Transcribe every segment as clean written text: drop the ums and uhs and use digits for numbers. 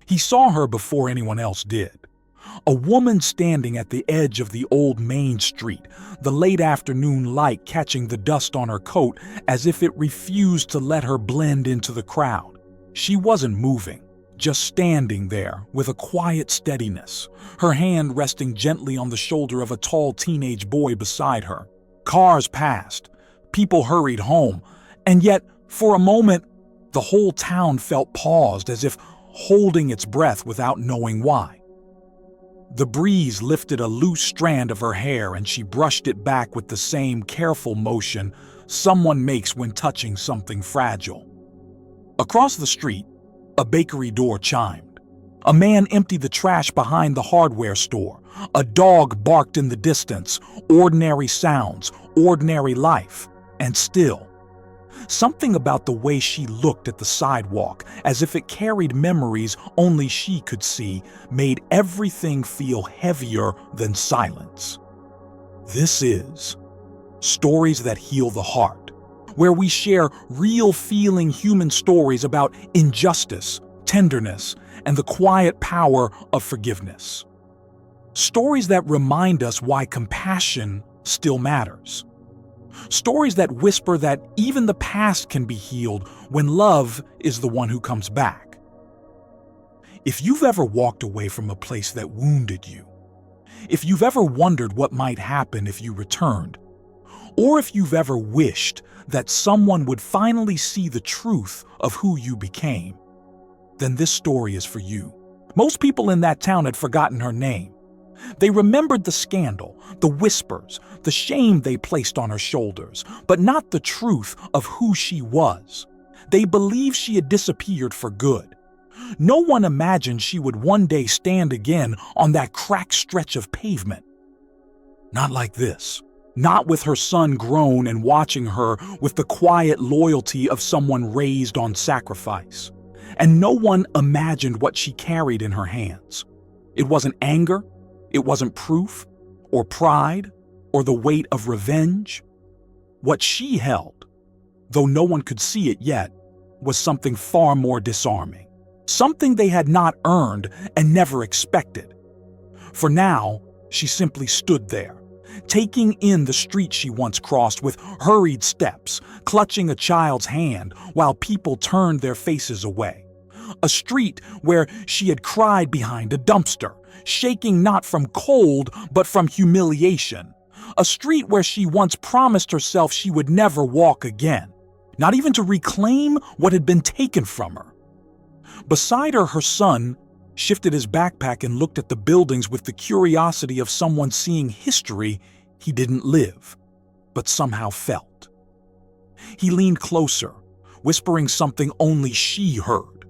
He saw her before anyone else did. A woman standing at the edge of the old main street, the late afternoon light catching the dust on her coat as if it refused to let her blend into the crowd. She wasn't moving, just standing there with a quiet steadiness, her hand resting gently on the shoulder of a tall teenage boy beside her. Cars passed, people hurried home, and yet, for a moment, the whole town felt paused, as if holding its breath without knowing why. The breeze lifted a loose strand of her hair and she brushed it back with the same careful motion someone makes when touching something fragile. Across the street, a bakery door chimed. A man emptied the trash behind the hardware store. A dog barked in the distance. Ordinary sounds, ordinary life, and still. Something about the way she looked at the sidewalk, as if it carried memories only she could see, made everything feel heavier than silence. This is Stories That Heal the Heart, where we share real feeling human stories about injustice, tenderness, and the quiet power of forgiveness. Stories that remind us why compassion still matters. Stories that whisper that even the past can be healed when love is the one who comes back. If you've ever walked away from a place that wounded you, if you've ever wondered what might happen if you returned, or if you've ever wished that someone would finally see the truth of who you became, then this story is for you. Most people in that town had forgotten her name. They remembered the scandal, the whispers, the shame they placed on her shoulders, but not the truth of who she was. They believed she had disappeared for good. No one imagined she would one day stand again on that cracked stretch of pavement. Not like this. Not with her son grown and watching her with the quiet loyalty of someone raised on sacrifice. And no one imagined what she carried in her hands. It wasn't anger. It wasn't proof, or pride, or the weight of revenge. What she held, though no one could see it yet, was something far more disarming. Something they had not earned and never expected. For now, she simply stood there, taking in the street she once crossed with hurried steps, clutching a child's hand while people turned their faces away. A street where she had cried behind a dumpster, shaking not from cold but from humiliation. A street where she once promised herself she would never walk again, not even to reclaim what had been taken from her. Beside her, her son shifted his backpack and looked at the buildings with the curiosity of someone seeing history he didn't live, but somehow felt. He leaned closer, whispering something only she heard.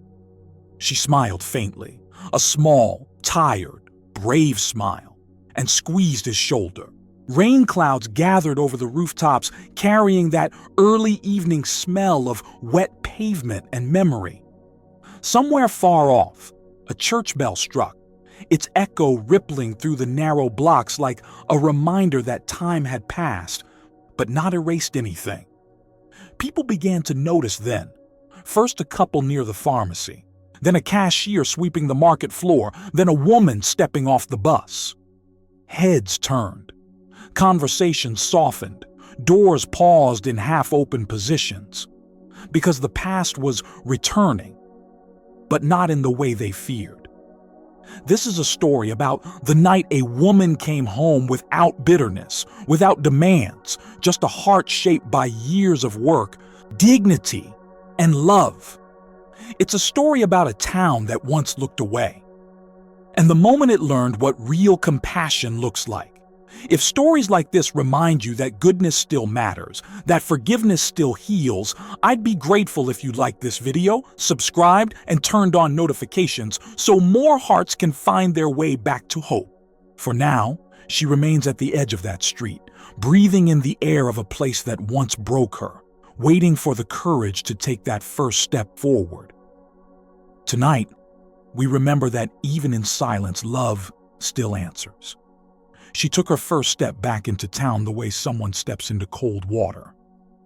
She smiled faintly, a small, tired, brave smile, and squeezed his shoulder. Rain clouds gathered over the rooftops, carrying that early evening smell of wet pavement and memory. Somewhere far off, a church bell struck, its echo rippling through the narrow blocks like a reminder that time had passed, but not erased anything. People began to notice then, first a couple near the pharmacy, then a cashier sweeping the market floor, then a woman stepping off the bus. Heads turned. Conversations softened. Doors paused in half-open positions. Because the past was returning, but not in the way they feared. This is a story about the night a woman came home without bitterness, without demands, just a heart shaped by years of work, dignity, and love. It's a story about a town that once looked away, and the moment it learned what real compassion looks like. If stories like this remind you that goodness still matters, that forgiveness still heals, I'd be grateful if you liked this video, subscribed, and turned on notifications so more hearts can find their way back to hope. For now, she remains at the edge of that street, breathing in the air of a place that once broke her, waiting for the courage to take that first step forward. Tonight, we remember that even in silence, love still answers. She took her first step back into town the way someone steps into cold water.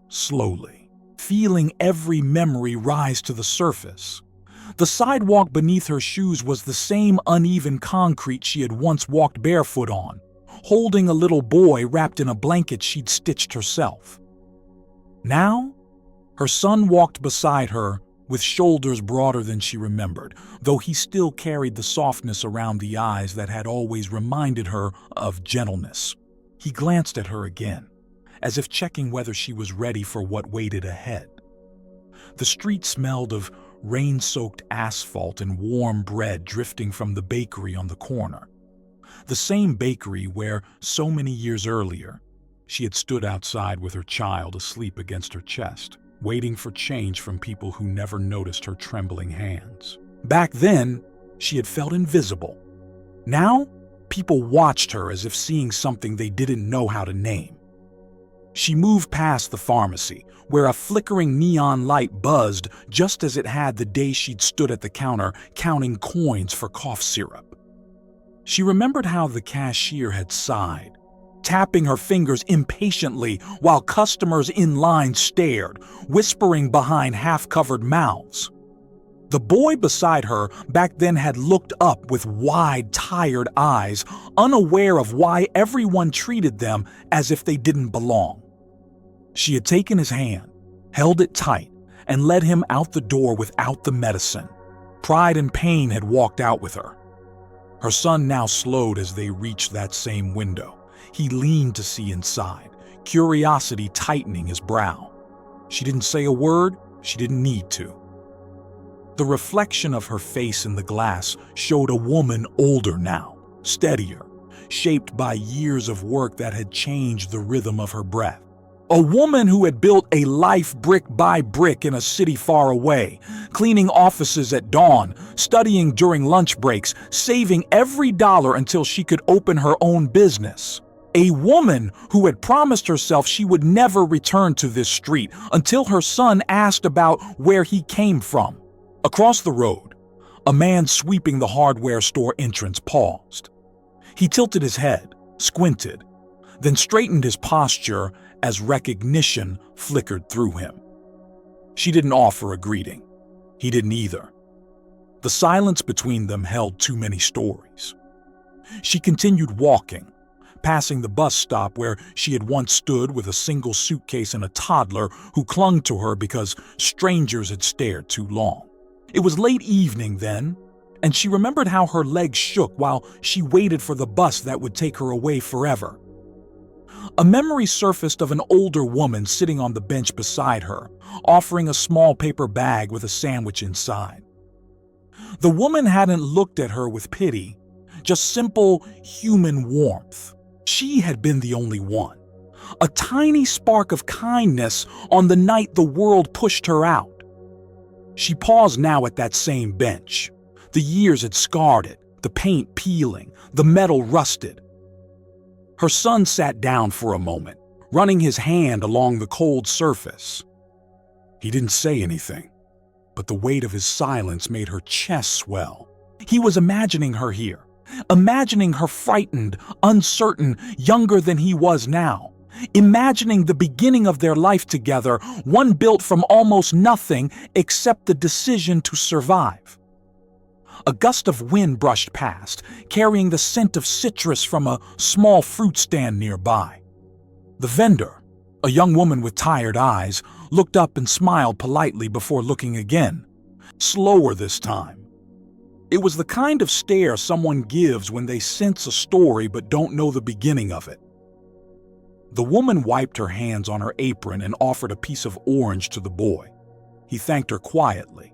Slowly, feeling every memory rise to the surface. The sidewalk beneath her shoes was the same uneven concrete she had once walked barefoot on, holding a little boy wrapped in a blanket she'd stitched herself. Now, her son walked beside her with shoulders broader than she remembered, though he still carried the softness around the eyes that had always reminded her of gentleness. He glanced at her again, as if checking whether she was ready for what waited ahead. The street smelled of rain-soaked asphalt and warm bread drifting from the bakery on the corner. The same bakery where, so many years earlier, she had stood outside with her child asleep against her chest, waiting for change from people who never noticed her trembling hands. Back then, she had felt invisible. Now, people watched her as if seeing something they didn't know how to name. She moved past the pharmacy, where a flickering neon light buzzed just as it had the day she'd stood at the counter counting coins for cough syrup. She remembered how the cashier had sighed, tapping her fingers impatiently while customers in line stared, whispering behind half-covered mouths. The boy beside her back then had looked up with wide, tired eyes, unaware of why everyone treated them as if they didn't belong. She had taken his hand, held it tight, and led him out the door without the medicine. Pride and pain had walked out with her. Her son now slowed as they reached that same window. He leaned to see inside, curiosity tightening his brow. She didn't say a word, she didn't need to. The reflection of her face in the glass showed a woman older now, steadier, shaped by years of work that had changed the rhythm of her breath. A woman who had built a life brick by brick in a city far away, cleaning offices at dawn, studying during lunch breaks, saving every dollar until she could open her own business. A woman who had promised herself she would never return to this street until her son asked about where he came from. Across the road, a man sweeping the hardware store entrance paused. He tilted his head, squinted, then straightened his posture as recognition flickered through him. She didn't offer a greeting. He didn't either. The silence between them held too many stories. She continued walking, passing the bus stop where she had once stood with a single suitcase and a toddler who clung to her because strangers had stared too long. It was late evening then, and she remembered how her legs shook while she waited for the bus that would take her away forever. A memory surfaced of an older woman sitting on the bench beside her, offering a small paper bag with a sandwich inside. The woman hadn't looked at her with pity, just simple human warmth. She had been the only one. A tiny spark of kindness on the night the world pushed her out. She paused now at that same bench. The years had scarred it, the paint peeling, the metal rusted. Her son sat down for a moment, running his hand along the cold surface. He didn't say anything, but the weight of his silence made her chest swell. He was imagining her here, imagining her frightened, uncertain, younger than he was now, imagining the beginning of their life together, one built from almost nothing except the decision to survive. A gust of wind brushed past, carrying the scent of citrus from a small fruit stand nearby. The vendor, a young woman with tired eyes, looked up and smiled politely before looking again, slower this time. It was the kind of stare someone gives when they sense a story but don't know the beginning of it. The woman wiped her hands on her apron and offered a piece of orange to the boy. He thanked her quietly.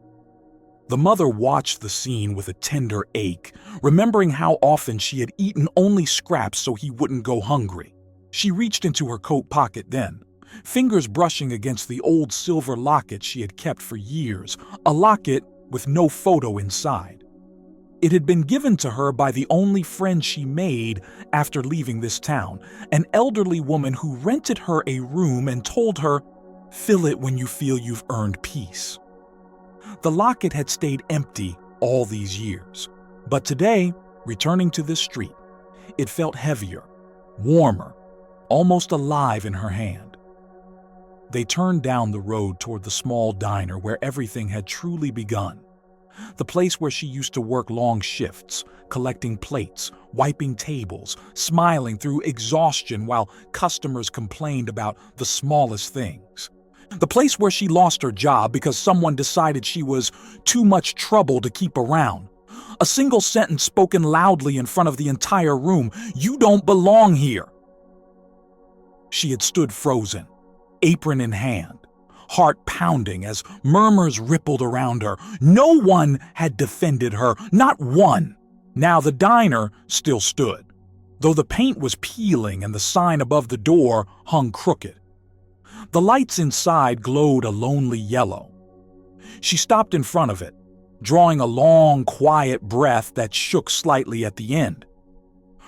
The mother watched the scene with a tender ache, remembering how often she had eaten only scraps so he wouldn't go hungry. She reached into her coat pocket then, fingers brushing against the old silver locket she had kept for years, a locket with no photo inside. It had been given to her by the only friend she made after leaving this town, an elderly woman who rented her a room and told her, "Fill it when you feel you've earned peace." The locket had stayed empty all these years, but today, returning to this street, it felt heavier, warmer, almost alive in her hand. They turned down the road toward the small diner where everything had truly begun. The place where she used to work long shifts, collecting plates, wiping tables, smiling through exhaustion while customers complained about the smallest things. The place where she lost her job because someone decided she was too much trouble to keep around. A single sentence spoken loudly in front of the entire room: "You don't belong here." She had stood frozen, apron in hand, heart pounding as murmurs rippled around her. No one had defended her, not one. Now the diner still stood, though the paint was peeling and the sign above the door hung crooked. The lights inside glowed a lonely yellow. She stopped in front of it, drawing a long, quiet breath that shook slightly at the end.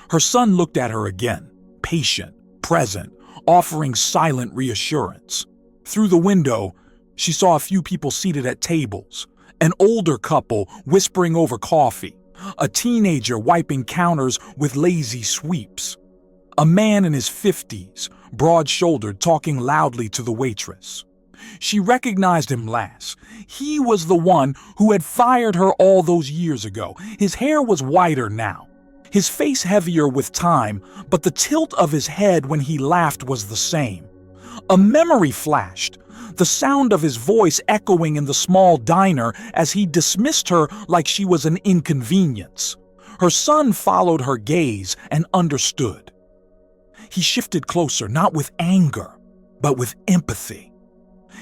Her son looked at her again, patient, present, offering silent reassurance. Through the window, she saw a few people seated at tables, an older couple whispering over coffee, a teenager wiping counters with lazy sweeps, a man in his 50s, broad-shouldered, talking loudly to the waitress. She recognized him last. He was the one who had fired her all those years ago. His hair was whiter now, his face heavier with time, but the tilt of his head when he laughed was the same. A memory flashed, the sound of his voice echoing in the small diner as he dismissed her like she was an inconvenience. Her son followed her gaze and understood. He shifted closer, not with anger, but with empathy.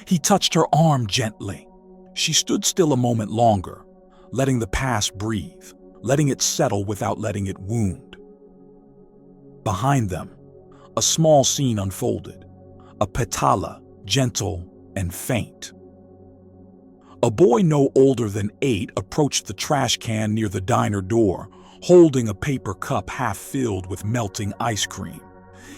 He touched her arm gently. She stood still a moment longer, letting the past breathe, letting it settle without letting it wound. Behind them, a small scene unfolded, a petala, gentle and faint. A boy no older than 8 approached the trash can near the diner door, holding a paper cup half filled with melting ice cream.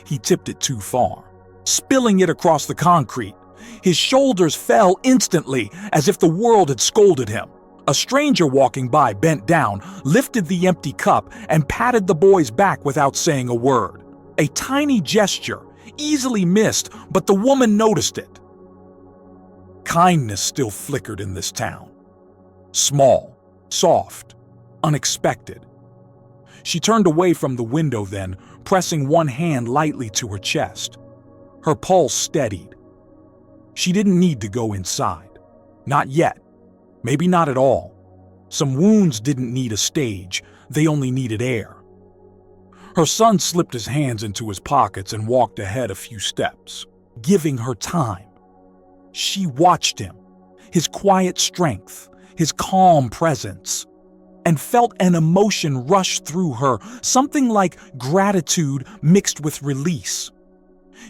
He tipped it too far, spilling it across the concrete. His shoulders fell instantly, as if the world had scolded him. A stranger walking by bent down, lifted the empty cup, and patted the boy's back without saying a word. A tiny gesture, easily missed, but the woman noticed it. Kindness still flickered in this town. Small, soft, unexpected. She turned away from the window then, pressing one hand lightly to her chest. Her pulse steadied. She didn't need to go inside. Not yet. Maybe not at all. Some wounds didn't need a stage, they only needed air. Her son slipped his hands into his pockets and walked ahead a few steps, giving her time. She watched him, his quiet strength, his calm presence, and felt an emotion rush through her, something like gratitude mixed with release.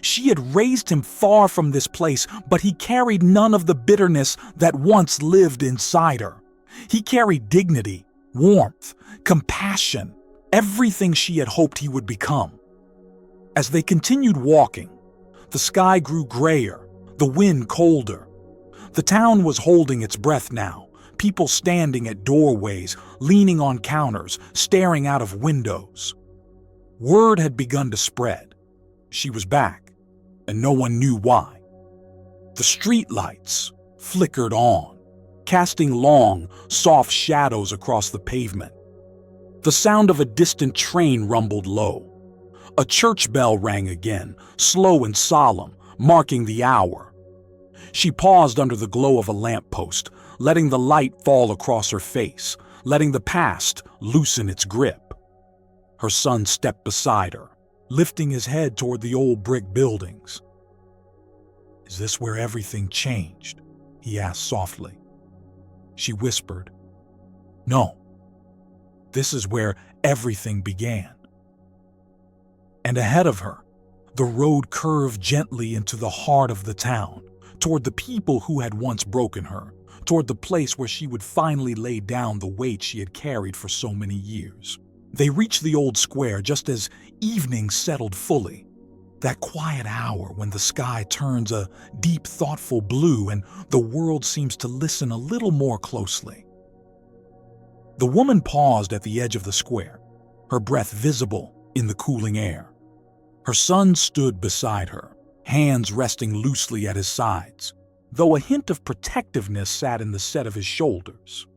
She had raised him far from this place, but he carried none of the bitterness that once lived inside her. He carried dignity, warmth, compassion, everything she had hoped he would become. As they continued walking, the sky grew grayer, the wind colder. The town was holding its breath now, people standing at doorways, leaning on counters, staring out of windows. Word had begun to spread. She was back, and no one knew why. The streetlights flickered on, casting long, soft shadows across the pavement. The sound of a distant train rumbled low. A church bell rang again, slow and solemn, marking the hour. She paused under the glow of a lamppost, letting the light fall across her face, letting the past loosen its grip. Her son stepped beside her, lifting his head toward the old brick buildings. "Is this where everything changed?" he asked softly. She whispered, "No. This is where everything began." And ahead of her, the road curved gently into the heart of the town, toward the people who had once broken her, toward the place where she would finally lay down the weight she had carried for so many years. They reached the old square just as evening settled fully, that quiet hour when the sky turns a deep, thoughtful blue and the world seems to listen a little more closely. The woman paused at the edge of the square, her breath visible in the cooling air. Her son stood beside her, hands resting loosely at his sides, though a hint of protectiveness sat in the set of his shoulders.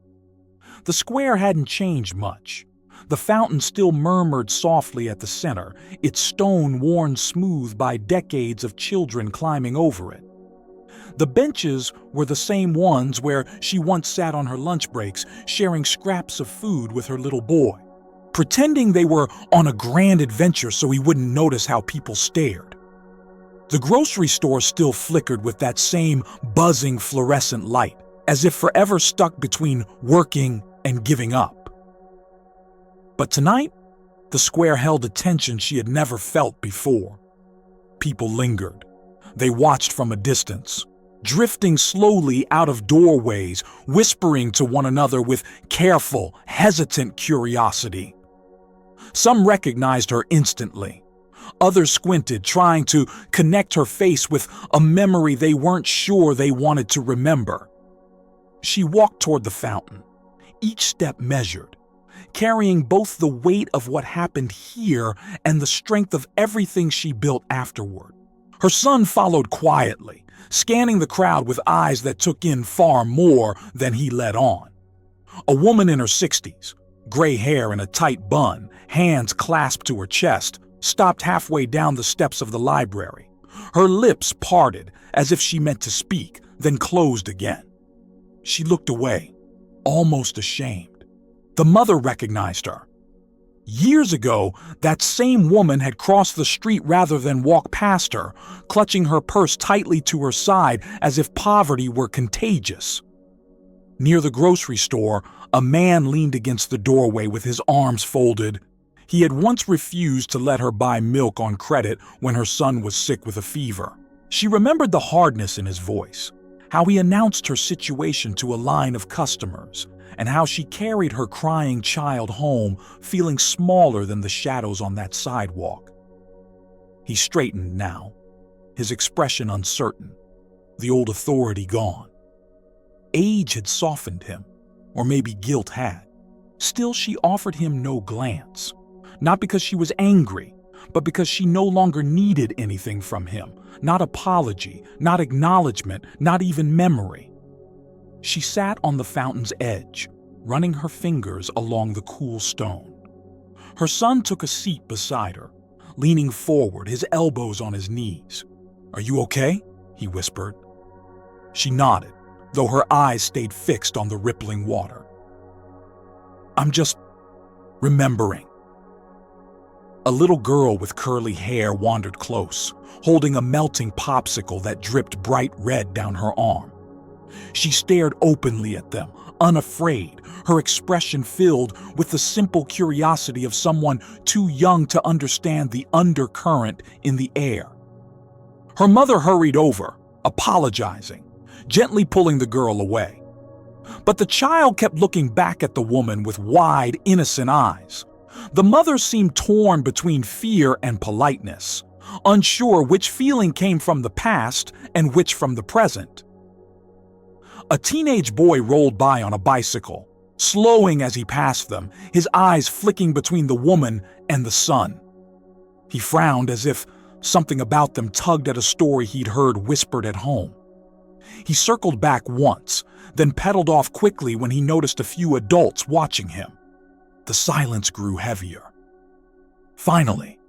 The square hadn't changed much. The fountain still murmured softly at the center, its stone worn smooth by decades of children climbing over it. The benches were the same ones where she once sat on her lunch breaks, sharing scraps of food with her little boy, pretending they were on a grand adventure so he wouldn't notice how people stared. The grocery store still flickered with that same buzzing fluorescent light, as if forever stuck between working and giving up. But tonight, the square held a tension she had never felt before. People lingered. They watched from a distance, drifting slowly out of doorways, whispering to one another with careful, hesitant curiosity. Some recognized her instantly. Others squinted, trying to connect her face with a memory they weren't sure they wanted to remember. She walked toward the fountain, each step measured, carrying both the weight of what happened here and the strength of everything she built afterward. Her son followed quietly, scanning the crowd with eyes that took in far more than he let on. A woman in her 60s, gray hair in a tight bun, hands clasped to her chest, stopped halfway down the steps of the library. Her lips parted as if she meant to speak, then closed again. She looked away, almost ashamed. The mother recognized her. Years ago, that same woman had crossed the street rather than walk past her, clutching her purse tightly to her side as if poverty were contagious. Near the grocery store, a man leaned against the doorway with his arms folded. He had once refused to let her buy milk on credit when her son was sick with a fever. She remembered the hardness in his voice, how he announced her situation to a line of customers, and how she carried her crying child home, feeling smaller than the shadows on that sidewalk. He straightened now, his expression uncertain, the old authority gone. Age had softened him, or maybe guilt had. Still, she offered him no glance, not because she was angry, but because she no longer needed anything from him, not apology, not acknowledgement, not even memory. She sat on the fountain's edge, running her fingers along the cool stone. Her son took a seat beside her, leaning forward, his elbows on his knees. "Are you okay?" he whispered. She nodded, though her eyes stayed fixed on the rippling water. "I'm just remembering." A little girl with curly hair wandered close, holding a melting popsicle that dripped bright red down her arm. She stared openly at them, unafraid, her expression filled with the simple curiosity of someone too young to understand the undercurrent in the air. Her mother hurried over, apologizing, gently pulling the girl away. But the child kept looking back at the woman with wide, innocent eyes. The mother seemed torn between fear and politeness, unsure which feeling came from the past and which from the present. A teenage boy rolled by on a bicycle, slowing as he passed them, his eyes flicking between the woman and the son. He frowned as if something about them tugged at a story he'd heard whispered at home. He circled back once, then pedaled off quickly when he noticed a few adults watching him. The silence grew heavier. Finally,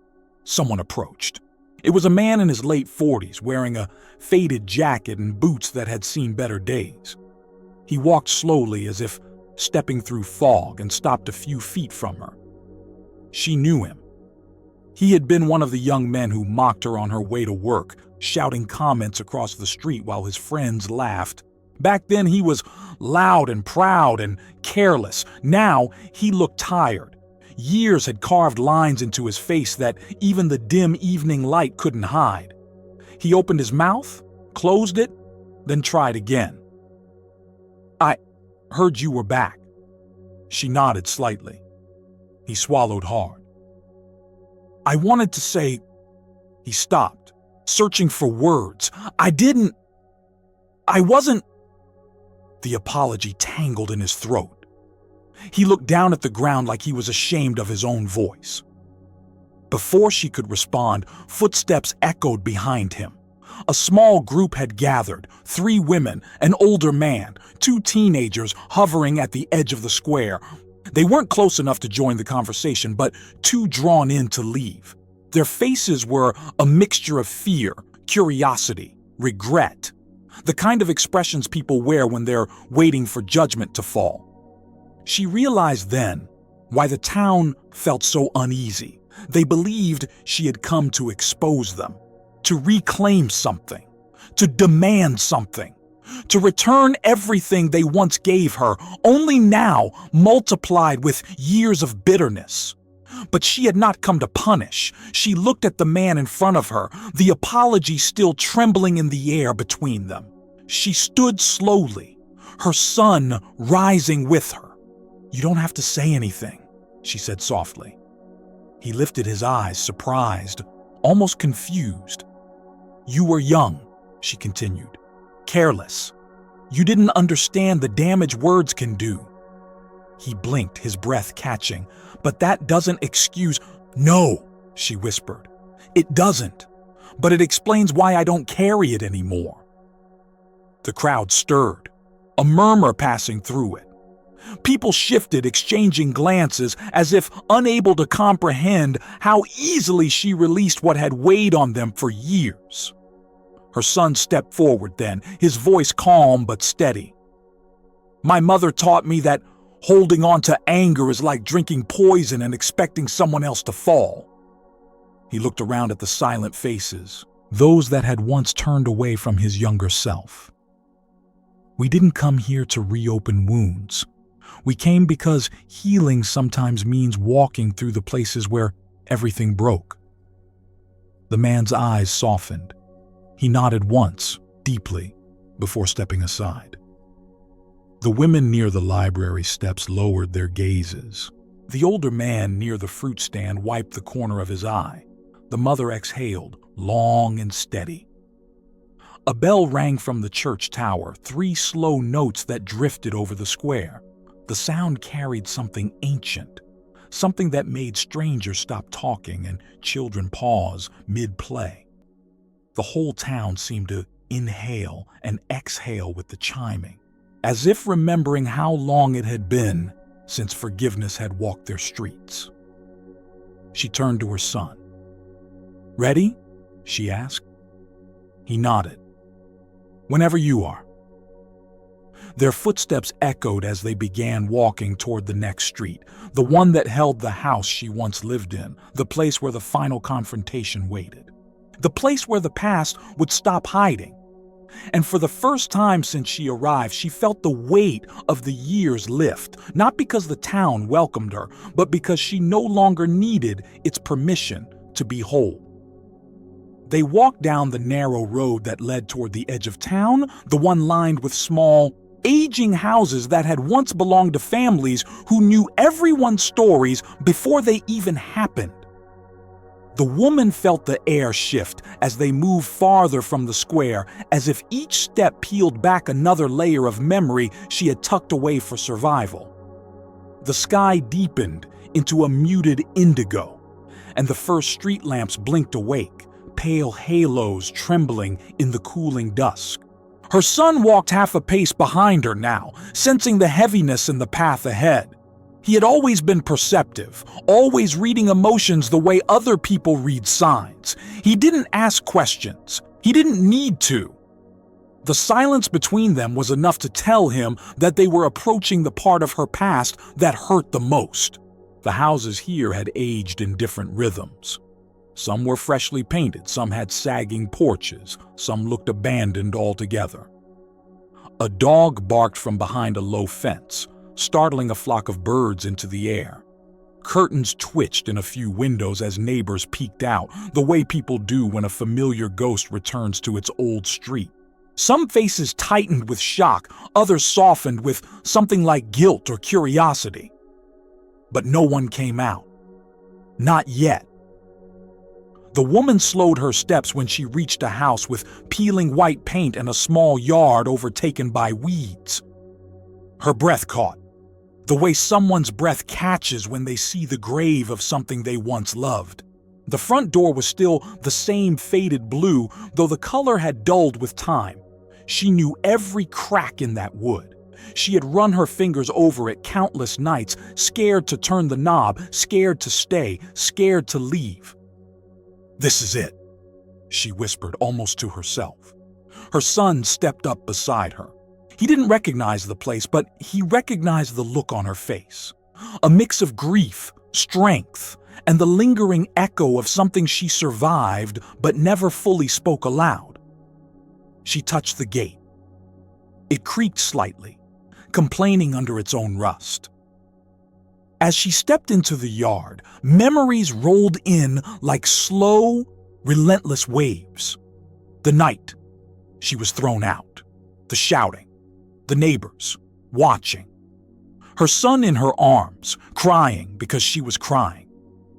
someone approached. It was a man in his late 40s, wearing a faded jacket and boots that had seen better days. He walked slowly as if stepping through fog and stopped a few feet from her. She knew him. He had been one of the young men who mocked her on her way to work, shouting comments across the street while his friends laughed. Back then he was loud and proud and careless. Now he looked tired. Years had carved lines into his face that even the dim evening light couldn't hide. He opened his mouth, closed it, then tried again. "I heard you were back." She nodded slightly. He swallowed hard. "I wanted to say..." He stopped, searching for words. I wasn't..." The apology tangled in his throat. He looked down at the ground like he was ashamed of his own voice. Before she could respond, footsteps echoed behind him. A small group had gathered, 3 women, an older man, 2 teenagers hovering at the edge of the square. They weren't close enough to join the conversation, but too drawn in to leave. Their faces were a mixture of fear, curiosity, regret, the kind of expressions people wear when they're waiting for judgment to fall. She realized then why the town felt so uneasy. They believed she had come to expose them, to reclaim something, to demand something, to return everything they once gave her, only now multiplied with years of bitterness. But she had not come to punish. She looked at the man in front of her, the apology still trembling in the air between them. She stood slowly, her son rising with her. "You don't have to say anything," she said softly. He lifted his eyes, surprised, almost confused. "You were young," she continued, "careless. You didn't understand the damage words can do." He blinked, his breath catching. "But that doesn't excuse—" "No," she whispered. "It doesn't. But it explains why I don't carry it anymore." The crowd stirred, a murmur passing through it. People shifted, exchanging glances, as if unable to comprehend how easily she released what had weighed on them for years. Her son stepped forward then, his voice calm but steady. "My mother taught me that holding on to anger is like drinking poison and expecting someone else to fall." He looked around at the silent faces, those that had once turned away from his younger self. "We didn't come here to reopen wounds. We came because healing sometimes means walking through the places where everything broke." The man's eyes softened. He nodded once, deeply, before stepping aside. The women near the library steps lowered their gazes. The older man near the fruit stand wiped the corner of his eye. The mother exhaled, long and steady. A bell rang from the church tower, 3 slow notes that drifted over the square. The sound carried something ancient, something that made strangers stop talking and children pause mid-play. The whole town seemed to inhale and exhale with the chiming, as if remembering how long it had been since forgiveness had walked their streets. She turned to her son. "Ready?" she asked. He nodded. "Whenever you are." Their footsteps echoed as they began walking toward the next street, the one that held the house she once lived in, the place where the final confrontation waited, the place where the past would stop hiding. And for the first time since she arrived, she felt the weight of the years lift, not because the town welcomed her, but because she no longer needed its permission to be whole. They walked down the narrow road that led toward the edge of town, the one lined with small, aging houses that had once belonged to families who knew everyone's stories before they even happened. The woman felt the air shift as they moved farther from the square, as if each step peeled back another layer of memory she had tucked away for survival. The sky deepened into a muted indigo, and the first street lamps blinked awake, pale halos trembling in the cooling dusk. Her son walked half a pace behind her now, sensing the heaviness in the path ahead. He had always been perceptive, always reading emotions the way other people read signs. He didn't ask questions. He didn't need to. The silence between them was enough to tell him that they were approaching the part of her past that hurt the most. The houses here had aged in different rhythms. Some were freshly painted, some had sagging porches, some looked abandoned altogether. A dog barked from behind a low fence, startling a flock of birds into the air. Curtains twitched in a few windows as neighbors peeked out, the way people do when a familiar ghost returns to its old street. Some faces tightened with shock, others softened with something like guilt or curiosity. But no one came out. Not yet. The woman slowed her steps when she reached a house with peeling white paint and a small yard overtaken by weeds. Her breath caught, the way someone's breath catches when they see the grave of something they once loved. The front door was still the same faded blue, though the color had dulled with time. She knew every crack in that wood. She had run her fingers over it countless nights, scared to turn the knob, scared to stay, scared to leave. "This is it," she whispered almost to herself. Her son stepped up beside her. He didn't recognize the place, but he recognized the look on her face. A mix of grief, strength, and the lingering echo of something she survived but never fully spoke aloud. She touched the gate. It creaked slightly, complaining under its own rust. As she stepped into the yard, memories rolled in like slow, relentless waves. The night she was thrown out, the shouting, the neighbors watching, her son in her arms, crying because she was crying,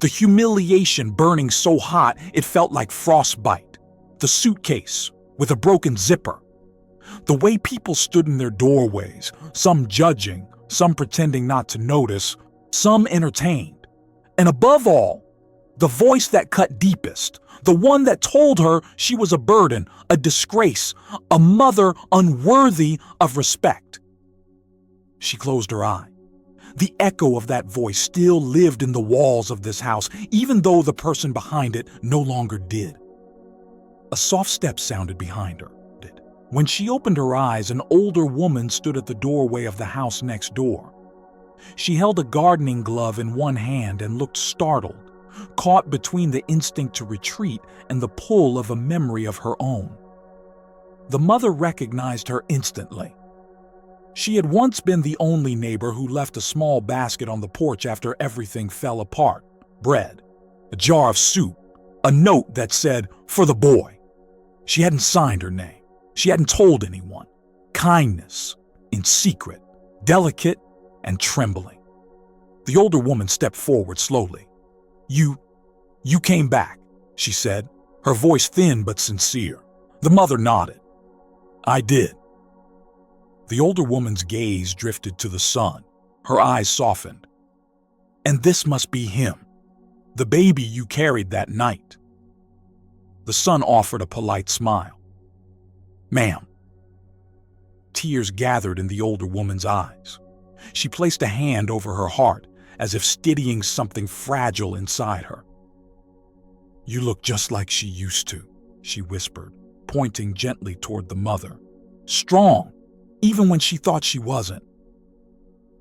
the humiliation burning so hot it felt like frostbite, the suitcase with a broken zipper, the way people stood in their doorways, some judging, some pretending not to notice, some entertained, and above all, the voice that cut deepest, the one that told her she was a burden, a disgrace, a mother unworthy of respect. She closed her eye. The echo of that voice still lived in the walls of this house, even though the person behind it no longer did. A soft step sounded behind her. When she opened her eyes, an older woman stood at the doorway of the house next door. She held a gardening glove in one hand and looked startled, caught between the instinct to retreat and the pull of a memory of her own. The mother recognized her instantly. She had once been the only neighbor who left a small basket on the porch after everything fell apart. Bread, a jar of soup, a note that said, "For the boy." She hadn't signed her name. She hadn't told anyone. Kindness, in secret, delicate and trembling. The older woman stepped forward slowly. You came back," she said, her voice thin but sincere. The mother nodded. "I did." The older woman's gaze drifted to the son. Her eyes softened. "And this must be him, the baby you carried that night." The son offered a polite smile. "Ma'am." Tears gathered in the older woman's eyes. She placed a hand over her heart, as if steadying something fragile inside her. "You look just like she used to," she whispered, pointing gently toward the mother. "Strong, even when she thought she wasn't."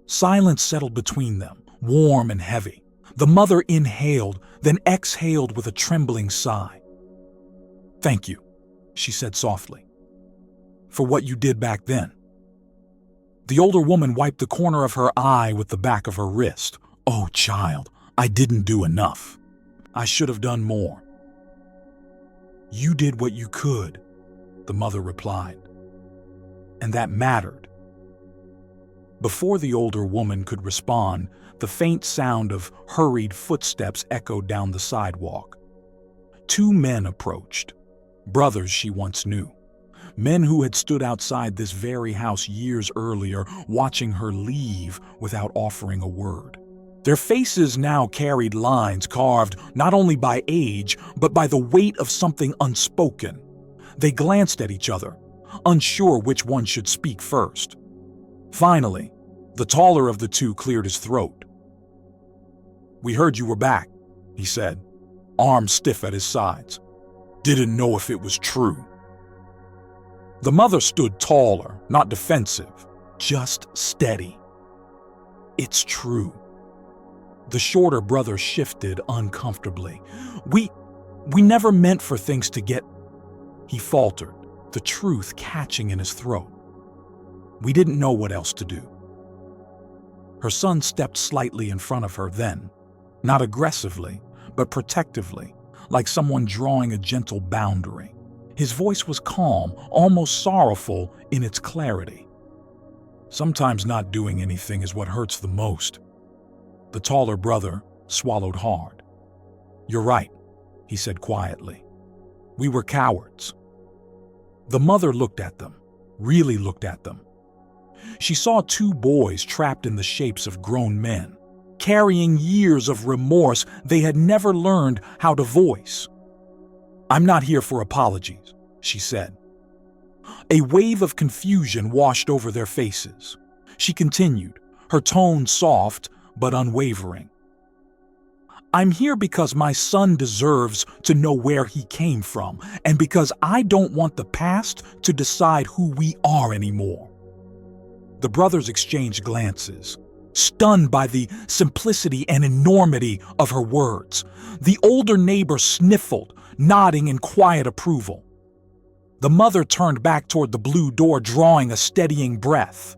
Silence settled between them, warm and heavy. The mother inhaled, then exhaled with a trembling sigh. "Thank you," she said softly, "for what you did back then." The older woman wiped the corner of her eye with the back of her wrist. "Oh, child, I didn't do enough. I should have done more." "You did what you could," the mother replied. "And that mattered." Before the older woman could respond, the faint sound of hurried footsteps echoed down the sidewalk. Two men approached, brothers she once knew. Men who had stood outside this very house years earlier, watching her leave without offering a word. Their faces now carried lines carved not only by age, but by the weight of something unspoken. They glanced at each other, unsure which one should speak first. Finally, the taller of the two cleared his throat. "We heard you were back," he said, arms stiff at his sides. "Didn't know if it was true." The mother stood taller, not defensive, just steady. "It's true." The shorter brother shifted uncomfortably. We never meant for things to get..." He faltered, the truth catching in his throat. "We didn't know what else to do." Her son stepped slightly in front of her then, not aggressively, but protectively, like someone drawing a gentle boundary. His voice was calm, almost sorrowful in its clarity. "Sometimes not doing anything is what hurts the most." The taller brother swallowed hard. "You're right," he said quietly. "We were cowards." The mother looked at them, really looked at them. She saw two boys trapped in the shapes of grown men, carrying years of remorse they had never learned how to voice. "I'm not here for apologies," she said. A wave of confusion washed over their faces. She continued, her tone soft but unwavering. "I'm here because my son deserves to know where he came from, and because I don't want the past to decide who we are anymore." The brothers exchanged glances, stunned by the simplicity and enormity of her words. The older neighbor sniffled, nodding in quiet approval. The mother turned back toward the blue door, drawing a steadying breath.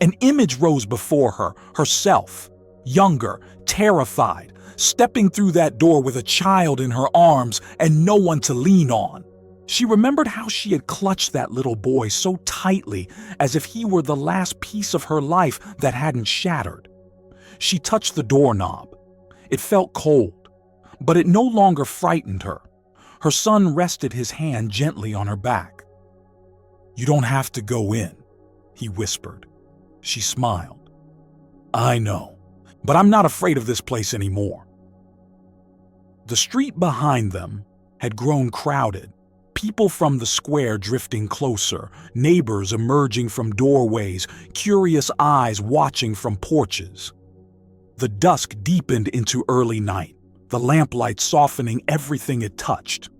An image rose before her, herself, younger, terrified, stepping through that door with a child in her arms and no one to lean on. She remembered how she had clutched that little boy so tightly, as if he were the last piece of her life that hadn't shattered. She touched the doorknob. It felt cold, but it no longer frightened her. Her son rested his hand gently on her back. "You don't have to go in," he whispered. She smiled. "I know, but I'm not afraid of this place anymore." The street behind them had grown crowded. People from the square drifting closer, neighbors emerging from doorways, curious eyes watching from porches. The dusk deepened into early night, the lamplight softening everything it touched.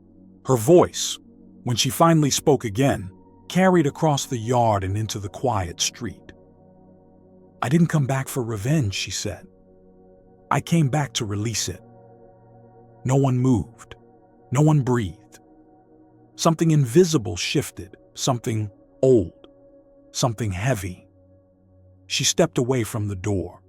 Her voice, when she finally spoke again, carried across the yard and into the quiet street. "I didn't come back for revenge," she said. "I came back to release it." No one moved. No one breathed. Something invisible shifted, something old, something heavy. She stepped away from the door.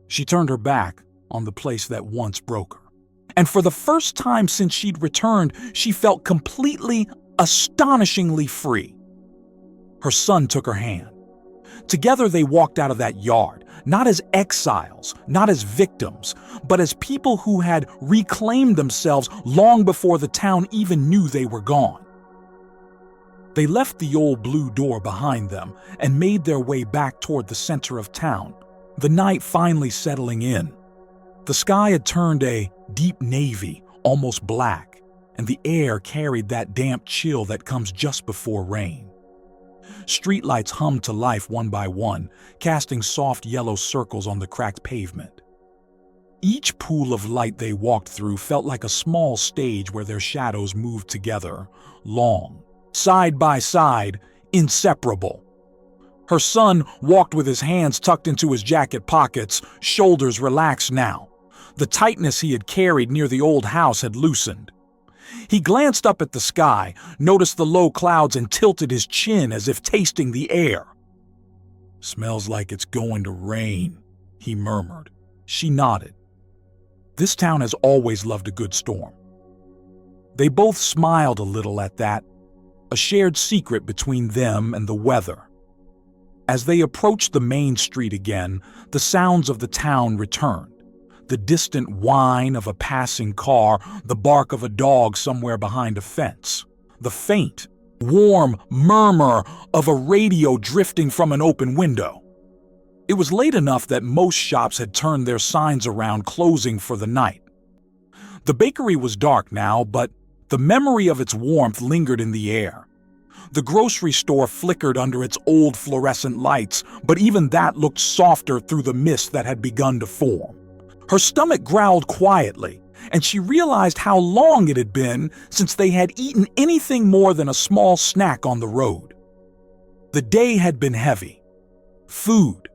She turned her back on the place that once broke her. And for the first time since she'd returned, she felt completely, astonishingly free. Her son took her hand. Together they walked out of that yard, not as exiles, not as victims, but as people who had reclaimed themselves long before the town even knew they were gone. They left the old blue door behind them and made their way back toward the center of town, the night finally settling in. The sky had turned a deep navy, almost black, and the air carried that damp chill that comes just before rain. Streetlights hummed to life one by one, casting soft yellow circles on the cracked pavement. Each pool of light they walked through felt like a small stage where their shadows moved together, long, side by side, inseparable. Her son walked with his hands tucked into his jacket pockets, shoulders relaxed now. The tightness he had carried near the old house had loosened. He glanced up at the sky, noticed the low clouds, and tilted his chin as if tasting the air. "Smells like it's going to rain," he murmured. She nodded. This town has always loved a good storm. They both smiled a little at that, a shared secret between them and the weather. As they approached the main street again, the sounds of the town returned. The distant whine of a passing car, the bark of a dog somewhere behind a fence, the faint, warm murmur of a radio drifting from an open window. It was late enough that most shops had turned their signs around, closing for the night. The bakery was dark now, but the memory of its warmth lingered in the air. The grocery store flickered under its old fluorescent lights, but even that looked softer through the mist that had begun to form. Her stomach growled quietly, and she realized how long it had been since they had eaten anything more than a small snack on the road. The day had been heavy. Food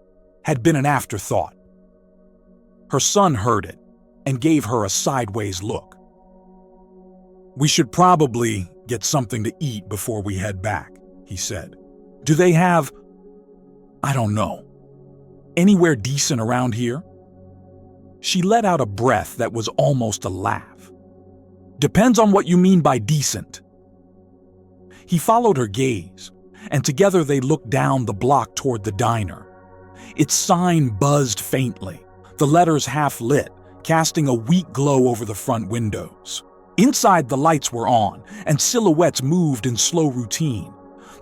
had been an afterthought. Her son heard it and gave her a sideways look. "We should probably get something to eat before we head back," he said. "Do they have, I don't know, anywhere decent around here?" She let out a breath that was almost a laugh. "Depends on what you mean by decent." He followed her gaze, and together they looked down the block toward the diner. Its sign buzzed faintly, the letters half lit, casting a weak glow over the front windows. Inside, the lights were on, and silhouettes moved in slow routine.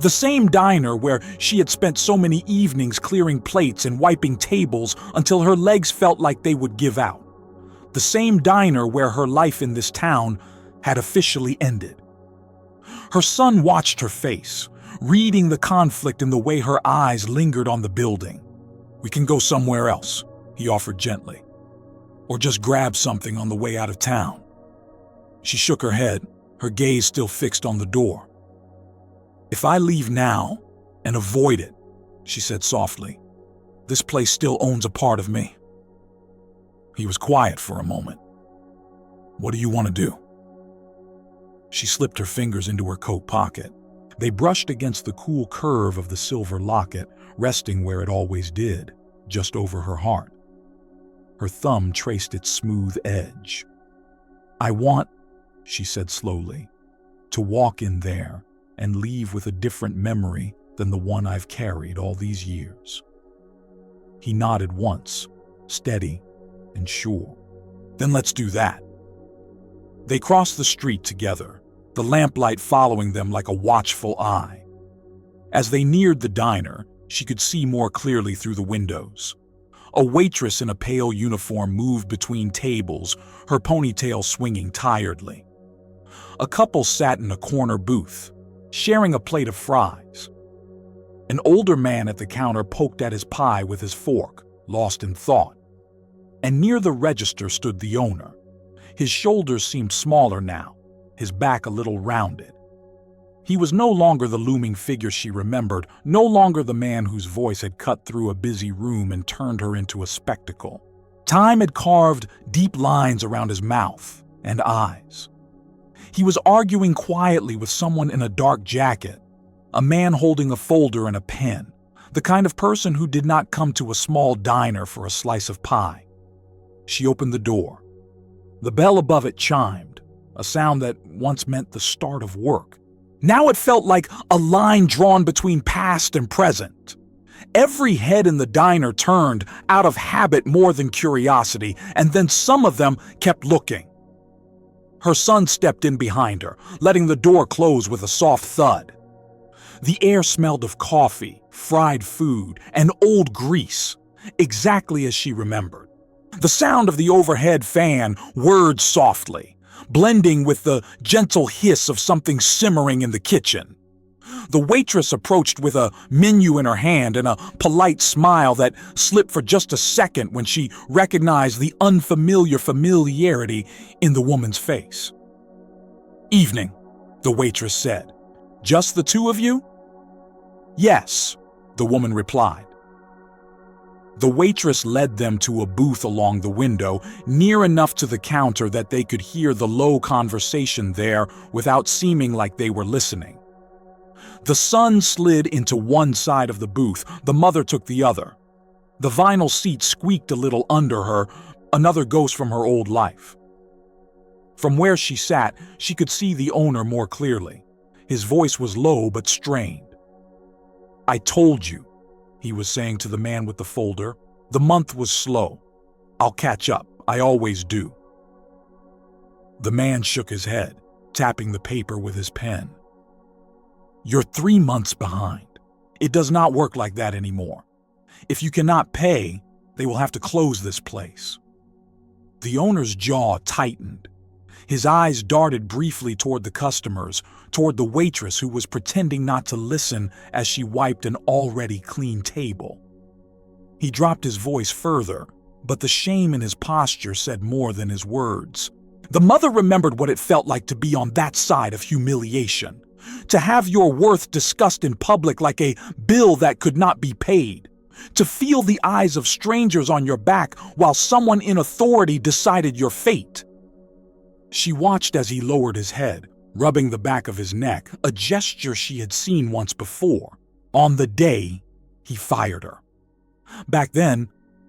The same diner where she had spent so many evenings clearing plates and wiping tables until her legs felt like they would give out. The same diner where her life in this town had officially ended. Her son watched her face, reading the conflict in the way her eyes lingered on the building. "We can go somewhere else," he offered gently. "Or just grab something on the way out of town." She shook her head, her gaze still fixed on the door. "If I leave now and avoid it," she said softly, "this place still owns a part of me." He was quiet for a moment. "What do you want to do?" She slipped her fingers into her coat pocket. They brushed against the cool curve of the silver locket, resting where it always did, just over her heart. Her thumb traced its smooth edge. "I want," she said slowly, "to walk in there and leave with a different memory than the one I've carried all these years." He nodded once, steady and sure. "Then let's do that." They crossed the street together, the lamplight following them like a watchful eye. As they neared the diner, she could see more clearly through the windows. A waitress in a pale uniform moved between tables, her ponytail swinging tiredly. A couple sat in a corner booth, sharing a plate of fries. An older man at the counter poked at his pie with his fork, lost in thought. And near the register stood the owner. His shoulders seemed smaller now, his back a little rounded. He was no longer the looming figure she remembered, no longer the man whose voice had cut through a busy room and turned her into a spectacle. Time had carved deep lines around his mouth and eyes. He was arguing quietly with someone in a dark jacket, a man holding a folder and a pen, the kind of person who did not come to a small diner for a slice of pie. She opened the door. The bell above it chimed, a sound that once meant the start of work. Now it felt like a line drawn between past and present. Every head in the diner turned, out of habit more than curiosity, and then some of them kept looking. Her son stepped in behind her, letting the door close with a soft thud. The air smelled of coffee, fried food, and old grease, exactly as she remembered. The sound of the overhead fan whirred softly, blending with the gentle hiss of something simmering in the kitchen. The waitress approached with a menu in her hand and a polite smile that slipped for just a second when she recognized the unfamiliar familiarity in the woman's face. "Evening," the waitress said. "Just the two of you?" "Yes," the woman replied. The waitress led them to a booth along the window, near enough to the counter that they could hear the low conversation there without seeming like they were listening. The son slid into one side of the booth, the mother took the other. The vinyl seat squeaked a little under her, another ghost from her old life. From where she sat, she could see the owner more clearly. His voice was low but strained. "I told you," he was saying to the man with the folder. "The month was slow. I'll catch up. I always do." The man shook his head, tapping the paper with his pen. "You're 3 months behind. It does not work like that anymore. If you cannot pay, they will have to close this place." The owner's jaw tightened. His eyes darted briefly toward the customers, toward the waitress who was pretending not to listen as she wiped an already clean table. He dropped his voice further, but the shame in his posture said more than his words. The mother remembered what it felt like to be on that side of humiliation, to have your worth discussed in public like a bill that could not be paid, to feel the eyes of strangers on your back while someone in authority decided your fate. She watched as he lowered his head, rubbing the back of his neck, a gesture she had seen once before, on the day he fired her. Back then,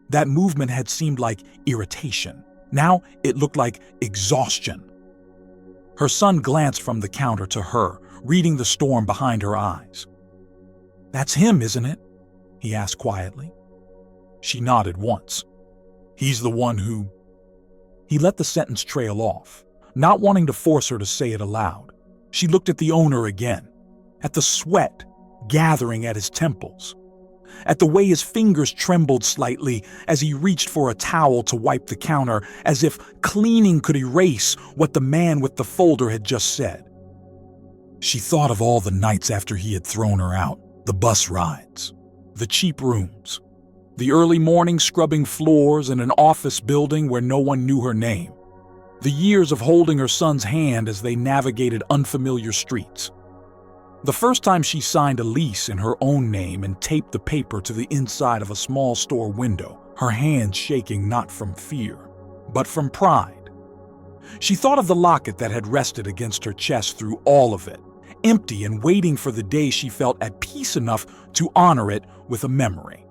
that movement had seemed like irritation. Now it looked like exhaustion. Her son glanced from the counter to her, reading the storm behind her eyes. "That's him, isn't it?" he asked quietly. She nodded once. "He's the one who—" He let the sentence trail off, not wanting to force her to say it aloud. She looked at the owner again, at the sweat gathering at his temples, at the way his fingers trembled slightly as he reached for a towel to wipe the counter, as if cleaning could erase what the man with the folder had just said. She thought of all the nights after he had thrown her out, the bus rides, the cheap rooms, the early morning scrubbing floors in an office building where no one knew her name, the years of holding her son's hand as they navigated unfamiliar streets. The first time she signed a lease in her own name and taped the paper to the inside of a small store window, her hands shaking not from fear, but from pride. She thought of the locket that had rested against her chest through all of it, empty and waiting for the day she felt at peace enough to honor it with a memory.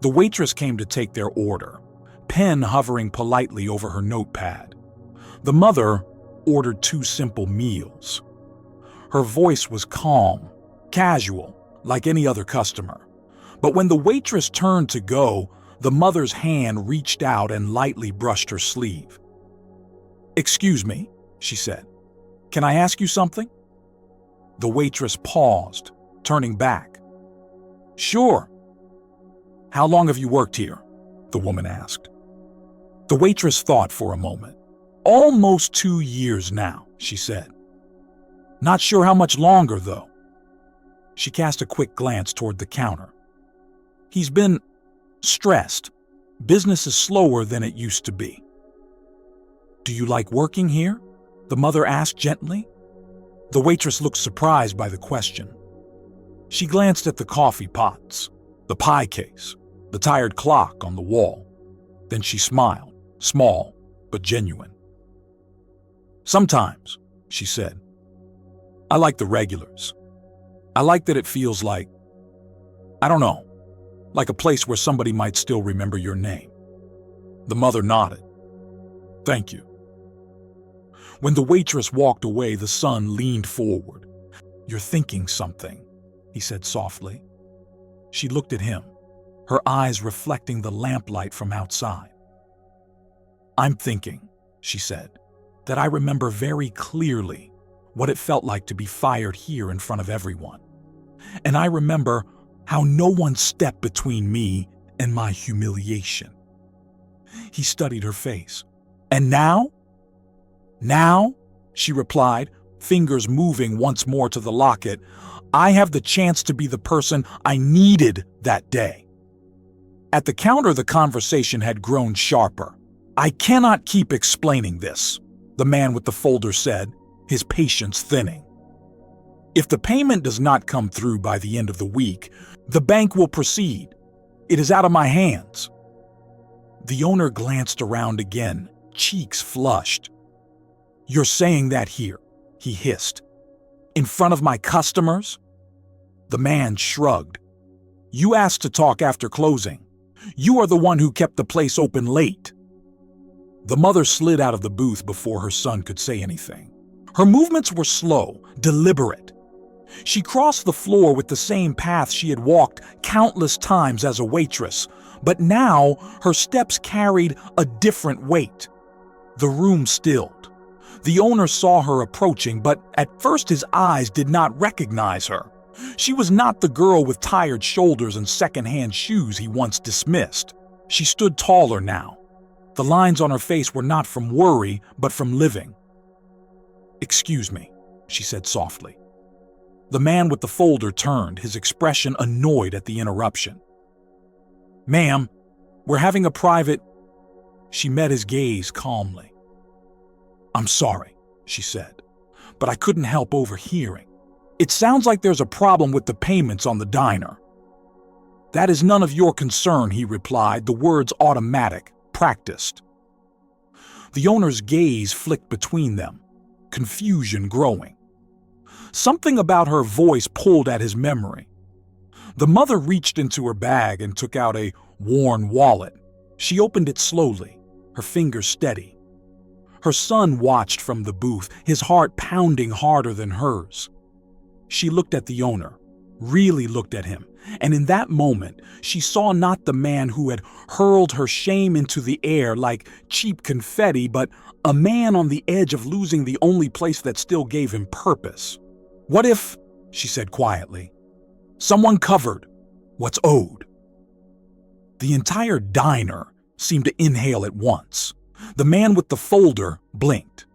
The waitress came to take their order, pen hovering politely over her notepad. The mother ordered 2 simple meals. Her voice was calm, casual, like any other customer. But when the waitress turned to go, the mother's hand reached out and lightly brushed her sleeve. "Excuse me," she said. "Can I ask you something?" The waitress paused, turning back. "Sure." "How long have you worked here?" the woman asked. The waitress thought for a moment. "Almost 2 years now," she said. "Not sure how much longer, though." She cast a quick glance toward the counter. "He's been stressed. Business is slower than it used to be." "Do you like working here?" the mother asked gently. The waitress looked surprised by the question. She glanced at the coffee pots, the pie case, the tired clock on the wall. Then she smiled, small but genuine. "Sometimes," she said. "I like the regulars. I like that it feels like, I don't know, like a place where somebody might still remember your name." The mother nodded. "Thank you." When the waitress walked away, the son leaned forward. "You're thinking something," he said softly. She looked at him, her eyes reflecting the lamplight from outside. "I'm thinking," she said, "that I remember very clearly what it felt like to be fired here in front of everyone. And I remember how no one stepped between me and my humiliation." He studied her face. "And now?" "Now," she replied, fingers moving once more to the locket, "I have the chance to be the person I needed that day." At the counter, the conversation had grown sharper. "I cannot keep explaining this," the man with the folder said, his patience thinning. "If the payment does not come through by the end of the week, the bank will proceed. It is out of my hands." The owner glanced around again, cheeks flushed. "You're saying that here," he hissed, "in front of my customers?" The man shrugged. "You asked to talk after closing. You are the one who kept the place open late." The mother slid out of the booth before her son could say anything. Her movements were slow, deliberate. She crossed the floor with the same path she had walked countless times as a waitress, but now her steps carried a different weight. The room stilled. The owner saw her approaching, but at first his eyes did not recognize her. She was not the girl with tired shoulders and secondhand shoes he once dismissed. She stood taller now. The lines on her face were not from worry, but from living. "Excuse me," she said softly. The man with the folder turned, his expression annoyed at the interruption. "Ma'am, we're having a private—" She met his gaze calmly. "I'm sorry," she said, "but I couldn't help overhearing. It sounds like there's a problem with the payments on the diner." "That is none of your concern," he replied, the words automatic, practiced. The owner's gaze flicked between them, confusion growing. Something about her voice pulled at his memory. The mother reached into her bag and took out a worn wallet. She opened it slowly, her fingers steady. Her son watched from the booth, his heart pounding harder than hers. She looked at the owner, really looked at him, and in that moment, she saw not the man who had hurled her shame into the air like cheap confetti, but a man on the edge of losing the only place that still gave him purpose. "What if," she said quietly, Someone covered what's owed. The entire diner seemed to inhale at once. The man with the folder blinked.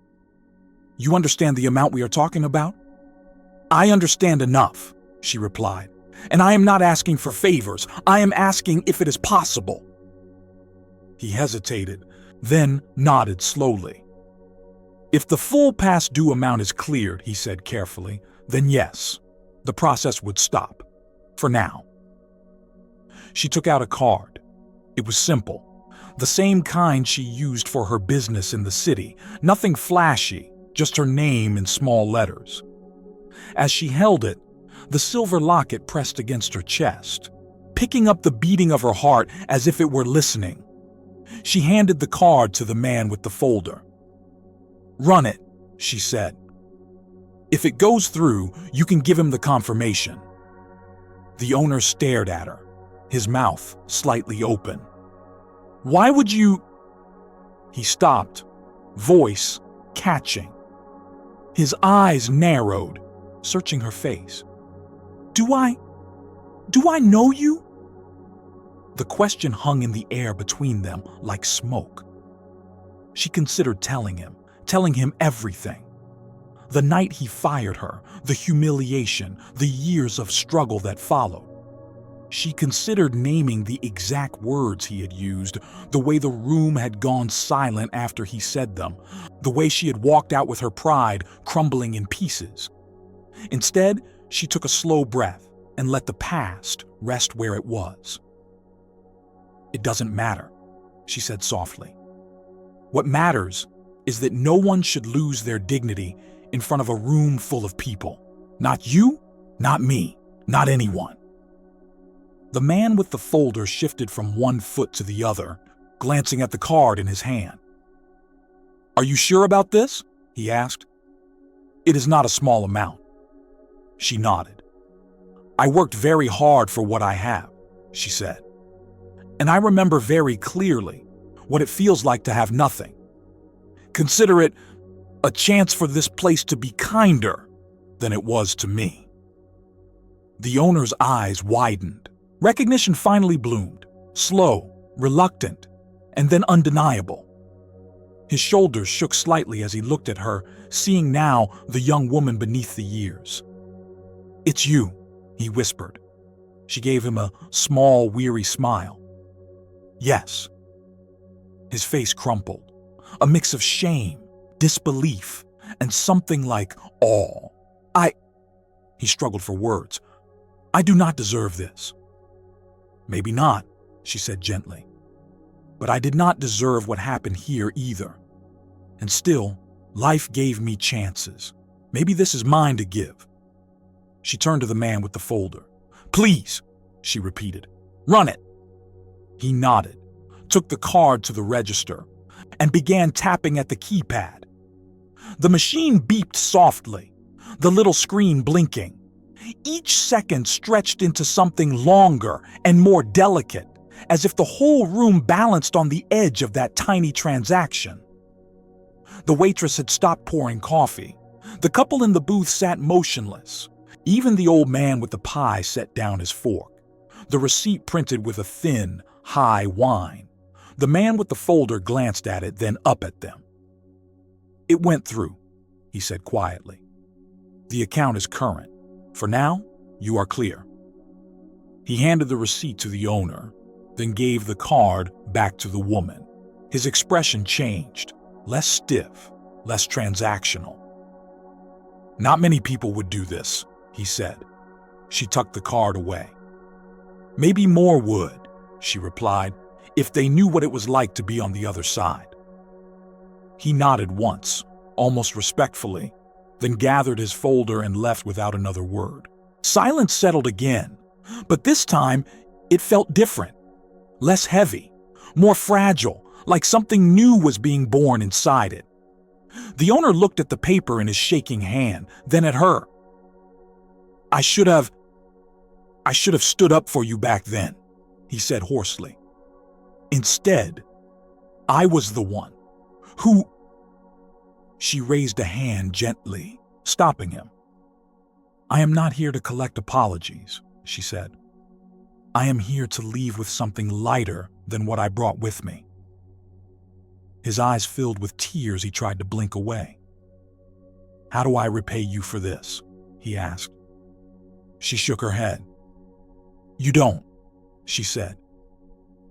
You understand the amount we are talking about? I understand enough, she replied. And I am not asking for favors. I am asking if it is possible. He hesitated, then nodded slowly. If the full past due amount is cleared, he said carefully, then yes, the process would stop. For now. She took out a card. It was simple. The same kind she used for her business in the city. Nothing flashy, just her name in small letters. As she held it, the silver locket pressed against her chest, picking up the beating of her heart as if it were listening. She handed the card to the man with the folder. Run it, she said. If it goes through, you can give him the confirmation. The owner stared at her, his mouth slightly open. Why would you? He stopped, voice catching. His eyes narrowed, searching her face. Do I know you? The question hung in the air between them like smoke. She considered telling him everything. The night he fired her, the humiliation, the years of struggle that followed. She considered naming the exact words he had used, the way the room had gone silent after he said them, the way she had walked out with her pride crumbling in pieces. Instead, she took a slow breath and let the past rest where it was. It doesn't matter, she said softly. What matters is that no one should lose their dignity in front of a room full of people. Not you, not me, not anyone. The man with the folder shifted from one foot to the other, glancing at the card in his hand. Are you sure about this? He asked. It is not a small amount. She nodded. I worked very hard for what I have, she said. And I remember very clearly what it feels like to have nothing. Consider it a chance for this place to be kinder than it was to me. The owner's eyes widened. Recognition finally bloomed, slow, reluctant, and then undeniable. His shoulders shook slightly as he looked at her, seeing now the young woman beneath the years. It's you, he whispered. She gave him a small, weary smile. Yes. His face crumpled, a mix of shame, disbelief, and something like awe. He struggled for words. I do not deserve this. Maybe not, she said gently. But I did not deserve what happened here either. And still, life gave me chances. Maybe this is mine to give. She turned to the man with the folder. Please, she repeated. Run it. He nodded, took the card to the register, and began tapping at the keypad. The machine beeped softly, the little screen blinking. Each second stretched into something longer and more delicate, as if the whole room balanced on the edge of that tiny transaction. The waitress had stopped pouring coffee. The couple in the booth sat motionless. Even the old man with the pie set down his fork. The receipt printed with a thin, high whine. The man with the folder glanced at it, then up at them. It went through, he said quietly. The account is current. For now, you are clear. He handed the receipt to the owner, then gave the card back to the woman. His expression changed, less stiff, less transactional. Not many people would do this, he said. She tucked the card away. Maybe more would, she replied, if they knew what it was like to be on the other side. He nodded once, almost respectfully, then gathered his folder and left without another word. Silence settled again, but this time it felt different, less heavy, more fragile, like something new was being born inside it. The owner looked at the paper in his shaking hand, then at her. I should have stood up for you back then, he said hoarsely. Instead, I was the one who... She raised a hand gently, stopping him. I am not here to collect apologies, she said. "I am here to leave with something lighter than what I brought with me." His eyes filled with tears. He tried to blink away. "How do I repay you for this?" he asked. She shook her head. "You don't," she said.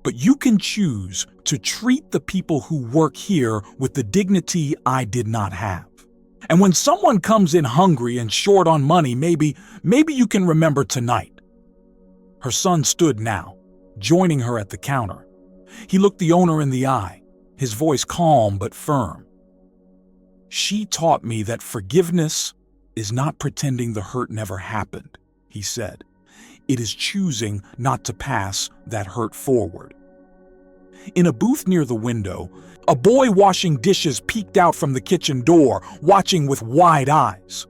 "But you can choose to treat the people who work here with the dignity I did not have. And when someone comes in hungry and short on money, maybe you can remember tonight." Her son stood now, joining her at the counter. He looked the owner in the eye, his voice calm but firm. "She taught me that forgiveness is not pretending the hurt never happened," he said. "It is choosing not to pass that hurt forward." In a booth near the window, a boy washing dishes peeked out from the kitchen door, watching with wide eyes.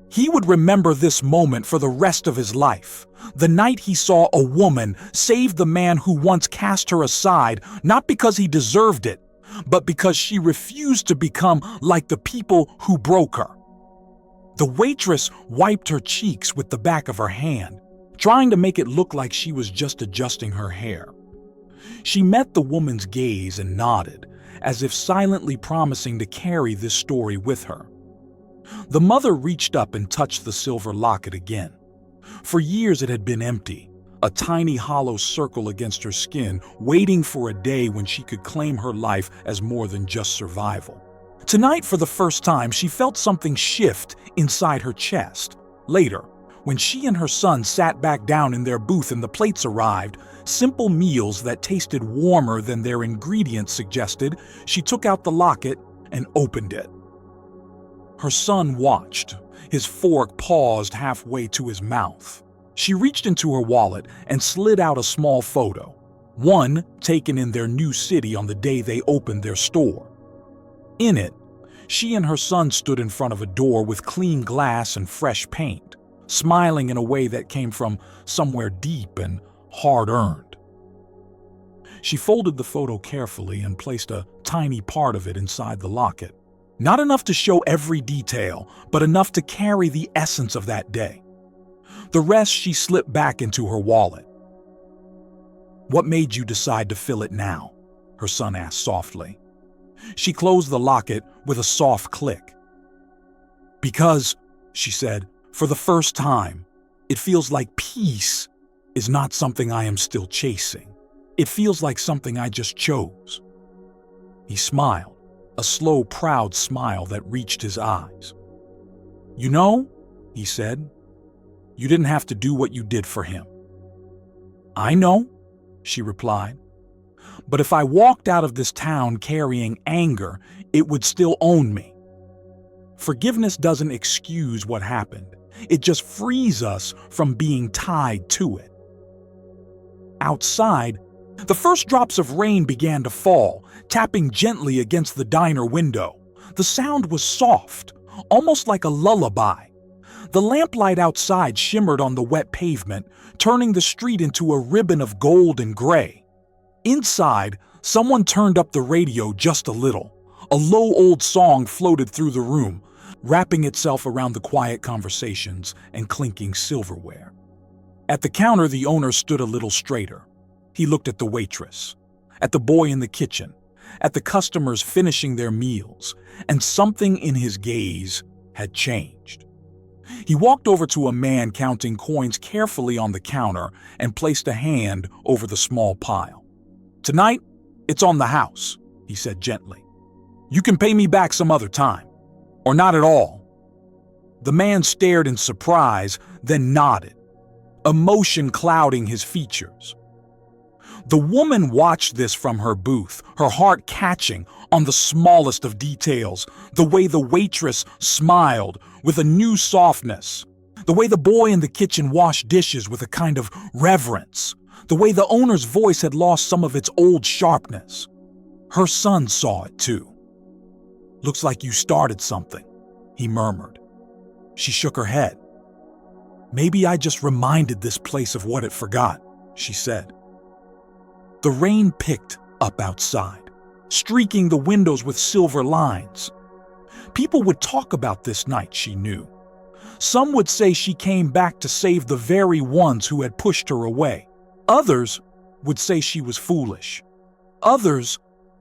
He would remember this moment for the rest of his life, the night he saw a woman save the man who once cast her aside, not because he deserved it, but because she refused to become like the people who broke her. The waitress wiped her cheeks with the back of her hand, trying to make it look like she was just adjusting her hair. She met the woman's gaze and nodded, as if silently promising to carry this story with her. The mother reached up and touched the silver locket again. For years it had been empty, a tiny hollow circle against her skin, waiting for a day when she could claim her life as more than just survival. Tonight, for the first time, she felt something shift inside her chest. Later, when she and her son sat back down in their booth and the plates arrived, simple meals that tasted warmer than their ingredients suggested, she took out the locket and opened it. Her son watched, his fork paused halfway to his mouth. She reached into her wallet and slid out a small photo, one taken in their new city on the day they opened their store. In it, she and her son stood in front of a door with clean glass and fresh paint, smiling in a way that came from somewhere deep and hard-earned. She folded the photo carefully and placed a tiny part of it inside the locket. Not enough to show every detail, but enough to carry the essence of that day. The rest she slipped back into her wallet. "What made you decide to fill it now?" her son asked softly. She closed the locket with a soft click. "Because," she said, "for the first time, it feels like peace is not something I am still chasing. It feels like something I just chose." He smiled, a slow, proud smile that reached his eyes. "You know," he said, "you didn't have to do what you did for him." "I know," she replied. "But if I walked out of this town carrying anger, it would still own me. Forgiveness doesn't excuse what happened. It just frees us from being tied to it." Outside, the first drops of rain began to fall, tapping gently against the diner window. The sound was soft, almost like a lullaby. The lamplight outside shimmered on the wet pavement, turning the street into a ribbon of gold and gray. Inside, someone turned up the radio just a little. A low old song floated through the room, wrapping itself around the quiet conversations and clinking silverware. At the counter, the owner stood a little straighter. He looked at the waitress, at the boy in the kitchen, at the customers finishing their meals, and something in his gaze had changed. He walked over to a man counting coins carefully on the counter and placed a hand over the small pile. "Tonight, it's on the house," he said gently. "You can pay me back some other time, or not at all." The man stared in surprise, then nodded, emotion clouding his features. The woman watched this from her booth, her heart catching on the smallest of details, the way the waitress smiled with a new softness, the way the boy in the kitchen washed dishes with a kind of reverence, the way the owner's voice had lost some of its old sharpness. Her son saw it too. "Looks like you started something," he murmured. She shook her head. "Maybe I just reminded this place of what it forgot," she said. The rain picked up outside, streaking the windows with silver lines. People would talk about this night, she knew. Some would say she came back to save the very ones who had pushed her away. Others would say she was foolish. Others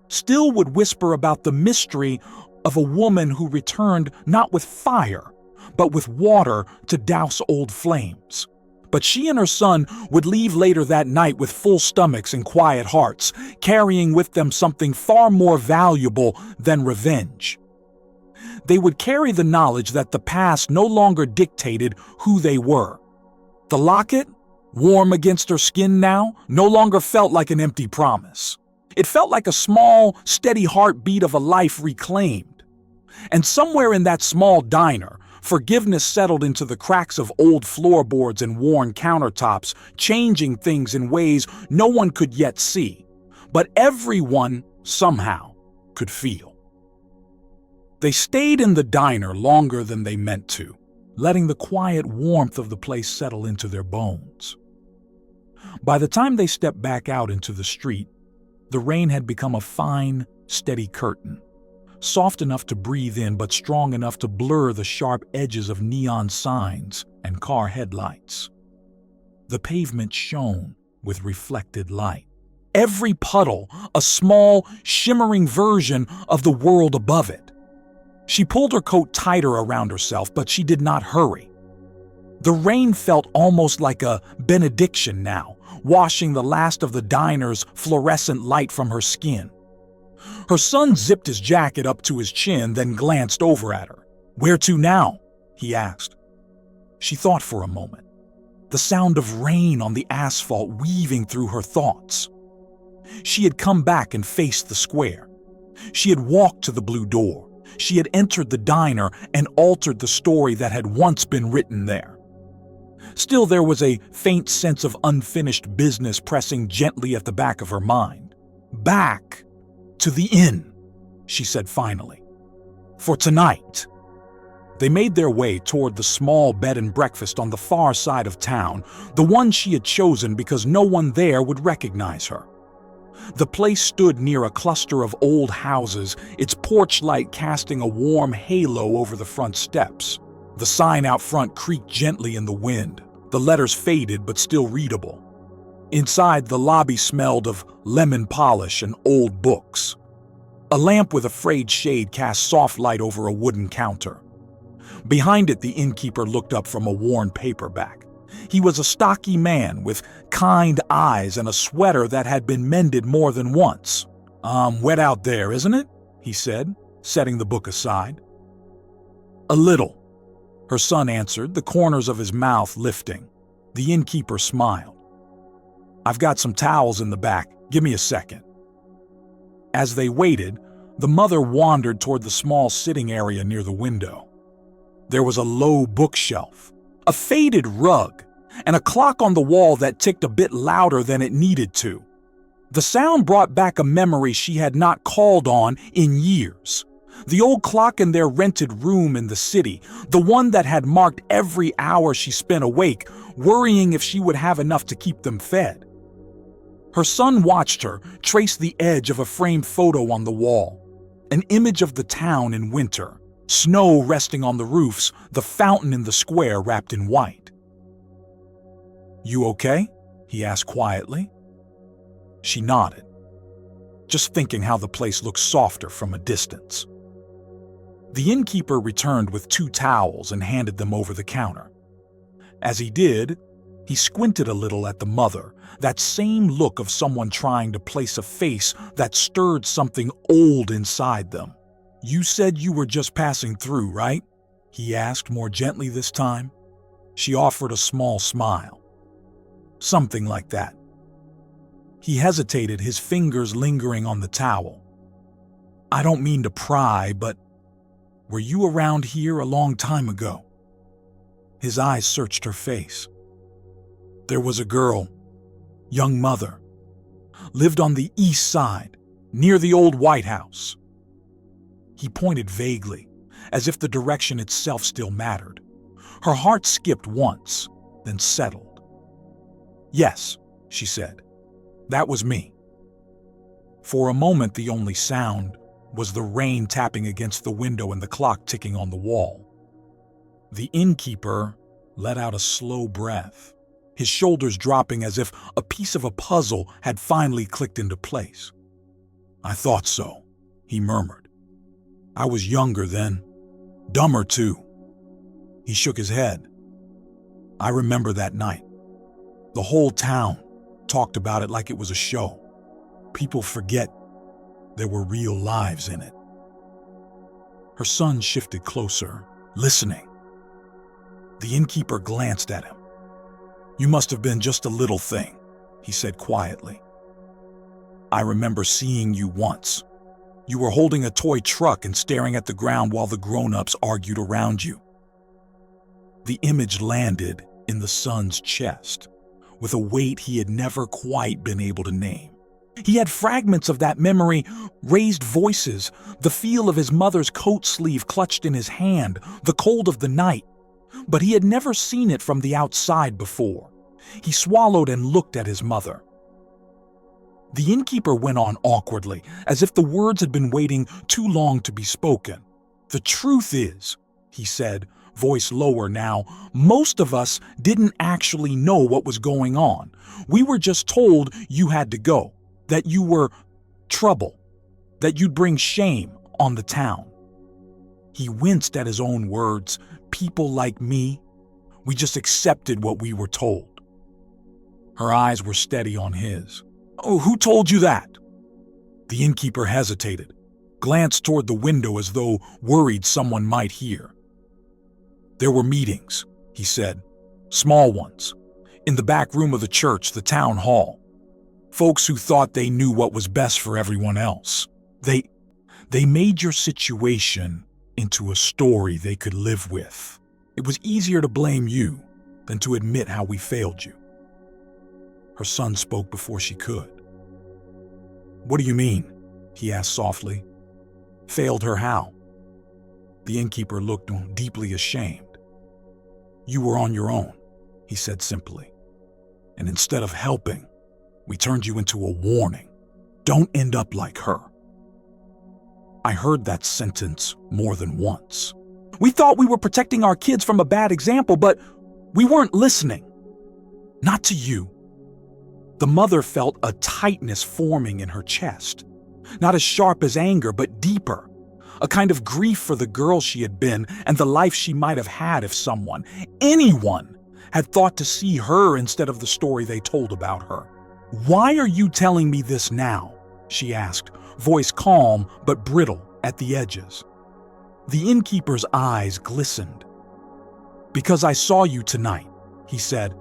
still would whisper about the mystery of a woman who returned not with fire, but with water to douse old flames. But she and her son would leave later that night with full stomachs and quiet hearts, carrying with them something far more valuable than revenge. They would carry the knowledge that the past no longer dictated who they were. The locket, warm against her skin now, no longer felt like an empty promise. It felt like a small, steady heartbeat of a life reclaimed. And somewhere in that small diner, forgiveness settled into the cracks of old floorboards and worn countertops, changing things in ways no one could yet see, but everyone, somehow, could feel. They stayed in the diner longer than they meant to, letting the quiet warmth of the place settle into their bones. By the time they stepped back out into the street, the rain had become a fine, steady curtain, soft enough to breathe in but strong enough to blur the sharp edges of neon signs and car headlights. The pavement shone with reflected light. Every puddle a small, shimmering version of the world above it. She pulled her coat tighter around herself, but she did not hurry. The rain felt almost like a benediction now, washing the last of the diner's fluorescent light from her skin. Her son zipped his jacket up to his chin, then glanced over at her. "Where to now?" he asked. She thought for a moment, the sound of rain on the asphalt weaving through her thoughts. She had come back and faced the square. She had walked to the blue door. She had entered the diner and altered the story that had once been written there. Still, there was a faint sense of unfinished business pressing gently at the back of her mind. "Back to the inn," she said finally. "For tonight." They made their way toward the small bed and breakfast on the far side of town, the one she had chosen because no one there would recognize her. The place stood near a cluster of old houses, its porch light casting a warm halo over the front steps. The sign out front creaked gently in the wind, the letters faded but still readable. Inside, the lobby smelled of lemon polish and old books. A lamp with a frayed shade cast soft light over a wooden counter. Behind it, the innkeeper looked up from a worn paperback. He was a stocky man with kind eyes and a sweater that had been mended more than once. "Wet out there, isn't it?" he said, setting the book aside. "A little," her son answered, the corners of his mouth lifting. The innkeeper smiled. "I've got some towels in the back. Give me a second." As they waited, the mother wandered toward the small sitting area near the window. There was a low bookshelf, a faded rug, and a clock on the wall that ticked a bit louder than it needed to. The sound brought back a memory she had not called on in years. The old clock in their rented room in the city, the one that had marked every hour she spent awake, worrying if she would have enough to keep them fed. Her son watched her trace the edge of a framed photo on the wall, an image of the town in winter, snow resting on the roofs, the fountain in the square wrapped in white. "You okay?" he asked quietly. She nodded, just thinking how the place looked softer from a distance. The innkeeper returned with 2 towels and handed them over the counter. As he did, he squinted a little at the mother, that same look of someone trying to place a face that stirred something old inside them. "You said you were just passing through, right?" he asked more gently this time. She offered a small smile. "Something like that." He hesitated, his fingers lingering on the towel. "I don't mean to pry, but were you around here a long time ago?" His eyes searched her face. "There was a girl, young mother, lived on the east side, near the old White House." He pointed vaguely, as if the direction itself still mattered. Her heart skipped once, then settled. "Yes," she said, "that was me." For a moment, the only sound was the rain tapping against the window and the clock ticking on the wall. The innkeeper let out a slow breath, his shoulders dropping as if a piece of a puzzle had finally clicked into place. "I thought so," he murmured. "I was younger then, dumber too." He shook his head. "I remember that night. The whole town talked about it like it was a show. People forget there were real lives in it." Her son shifted closer, listening. The innkeeper glanced at him. "You must have been just a little thing," he said quietly. "I remember seeing you once. You were holding a toy truck and staring at the ground while the grown-ups argued around you." The image landed in the son's chest with a weight he had never quite been able to name. He had fragments of that memory, raised voices, the feel of his mother's coat sleeve clutched in his hand, the cold of the night. But he had never seen it from the outside before. He swallowed and looked at his mother. The innkeeper went on awkwardly, as if the words had been waiting too long to be spoken. "The truth is," he said, voice lower now, "most of us didn't actually know what was going on. We were just told you had to go, that you were trouble, that you'd bring shame on the town." He winced at his own words. "People like me, we just accepted what we were told." Her eyes were steady on his. "Oh, who told you that?" The innkeeper hesitated, glanced toward the window as though worried someone might hear. "There were meetings," he said, "small ones, in the back room of the church, the town hall. Folks who thought they knew what was best for everyone else. They made your situation into a story they could live with. It was easier to blame you than to admit how we failed you." Her son spoke before she could. "What do you mean?" he asked softly. "Failed her how?" The innkeeper looked deeply ashamed. "You were on your own," he said simply. "And instead of helping, we turned you into a warning. Don't end up like her." I heard that sentence more than once. "We thought we were protecting our kids from a bad example, but we weren't listening." "Not to you." The mother felt a tightness forming in her chest, not as sharp as anger, but deeper, a kind of grief for the girl she had been and the life she might have had if someone, anyone, had thought to see her instead of the story they told about her. "Why are you telling me this now?" she asked, voice calm but brittle at the edges. The innkeeper's eyes glistened. "Because I saw you tonight," he said.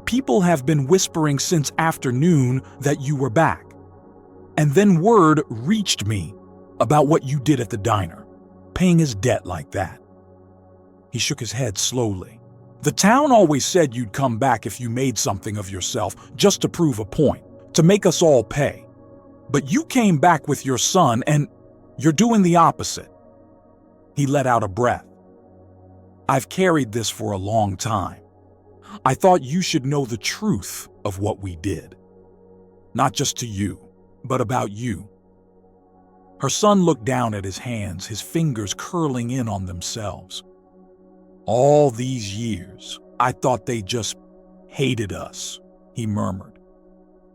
"People have been whispering since afternoon that you were back. And then word reached me about what you did at the diner, paying his debt like that." He shook his head slowly. "The town always said you'd come back if you made something of yourself, just to prove a point, to make us all pay. But you came back with your son, and you're doing the opposite." He let out a breath. "I've carried this for a long time. I thought you should know the truth of what we did. Not just to you, but about you." Her son looked down at his hands, his fingers curling in on themselves. "All these years, I thought they just hated us," he murmured.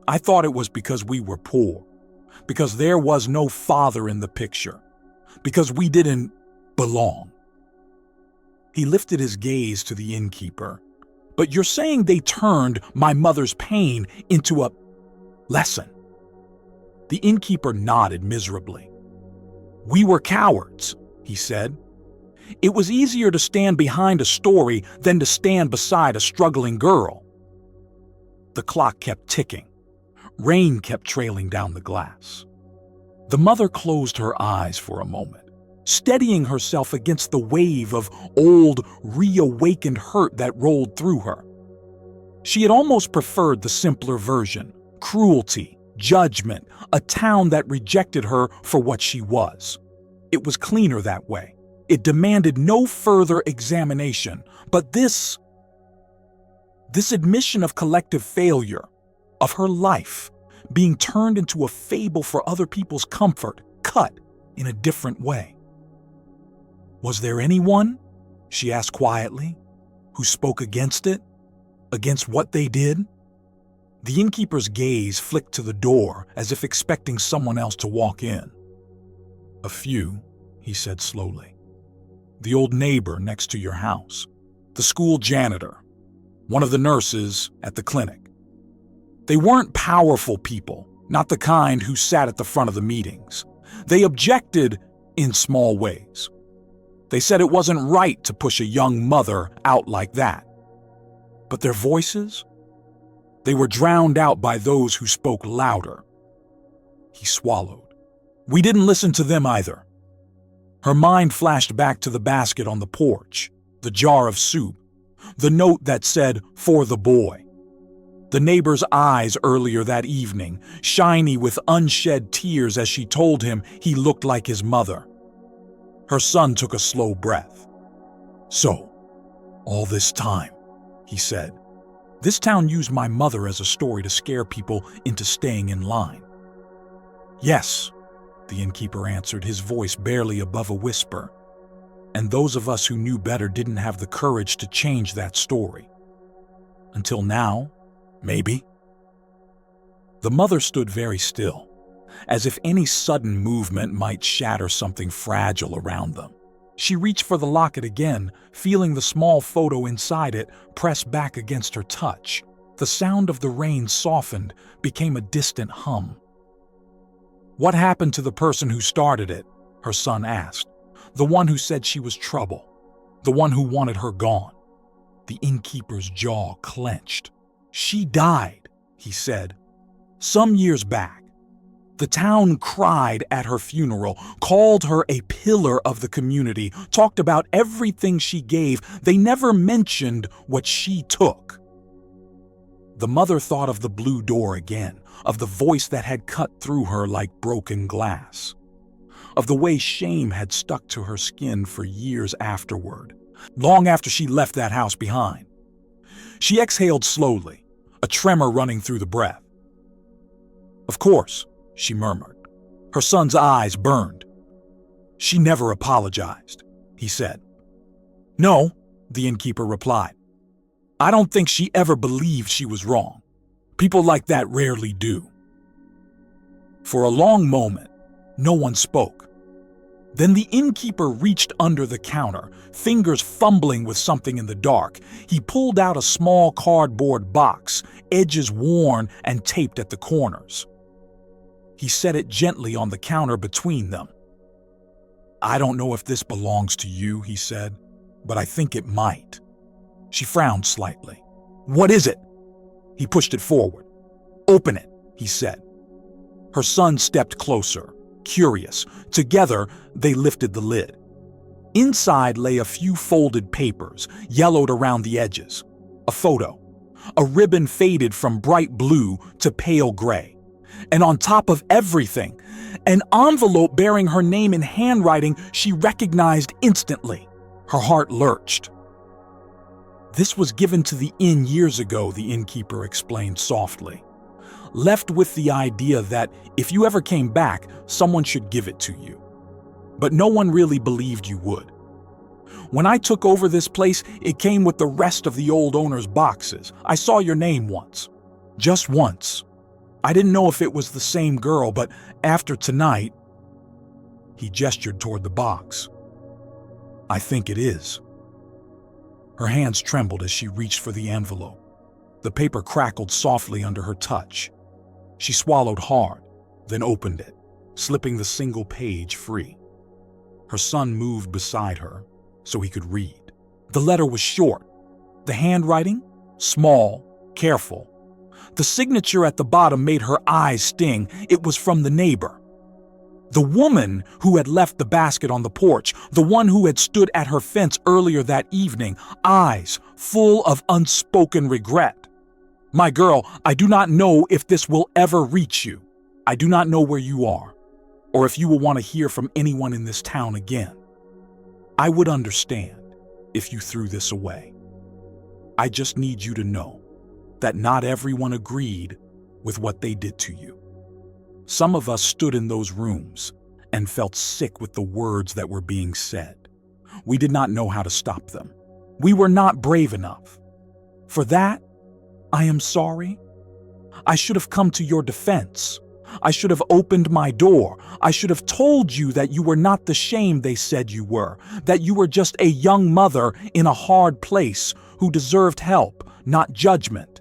"I thought it was because we were poor, because there was no father in the picture, because we didn't belong." He lifted his gaze to the innkeeper. "But you're saying they turned my mother's pain into a lesson?" The innkeeper nodded miserably. "We were cowards," he said. "It was easier to stand behind a story than to stand beside a struggling girl." The clock kept ticking. Rain kept trailing down the glass. The mother closed her eyes for a moment, steadying herself against the wave of old, reawakened hurt that rolled through her. She had almost preferred the simpler version: cruelty, judgment, a town that rejected her for what she was. It was cleaner that way. It demanded no further examination, but this admission of collective failure, of her life being turned into a fable for other people's comfort, cut in a different way. "Was there anyone?" she asked quietly. Who spoke against it? Against what they did? The innkeeper's gaze flicked to the door as if expecting someone else to walk in. A few, he said slowly. The old neighbor next to your house, the school janitor, one of the nurses at the clinic. They weren't powerful people, not the kind who sat at the front of the meetings. They objected in small ways. They said it wasn't right to push a young mother out like that. But their voices? They were drowned out by those who spoke louder. He swallowed. We didn't listen to them either. Her mind flashed back to the basket on the porch, the jar of soup, the note that said, "For the boy." The neighbor's eyes earlier that evening, shiny with unshed tears as she told him he looked like his mother. Her son took a slow breath. So, all this time, he said, this town used my mother as a story to scare people into staying in line. Yes, the innkeeper answered, his voice barely above a whisper. And those of us who knew better didn't have the courage to change that story. Until now, maybe. The mother stood very still, as if any sudden movement might shatter something fragile around them. She reached for the locket again, feeling the small photo inside it press back against her touch. The sound of the rain softened, became a distant hum. What happened to the person who started it? Her son asked. The one who said she was trouble. The one who wanted her gone. The innkeeper's jaw clenched. She died, he said, some years back. The town cried at her funeral, called her a pillar of the community, talked about everything she gave. They never mentioned what she took. The mother thought of the blue door again, of the voice that had cut through her like broken glass, of the way shame had stuck to her skin for years afterward, long after she left that house behind. She exhaled slowly, a tremor running through the breath. Of course, she murmured. Her son's eyes burned. She never apologized, he said. No, the innkeeper replied. I don't think she ever believed she was wrong. People like that rarely do. For a long moment, no one spoke. Then the innkeeper reached under the counter, fingers fumbling with something in the dark. He pulled out a small cardboard box, edges worn and taped at the corners. He set it gently on the counter between them. I don't know if this belongs to you, he said, but I think it might. She frowned slightly. What is it? He pushed it forward. Open it, he said. Her son stepped closer, curious. Together, they lifted the lid. Inside lay a few folded papers, yellowed around the edges. A photo. A ribbon faded from bright blue to pale gray. And on top of everything, an envelope bearing her name in handwriting she recognized instantly. Her heart lurched. This was given to the inn years ago, the innkeeper explained softly. Left with the idea that if you ever came back, someone should give it to you. But no one really believed you would. When I took over this place, it came with the rest of the old owner's boxes. I saw your name once. Just once. I didn't know if it was the same girl, but after tonight, he gestured toward the box. I think it is. Her hands trembled as she reached for the envelope. The paper crackled softly under her touch. She swallowed hard, then opened it, slipping the single page free. Her son moved beside her so he could read. The letter was short. The handwriting? Small, careful. The signature at the bottom made her eyes sting. It was from the neighbor. The woman who had left the basket on the porch, the one who had stood at her fence earlier that evening, eyes full of unspoken regret. My girl, I do not know if this will ever reach you. I do not know where you are, or if you will want to hear from anyone in this town again. I would understand if you threw this away. I just need you to know that not everyone agreed with what they did to you. Some of us stood in those rooms and felt sick with the words that were being said. We did not know how to stop them. We were not brave enough. For that, I am sorry. I should have come to your defense. I should have opened my door. I should have told you that you were not the shame they said you were, that you were just a young mother in a hard place who deserved help, not judgment.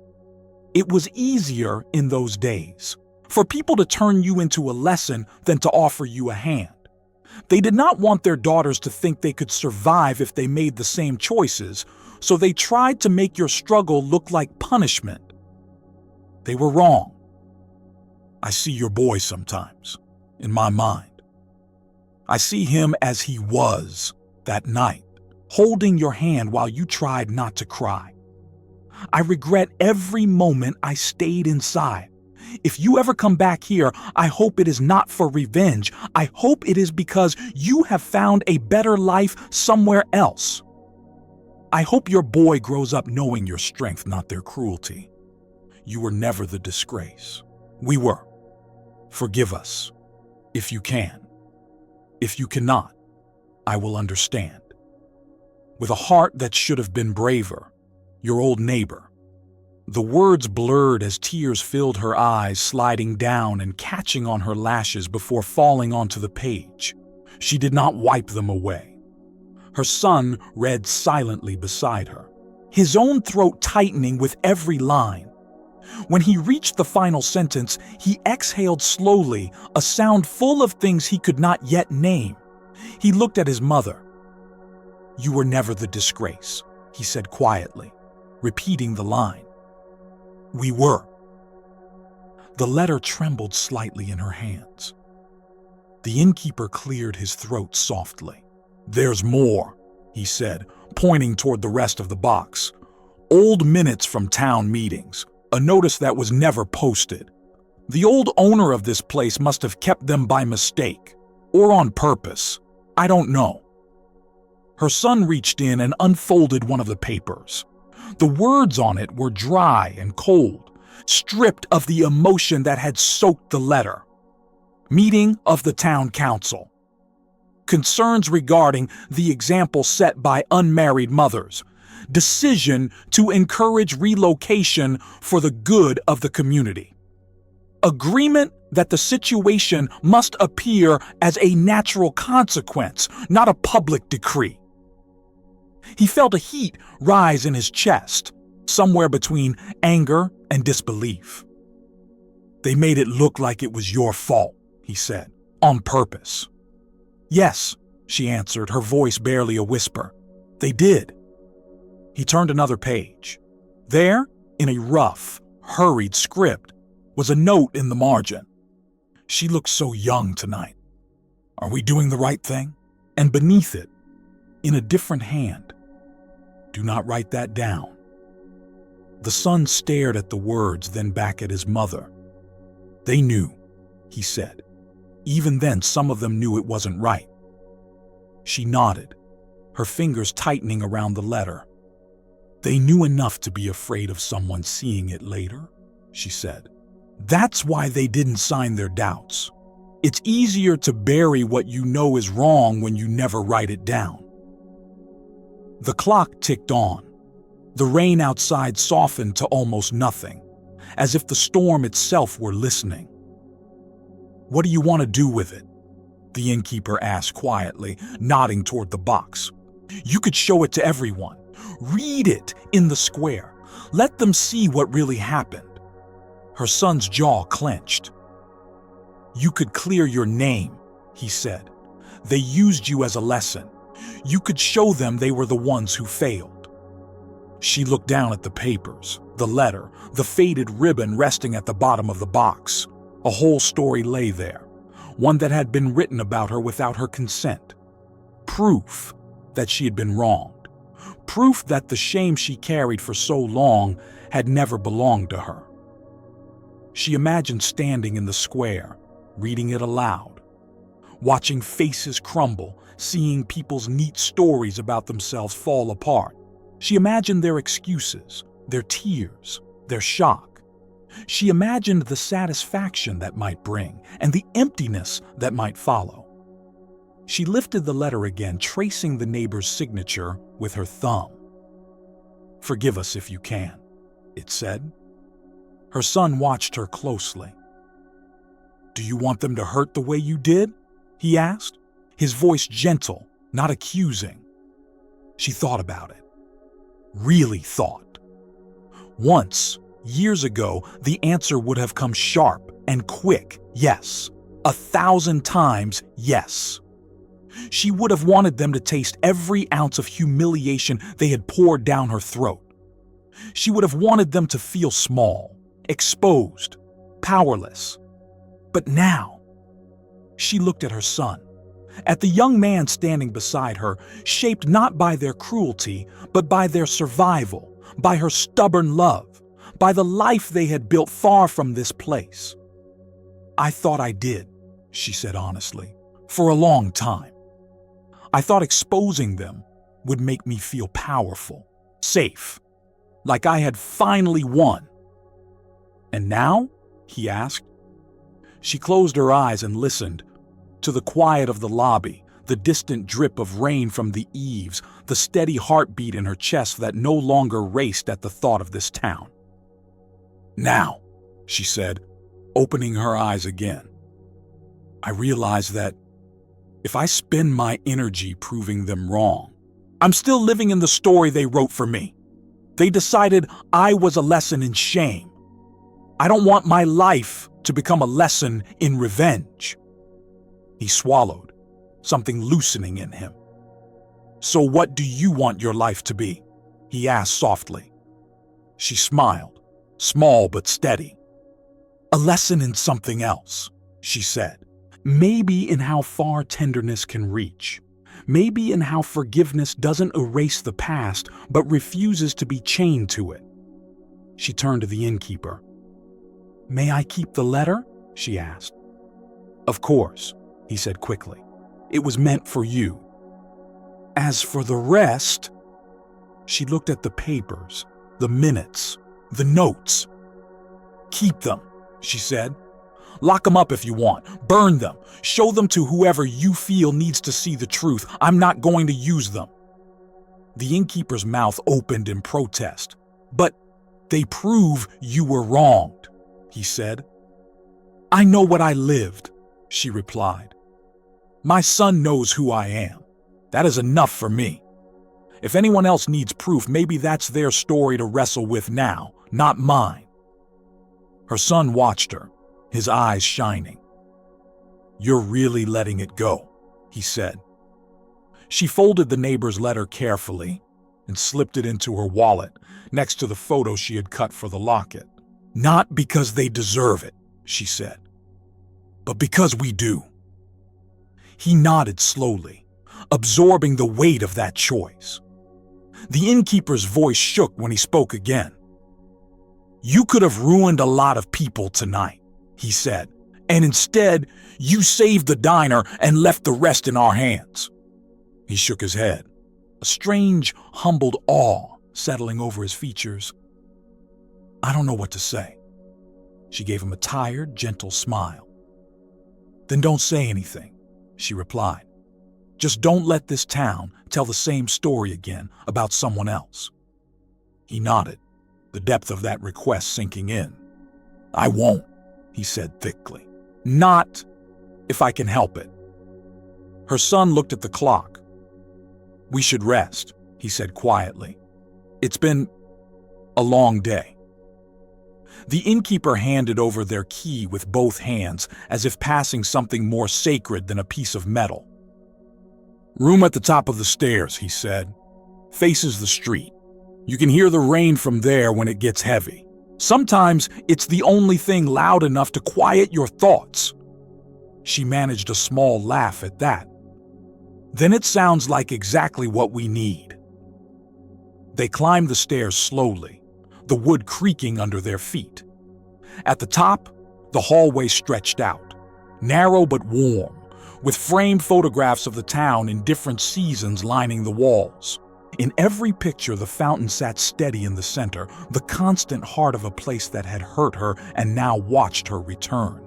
It was easier in those days for people to turn you into a lesson than to offer you a hand. They did not want their daughters to think they could survive if they made the same choices, so they tried to make your struggle look like punishment. They were wrong. I see your boy sometimes, in my mind. I see him as he was that night, holding your hand while you tried not to cry. I regret every moment I stayed inside. If you ever come back here, I hope it is not for revenge. I hope it is because you have found a better life somewhere else. I hope your boy grows up knowing your strength, not their cruelty. You were never the disgrace. We were. Forgive us, if you can. If you cannot, I will understand. With a heart that should have been braver, your old neighbor. The words blurred as tears filled her eyes, sliding down and catching on her lashes before falling onto the page. She did not wipe them away. Her son read silently beside her, his own throat tightening with every line. When he reached the final sentence, he exhaled slowly, a sound full of things he could not yet name. He looked at his mother. "You were never the disgrace," he said quietly, repeating the line. "We were." The letter trembled slightly in her hands. The innkeeper cleared his throat softly. "There's more," he said, pointing toward the rest of the box. "Old minutes from town meetings. A notice that was never posted. The old owner of this place must have kept them by mistake, or on purpose. I don't know." Her son reached in and unfolded one of the papers. The words on it were dry and cold, stripped of the emotion that had soaked the letter. Meeting of the town council. Concerns regarding the example set by unmarried mothers. Decision to encourage relocation for the good of the community. Agreement that the situation must appear as a natural consequence, not a public decree. He felt a heat rise in his chest, somewhere between anger and disbelief. "They made it look like it was your fault," he said, "on purpose." "Yes," she answered, her voice barely a whisper. "They did." He turned another page. There, in a rough, hurried script, was a note in the margin. "She looks so young tonight. Are we doing the right thing?" And beneath it, in a different hand, "Do not write that down." The son stared at the words, then back at his mother. "They knew," he said. "Even then, some of them knew it wasn't right." She nodded, her fingers tightening around the letter. "They knew enough to be afraid of someone seeing it later," she said. "That's why they didn't sign their doubts. It's easier to bury what you know is wrong when you never write it down." The clock ticked on. The rain outside softened to almost nothing, as if the storm itself were listening. "What do you want to do with it?" the innkeeper asked quietly, nodding toward the box. "You could show it to everyone. Read it in the square. Let them see what really happened." Her son's jaw clenched. "You could clear your name," he said. "They used you as a lesson. You could show them they were the ones who failed." She looked down at the papers, the letter, the faded ribbon resting at the bottom of the box. A whole story lay there, one that had been written about her without her consent. Proof that she had been wronged. Proof that the shame she carried for so long had never belonged to her. She imagined standing in the square, reading it aloud, watching faces crumble, seeing people's neat stories about themselves fall apart. She imagined their excuses, their tears, their shock. She imagined the satisfaction that might bring and the emptiness that might follow. She lifted the letter again, tracing the neighbor's signature with her thumb. "Forgive us if you can," it said. Her son watched her closely. "Do you want them to hurt the way you did?" he asked, his voice gentle, not accusing. She thought about it. Really thought. Once, years ago, the answer would have come sharp and quick, yes. 1,000 times, yes. She would have wanted them to taste every ounce of humiliation they had poured down her throat. She would have wanted them to feel small, exposed, powerless. But now, she looked at her son, at the young man standing beside her, shaped not by their cruelty, but by their survival, by her stubborn love, by the life they had built far from this place. "I thought I did," she said honestly, "for a long time. I thought exposing them would make me feel powerful, safe, like I had finally won." "And now?" he asked. She closed her eyes and listened to the quiet of the lobby, the distant drip of rain from the eaves, the steady heartbeat in her chest that no longer raced at the thought of this town. "Now," she said, opening her eyes again, "I realize that if I spend my energy proving them wrong, I'm still living in the story they wrote for me. They decided I was a lesson in shame. I don't want my life to become a lesson in revenge." He swallowed, something loosening in him. "So what do you want your life to be?" he asked softly. She smiled, small but steady. "A lesson in something else," she said. "Maybe in how far tenderness can reach. Maybe in how forgiveness doesn't erase the past, but refuses to be chained to it." She turned to the innkeeper. "May I keep the letter?" she asked. "Of course," he said quickly. "It was meant for you. As for the rest..." She looked at the papers, the minutes, the notes. "Keep them," she said. "Lock them up if you want. Burn them. Show them to whoever you feel needs to see the truth. I'm not going to use them." The innkeeper's mouth opened in protest. "But they prove you were wronged," he said. "I know what I lived," she replied. "My son knows who I am. That is enough for me. If anyone else needs proof, maybe that's their story to wrestle with now, not mine." Her son watched her, his eyes shining. "You're really letting it go," he said. She folded the neighbor's letter carefully and slipped it into her wallet next to the photo she had cut for the locket. "Not because they deserve it," she said, "but because we do." He nodded slowly, absorbing the weight of that choice. The innkeeper's voice shook when he spoke again. "You could have ruined a lot of people tonight," he said, "and instead, you saved the diner and left the rest in our hands." He shook his head, a strange, humbled awe settling over his features. "I don't know what to say." She gave him a tired, gentle smile. "Then don't say anything," she replied. "Just don't let this town tell the same story again about someone else." He nodded, the depth of that request sinking in. "I won't," he said thickly. "Not if I can help it." Her son looked at the clock. "We should rest," he said quietly. "It's been a long day." The innkeeper handed over their key with both hands, as if passing something more sacred than a piece of metal. "Room at the top of the stairs," he said. "Faces the street. You can hear the rain from there when it gets heavy. Sometimes it's the only thing loud enough to quiet your thoughts." She managed a small laugh at that. "Then it sounds like exactly what we need." They climbed the stairs slowly, the wood creaking under their feet. At the top, the hallway stretched out, narrow but warm, with framed photographs of the town in different seasons lining the walls. In every picture, the fountain sat steady in the center, the constant heart of a place that had hurt her and now watched her return.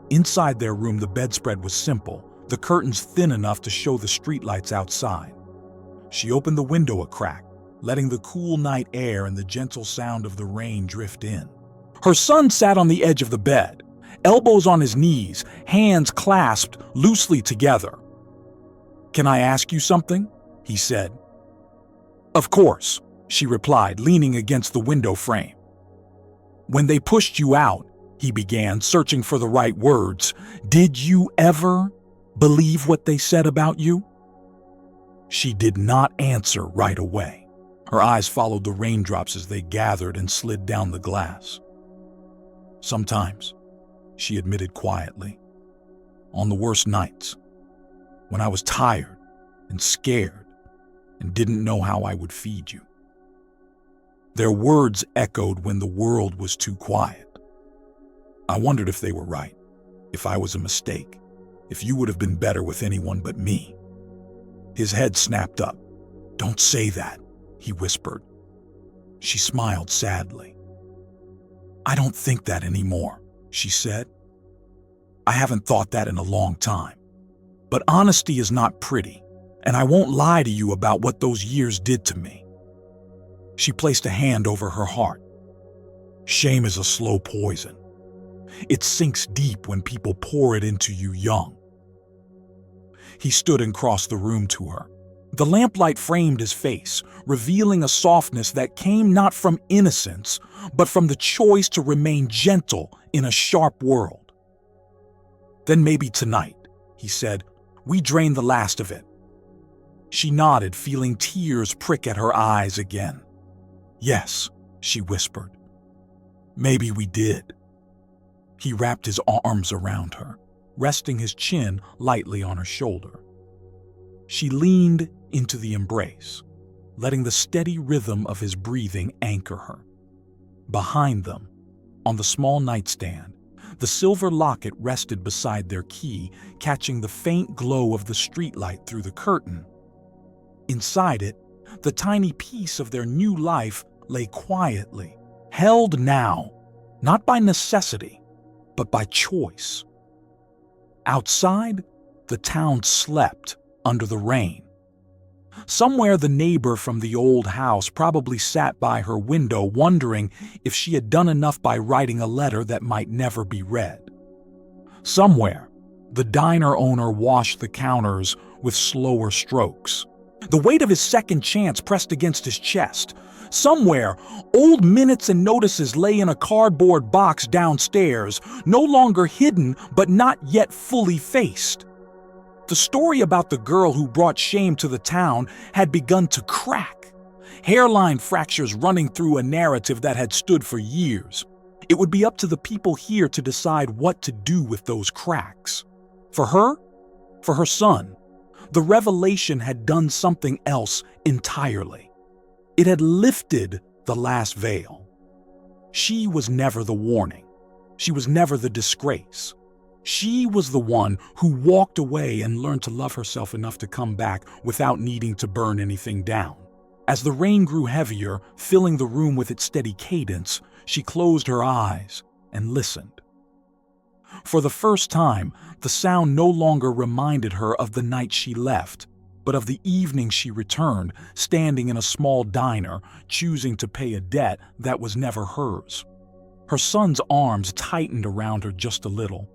Inside their room, the bedspread was simple, the curtains thin enough to show the streetlights outside. She opened the window a crack, letting the cool night air and the gentle sound of the rain drift in. Her son sat on the edge of the bed, elbows on his knees, hands clasped loosely together. "Can I ask you something?" he said. "Of course," she replied, leaning against the window frame. "When they pushed you out," he began, searching for the right words, "did you ever believe what they said about you?" She did not answer right away. Her eyes followed the raindrops as they gathered and slid down the glass. "Sometimes," she admitted quietly, "on the worst nights, when I was tired and scared and didn't know how I would feed you." Their words echoed when the world was too quiet. I wondered if they were right, if I was a mistake, if you would have been better with anyone but me. His head snapped up. "Don't say that," he whispered. She smiled sadly. "I don't think that anymore," she said. "I haven't thought that in a long time. But honesty is not pretty, and I won't lie to you about what those years did to me." She placed a hand over her heart. "Shame is a slow poison. It sinks deep when people pour it into you young." He stood and crossed the room to her. The lamplight framed his face, revealing a softness that came not from innocence, but from the choice to remain gentle in a sharp world. "Then maybe tonight," he said, "we drain the last of it." She nodded, feeling tears prick at her eyes again. "Yes," she whispered. "Maybe we did." He wrapped his arms around her, resting his chin lightly on her shoulder. She leaned into the embrace, letting the steady rhythm of his breathing anchor her. Behind them, on the small nightstand, the silver locket rested beside their key, catching the faint glow of the streetlight through the curtain. Inside it, the tiny piece of their new life lay quietly, held now, not by necessity, but by choice. Outside, the town slept under the rain. Somewhere the neighbor from the old house probably sat by her window wondering if she had done enough by writing a letter that might never be read. Somewhere, the diner owner washed the counters with slower strokes. The weight of his second chance pressed against his chest. Somewhere, old minutes and notices lay in a cardboard box downstairs, no longer hidden but not yet fully faced. The story about the girl who brought shame to the town had begun to crack, hairline fractures running through a narrative that had stood for years. It would be up to the people here to decide what to do with those cracks. For her son, the revelation had done something else entirely. It had lifted the last veil. She was never the warning. She was never the disgrace. She was the one who walked away and learned to love herself enough to come back without needing to burn anything down. As the rain grew heavier, filling the room with its steady cadence, she closed her eyes and listened. For the first time, the sound no longer reminded her of the night she left, but of the evening she returned, standing in a small diner, choosing to pay a debt that was never hers. Her son's arms tightened around her just a little.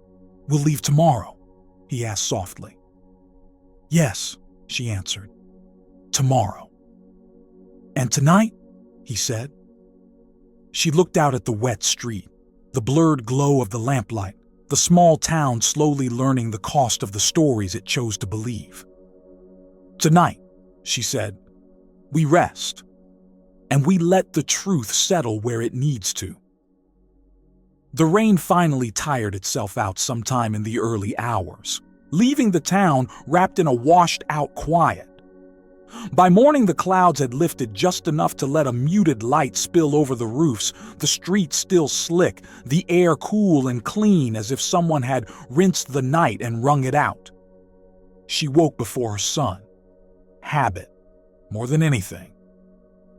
"We'll leave tomorrow?" he asked softly. "Yes," she answered. "Tomorrow." "And tonight?" he said. She looked out at the wet street, the blurred glow of the lamplight, the small town slowly learning the cost of the stories it chose to believe. "Tonight," she said, "we rest, and we let the truth settle where it needs to." The rain finally tired itself out sometime in the early hours, leaving the town wrapped in a washed-out quiet. By morning, the clouds had lifted just enough to let a muted light spill over the roofs, the streets still slick, the air cool and clean as if someone had rinsed the night and wrung it out. She woke before her son. Habit, more than anything.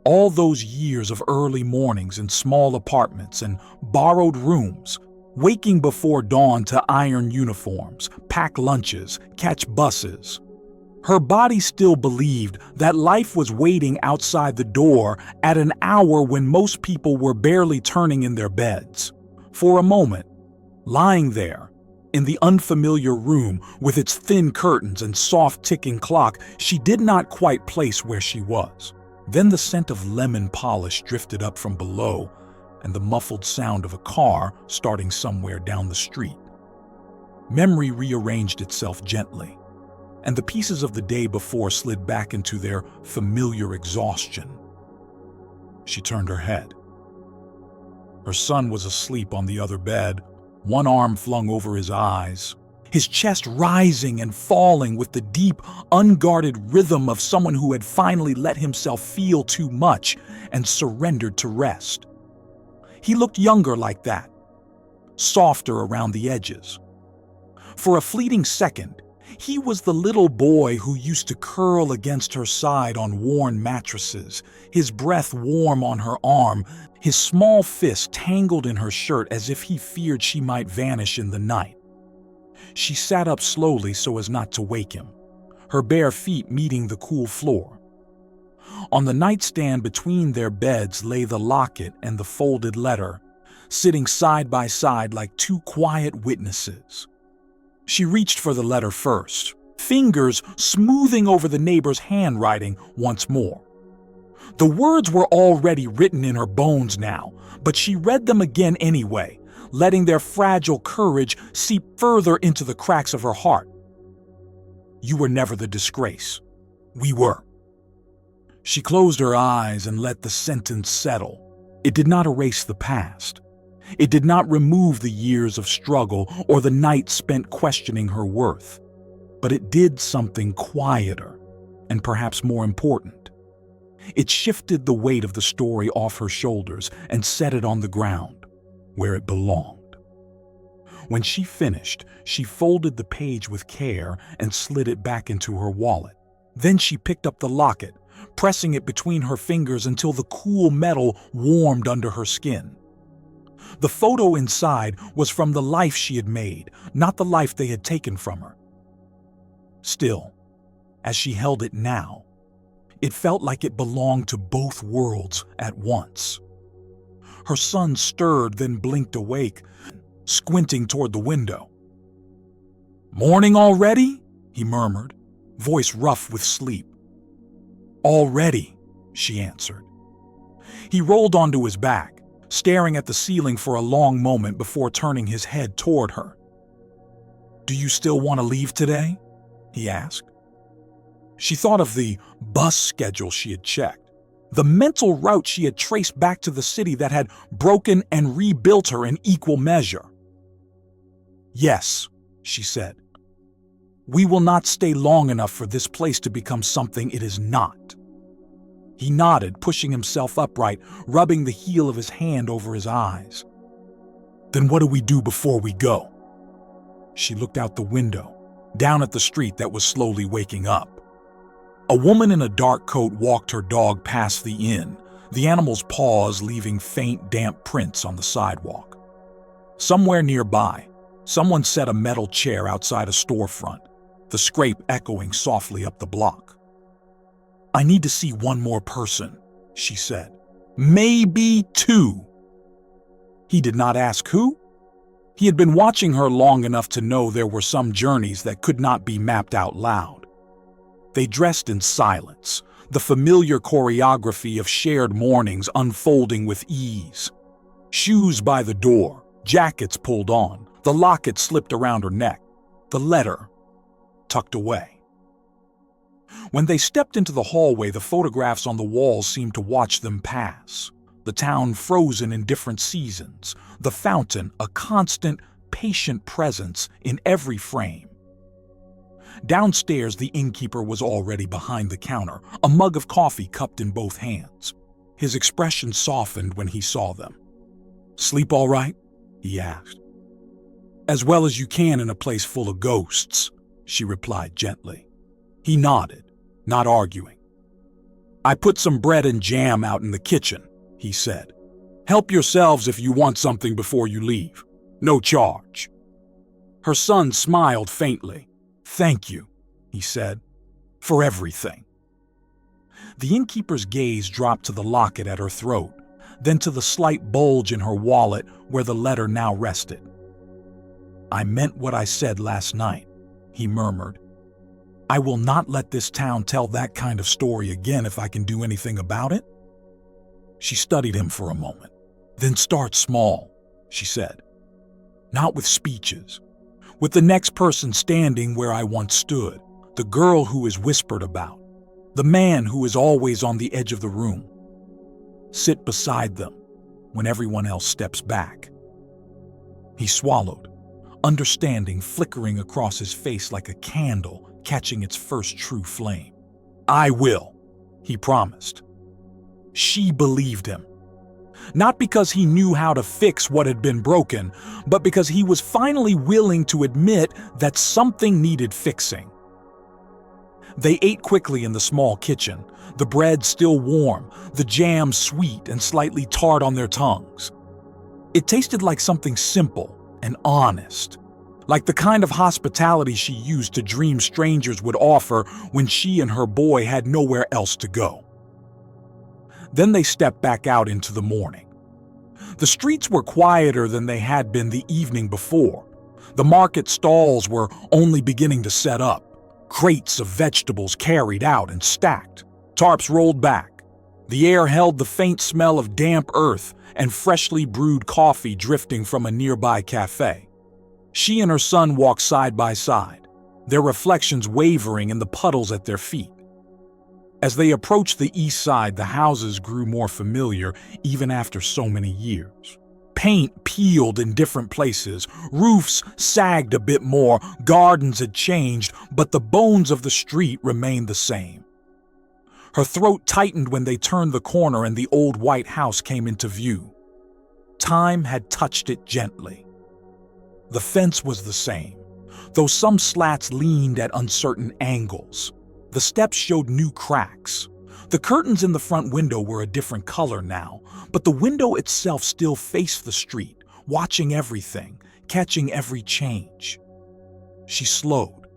All those years of early mornings in small apartments and borrowed rooms waking before dawn to iron uniforms, pack lunches, catch buses. Her body still believed that life was waiting outside the door at an hour when most people were barely turning in their beds. For a moment, lying there, in the unfamiliar room with its thin curtains and soft ticking clock, she did not quite place where she was. Then the scent of lemon polish drifted up from below, and the muffled sound of a car starting somewhere down the street. Memory rearranged itself gently, and the pieces of the day before slid back into their familiar exhaustion. She turned her head. Her son was asleep on the other bed, one arm flung over his eyes, his chest rising and falling with the deep, unguarded rhythm of someone who had finally let himself feel too much and surrendered to rest. He looked younger like that, softer around the edges. For a fleeting second, he was the little boy who used to curl against her side on worn mattresses, his breath warm on her arm, his small fist tangled in her shirt as if he feared she might vanish in the night. She sat up slowly so as not to wake him, her bare feet meeting the cool floor. On the nightstand between their beds lay the locket and the folded letter, sitting side by side like two quiet witnesses. She reached for the letter first, fingers smoothing over the neighbor's handwriting once more. The words were already written in her bones now, but she read them again anyway, letting their fragile courage seep further into the cracks of her heart. You were never the disgrace. We were. She closed her eyes and let the sentence settle. It did not erase the past. It did not remove the years of struggle or the nights spent questioning her worth. But it did something quieter and perhaps more important. It shifted the weight of the story off her shoulders and set it on the ground, where it belonged. When she finished, she folded the page with care and slid it back into her wallet. Then she picked up the locket, pressing it between her fingers until the cool metal warmed under her skin. The photo inside was from the life she had made, not the life they had taken from her. Still, as she held it now, it felt like it belonged to both worlds at once. Her son stirred, then blinked awake, squinting toward the window. "Morning already?" he murmured, voice rough with sleep. "Already," she answered. He rolled onto his back, staring at the ceiling for a long moment before turning his head toward her. "Do you still want to leave today?" he asked. She thought of the bus schedule she had checked, the mental route she had traced back to the city that had broken and rebuilt her in equal measure. "Yes," she said. "We will not stay long enough for this place to become something it is not." He nodded, pushing himself upright, rubbing the heel of his hand over his eyes. "Then what do we do before we go?" She looked out the window, down at the street that was slowly waking up. A woman in a dark coat walked her dog past the inn, the animal's paws leaving faint, damp prints on the sidewalk. Somewhere nearby, someone set a metal chair outside a storefront, the scrape echoing softly up the block. "I need to see one more person," she said. "Maybe two." He did not ask who. He had been watching her long enough to know there were some journeys that could not be mapped out loud. They dressed in silence, the familiar choreography of shared mornings unfolding with ease. Shoes by the door, jackets pulled on, the locket slipped around her neck, the letter tucked away. When they stepped into the hallway, the photographs on the walls seemed to watch them pass. The town frozen in different seasons, the fountain a constant, patient presence in every frame. Downstairs, the innkeeper was already behind the counter, a mug of coffee cupped in both hands. His expression softened when he saw them. "Sleep all right?" he asked. "As well as you can in a place full of ghosts," she replied gently. He nodded, not arguing. "I put some bread and jam out in the kitchen," he said. "Help yourselves if you want something before you leave. No charge." Her son smiled faintly. "Thank you," he said, "for everything." The innkeeper's gaze dropped to the locket at her throat, then to the slight bulge in her wallet where the letter now rested. "I meant what I said last night," he murmured. "I will not let this town tell that kind of story again if I can do anything about it." She studied him for a moment. "Then start small," she said. "Not with speeches. With the next person standing where I once stood, the girl who is whispered about, the man who is always on the edge of the room. Sit beside them when everyone else steps back." He swallowed, understanding flickering across his face like a candle catching its first true flame. "I will," he promised. She believed him. Not because he knew how to fix what had been broken, but because he was finally willing to admit that something needed fixing. They ate quickly in the small kitchen, the bread still warm, the jam sweet and slightly tart on their tongues. It tasted like something simple and honest, like the kind of hospitality she used to dream strangers would offer when she and her boy had nowhere else to go. Then they stepped back out into the morning. The streets were quieter than they had been the evening before. The market stalls were only beginning to set up, crates of vegetables carried out and stacked, tarps rolled back. The air held the faint smell of damp earth and freshly brewed coffee drifting from a nearby cafe. She and her son walked side by side, their reflections wavering in the puddles at their feet. As they approached the east side, the houses grew more familiar even after so many years. Paint peeled in different places, roofs sagged a bit more, gardens had changed, but the bones of the street remained the same. Her throat tightened when they turned the corner and the old white house came into view. Time had touched it gently. The fence was the same, though some slats leaned at uncertain angles. The steps showed new cracks. The curtains in the front window were a different color now, but the window itself still faced the street, watching everything, catching every change. She slowed,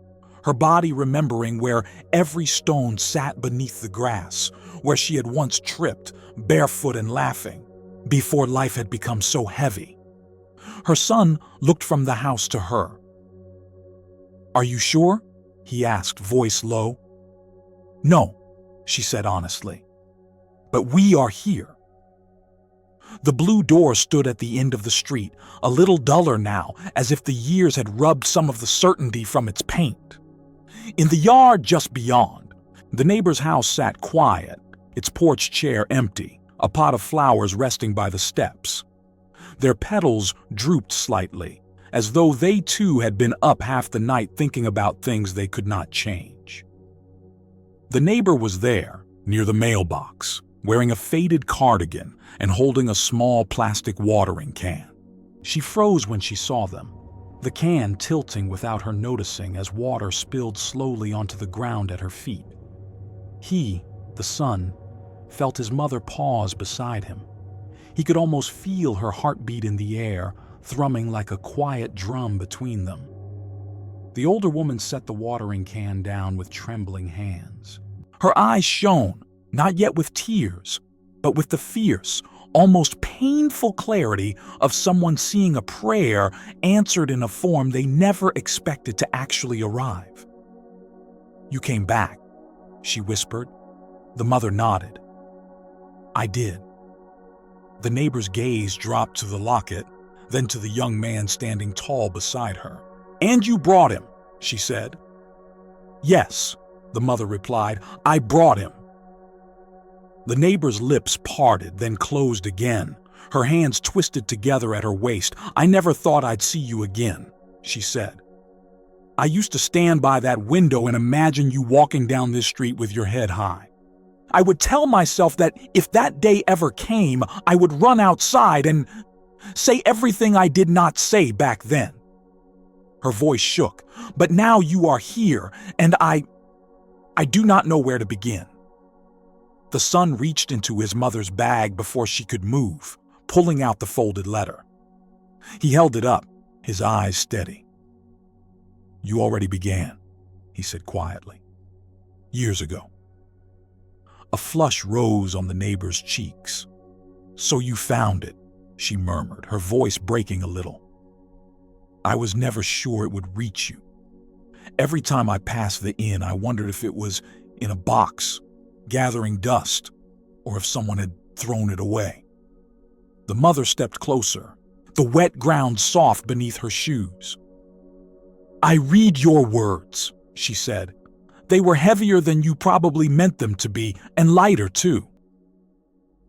her body remembering where every stone sat beneath the grass, where she had once tripped, barefoot and laughing, before life had become so heavy. Her son looked from the house to her. "Are you sure?" he asked, voice low. "No," she said honestly. "But we are here." The blue door stood at the end of the street, a little duller now, as if the years had rubbed some of the certainty from its paint. In the yard just beyond, the neighbor's house sat quiet, its porch chair empty, a pot of flowers resting by the steps. Their petals drooped slightly, as though they too had been up half the night thinking about things they could not change. The neighbor was there, near the mailbox, wearing a faded cardigan and holding a small plastic watering can. She froze when she saw them, the can tilting without her noticing as water spilled slowly onto the ground at her feet. He, the son, felt his mother pause beside him. He could almost feel her heartbeat in the air, thrumming like a quiet drum between them. The older woman set the watering can down with trembling hands. Her eyes shone, not yet with tears, but with the fierce, almost painful clarity of someone seeing a prayer answered in a form they never expected to actually arrive. "You came back," she whispered. The mother nodded. "I did." The neighbor's gaze dropped to the locket, then to the young man standing tall beside her. "And you brought him," she said. "Yes," the mother replied, "I brought him." The neighbor's lips parted, then closed again. Her hands twisted together at her waist. "I never thought I'd see you again," she said. "I used to stand by that window and imagine you walking down this street with your head high. I would tell myself that if that day ever came, I would run outside and say everything I did not say back then." Her voice shook. "But now you are here, and I do not know where to begin." The son reached into his mother's bag before she could move, pulling out the folded letter. He held it up, his eyes steady. "You already began," he said quietly. "Years ago." A flush rose on the neighbor's cheeks. "So you found it," she murmured, her voice breaking a little. "I was never sure it would reach you. Every time I passed the inn, I wondered if it was in a box, gathering dust, or if someone had thrown it away." The mother stepped closer, the wet ground soft beneath her shoes. "I read your words," she said. "They were heavier than you probably meant them to be, and lighter, too."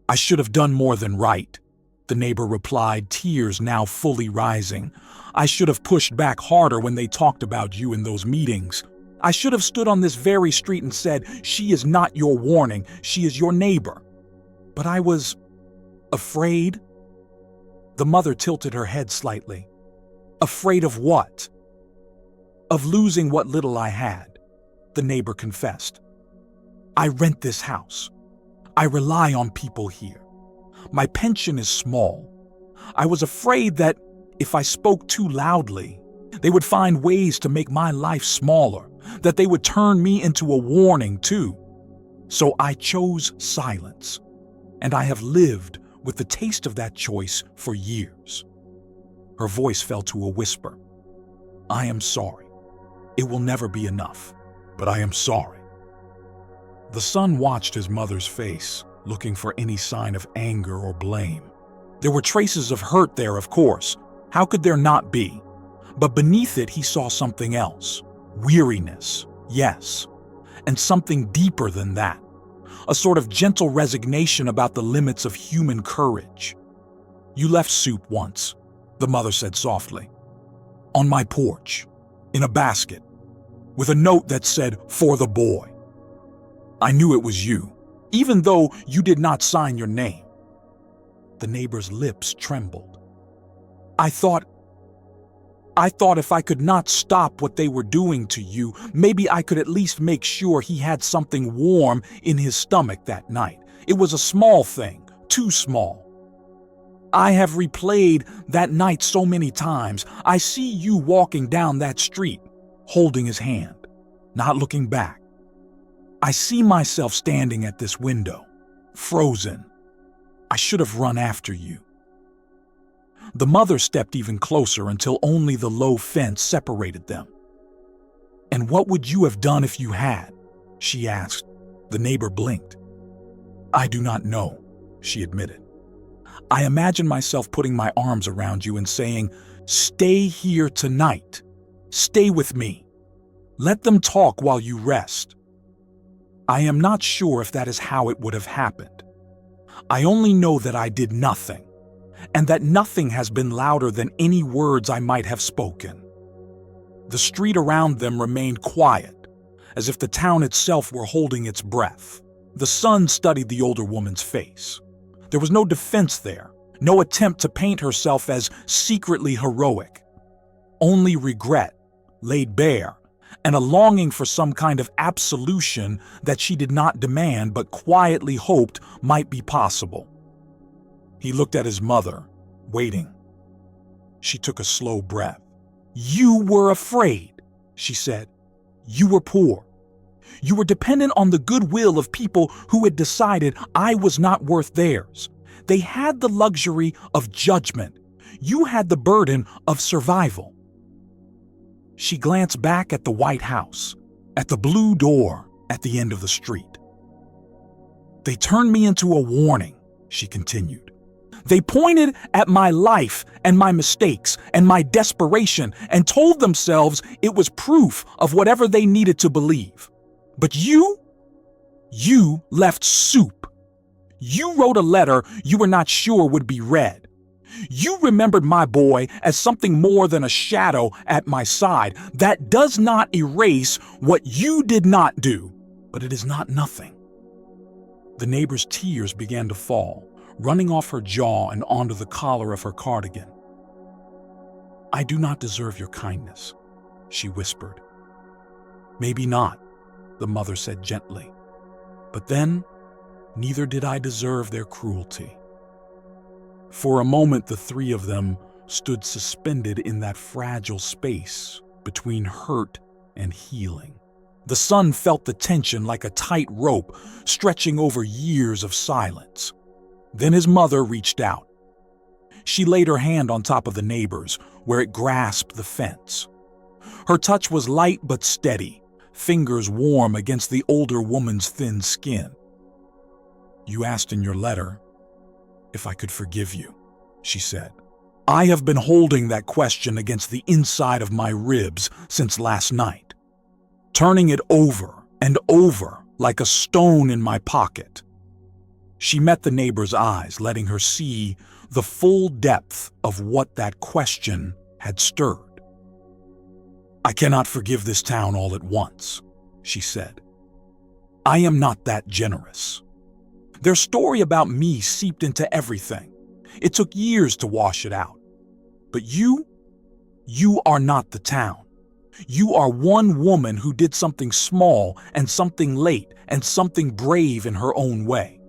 "I should have done more than write," the neighbor replied, tears now fully rising. "I should have pushed back harder when they talked about you in those meetings. I should have stood on this very street and said, 'She is not your warning, she is your neighbor.' But I was afraid." The mother tilted her head slightly. "Afraid of what?" "Of losing what little I had," the neighbor confessed. "I rent this house. I rely on people here. My pension is small. I was afraid that if I spoke too loudly, they would find ways to make my life smaller, that they would turn me into a warning too. So I chose silence, and I have lived with the taste of that choice for years." Her voice fell to a whisper. "I am sorry. It will never be enough, but I am sorry." The son watched his mother's face, looking for any sign of anger or blame. There were traces of hurt there, of course. How could there not be? But beneath it, he saw something else. Weariness, yes, and something deeper than that. A sort of gentle resignation about the limits of human courage. "You left soup once," the mother said softly. "On my porch, in a basket, with a note that said, 'For the boy.' I knew it was you, even though you did not sign your name." The neighbor's lips trembled. I thought if I could not stop what they were doing to you, maybe I could at least make sure he had something warm in his stomach that night. It was a small thing, too small. I have replayed that night so many times. I see you walking down that street, holding his hand, not looking back. I see myself standing at this window, frozen. I should have run after you." The mother stepped even closer until only the low fence separated them. "And what would you have done if you had?" she asked. The neighbor blinked. "I do not know," she admitted. "I imagine myself putting my arms around you and saying, 'Stay here tonight. Stay with me. Let them talk while you rest.' I am not sure if that is how it would have happened. I only know that I did nothing, and that nothing has been louder than any words I might have spoken." The street around them remained quiet, as if the town itself were holding its breath. The son studied the older woman's face. There was no defense there, no attempt to paint herself as secretly heroic. Only regret, laid bare, and a longing for some kind of absolution that she did not demand but quietly hoped might be possible. He looked at his mother, waiting. She took a slow breath. "You were afraid," she said. "You were poor. You were dependent on the goodwill of people who had decided I was not worth theirs. They had the luxury of judgment. You had the burden of survival." She glanced back at the White House, at the blue door at the end of the street. "They turned me into a warning," she continued. "They pointed at my life and my mistakes and my desperation and told themselves it was proof of whatever they needed to believe. But you left soup. You wrote a letter you were not sure would be read. You remembered my boy as something more than a shadow at my side. That does not erase what you did not do, but it is not nothing." The neighbor's tears began to fall, running off her jaw and onto the collar of her cardigan. "I do not deserve your kindness," she whispered. "Maybe not," the mother said gently. "But then, neither did I deserve their cruelty." For a moment, the three of them stood suspended in that fragile space between hurt and healing. The son felt the tension like a tight rope stretching over years of silence. Then his mother reached out. She laid her hand on top of the neighbor's, where it grasped the fence. Her touch was light but steady, fingers warm against the older woman's thin skin. "You asked in your letter if I could forgive you," she said. "I have been holding that question against the inside of my ribs since last night, turning it over and over like a stone in my pocket." She met the neighbor's eyes, letting her see the full depth of what that question had stirred. "I cannot forgive this town all at once," she said. "I am not that generous. Their story about me seeped into everything. It took years to wash it out. But you are not the town. You are one woman who did something small and something late and something brave in her own way."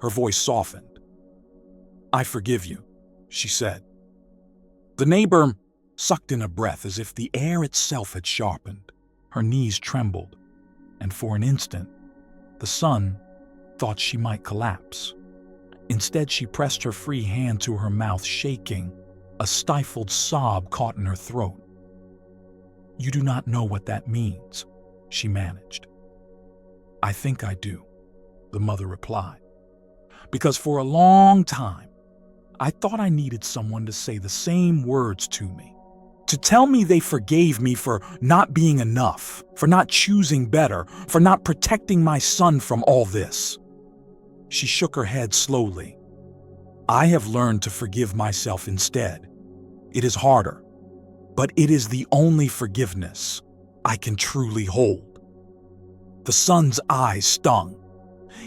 Her voice softened. "I forgive you," she said. The neighbor sucked in a breath as if the air itself had sharpened. Her knees trembled, and for an instant, the son thought she might collapse. Instead, she pressed her free hand to her mouth, shaking. A stifled sob caught in her throat. "You do not know what that means," she managed. "I think I do," the mother replied. "Because for a long time, I thought I needed someone to say the same words to me, to tell me they forgave me for not being enough, for not choosing better, for not protecting my son from all this." She shook her head slowly. "I have learned to forgive myself instead. It is harder, but it is the only forgiveness I can truly hold." The son's eyes stung.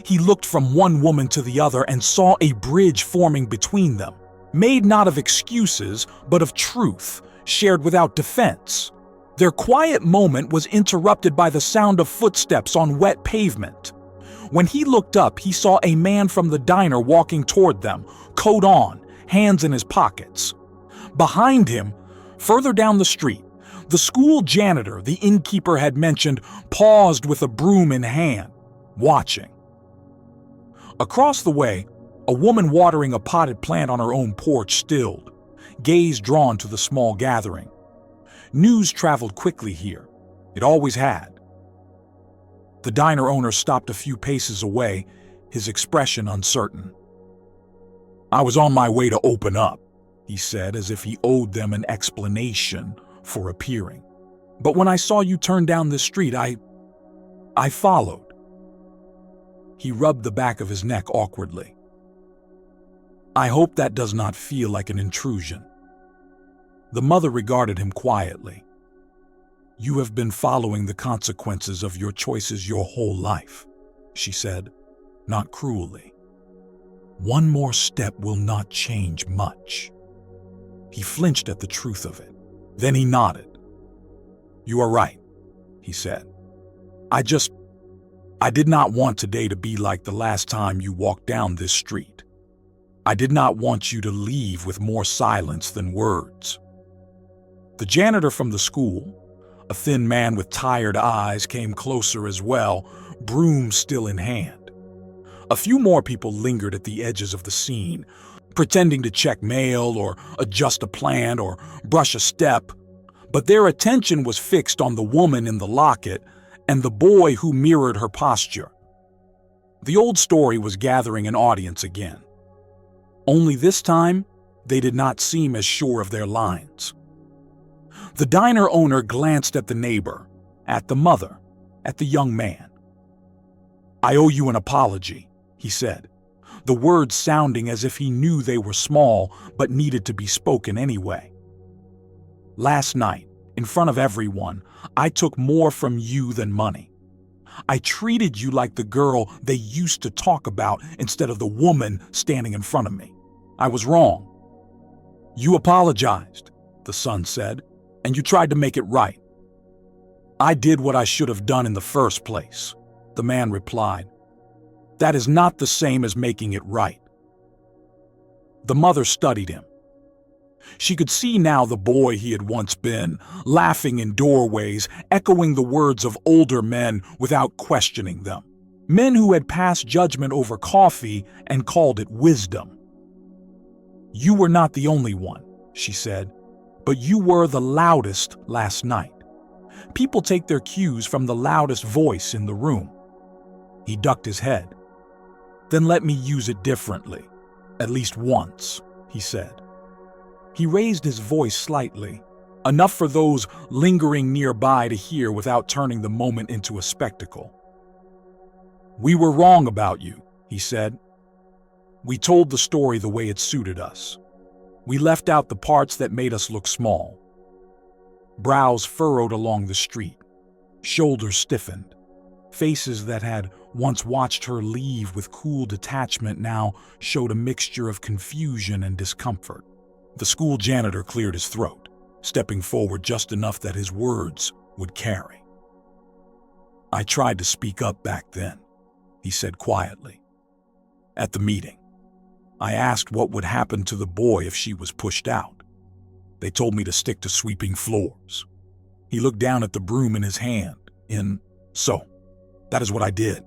He looked from one woman to the other and saw a bridge forming between them, made not of excuses, but of truth, shared without defense. Their quiet moment was interrupted by the sound of footsteps on wet pavement. When he looked up, he saw a man from the diner walking toward them, coat on, hands in his pockets. Behind him, further down the street, the school janitor the innkeeper had mentioned paused with a broom in hand, watching. Across the way, a woman watering a potted plant on her own porch stilled, gaze drawn to the small gathering. News traveled quickly here. It always had. The diner owner stopped a few paces away, his expression uncertain. "I was on my way to open up," he said, as if he owed them an explanation for appearing. "But when I saw you turn down this street, I followed." He rubbed the back of his neck awkwardly. "I hope that does not feel like an intrusion." The mother regarded him quietly. "You have been following the consequences of your choices your whole life," she said, not cruelly. "One more step will not change much." He flinched at the truth of it. Then he nodded. "You are right," he said. I did not want today to be like the last time you walked down this street. I did not want you to leave with more silence than words." The janitor from the school, a thin man with tired eyes, came closer as well, broom still in hand. A few more people lingered at the edges of the scene, pretending to check mail or adjust a plant or brush a step, but their attention was fixed on the woman in the locket and the boy who mirrored her posture. The old story was gathering an audience again. Only this time, they did not seem as sure of their lines. The diner owner glanced at the neighbor, at the mother, at the young man. "I owe you an apology," he said, the words sounding as if he knew they were small but needed to be spoken anyway. "Last night, in front of everyone, I took more from you than money. I treated you like the girl they used to talk about instead of the woman standing in front of me. I was wrong." "You apologized," the son said, "and you tried to make it right." "I did what I should have done in the first place," the man replied. "That is not the same as making it right." The mother studied him. She could see now the boy he had once been, laughing in doorways, echoing the words of older men without questioning them. Men who had passed judgment over coffee and called it wisdom. "You were not the only one," she said, "but you were the loudest last night. People take their cues from the loudest voice in the room." He ducked his head. "Then let me use it differently. At least once," he said. He raised his voice slightly, enough for those lingering nearby to hear without turning the moment into a spectacle. "We were wrong about you," he said. "We told the story the way it suited us. We left out the parts that made us look small." Brows furrowed along the street, shoulders stiffened. Faces that had once watched her leave with cool detachment now showed a mixture of confusion and discomfort. The school janitor cleared his throat, stepping forward just enough that his words would carry. "I tried to speak up back then," he said quietly. "At the meeting, I asked what would happen to the boy if she was pushed out. They told me to stick to sweeping floors." He looked down at the broom in his hand, "So, that is what I did."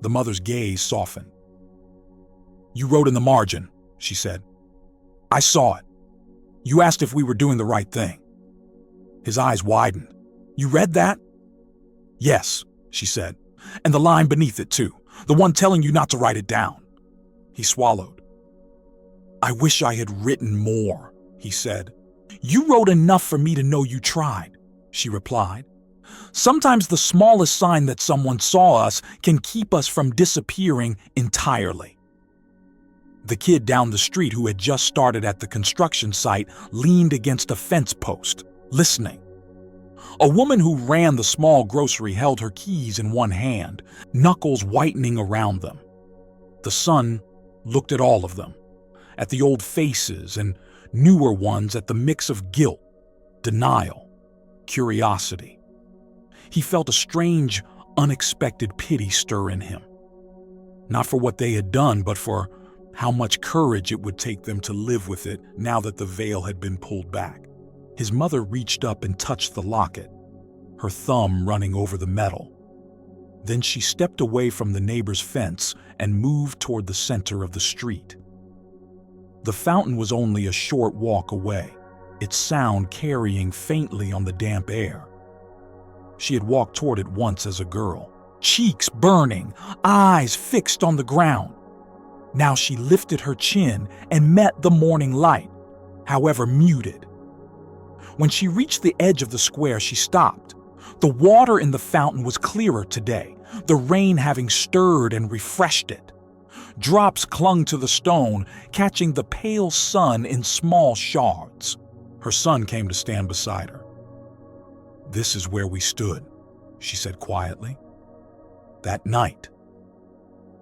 The mother's gaze softened. "You wrote in the margin," she said. "I saw it. You asked if we were doing the right thing." His eyes widened. "You read that?" "Yes," she said. "And the line beneath it, too. The one telling you not to write it down." He swallowed. "I wish I had written more," he said. "You wrote enough for me to know you tried," she replied. "Sometimes the smallest sign that someone saw us can keep us from disappearing entirely." The kid down the street who had just started at the construction site leaned against a fence post, listening. A woman who ran the small grocery held her keys in one hand, knuckles whitening around them. The son looked at all of them, at the old faces and newer ones, at the mix of guilt, denial, curiosity. He felt a strange, unexpected pity stir in him. Not for what they had done, but for how much courage it would take them to live with it now that the veil had been pulled back. His mother reached up and touched the locket, her thumb running over the metal. Then she stepped away from the neighbor's fence and moved toward the center of the street. The fountain was only a short walk away, its sound carrying faintly on the damp air. She had walked toward it once as a girl, cheeks burning, eyes fixed on the ground. Now she lifted her chin and met the morning light, however muted. When she reached the edge of the square, she stopped. The water in the fountain was clearer today, the rain having stirred and refreshed it. Drops clung to the stone, catching the pale sun in small shards. Her son came to stand beside her. "This is where we stood," she said quietly. "That night.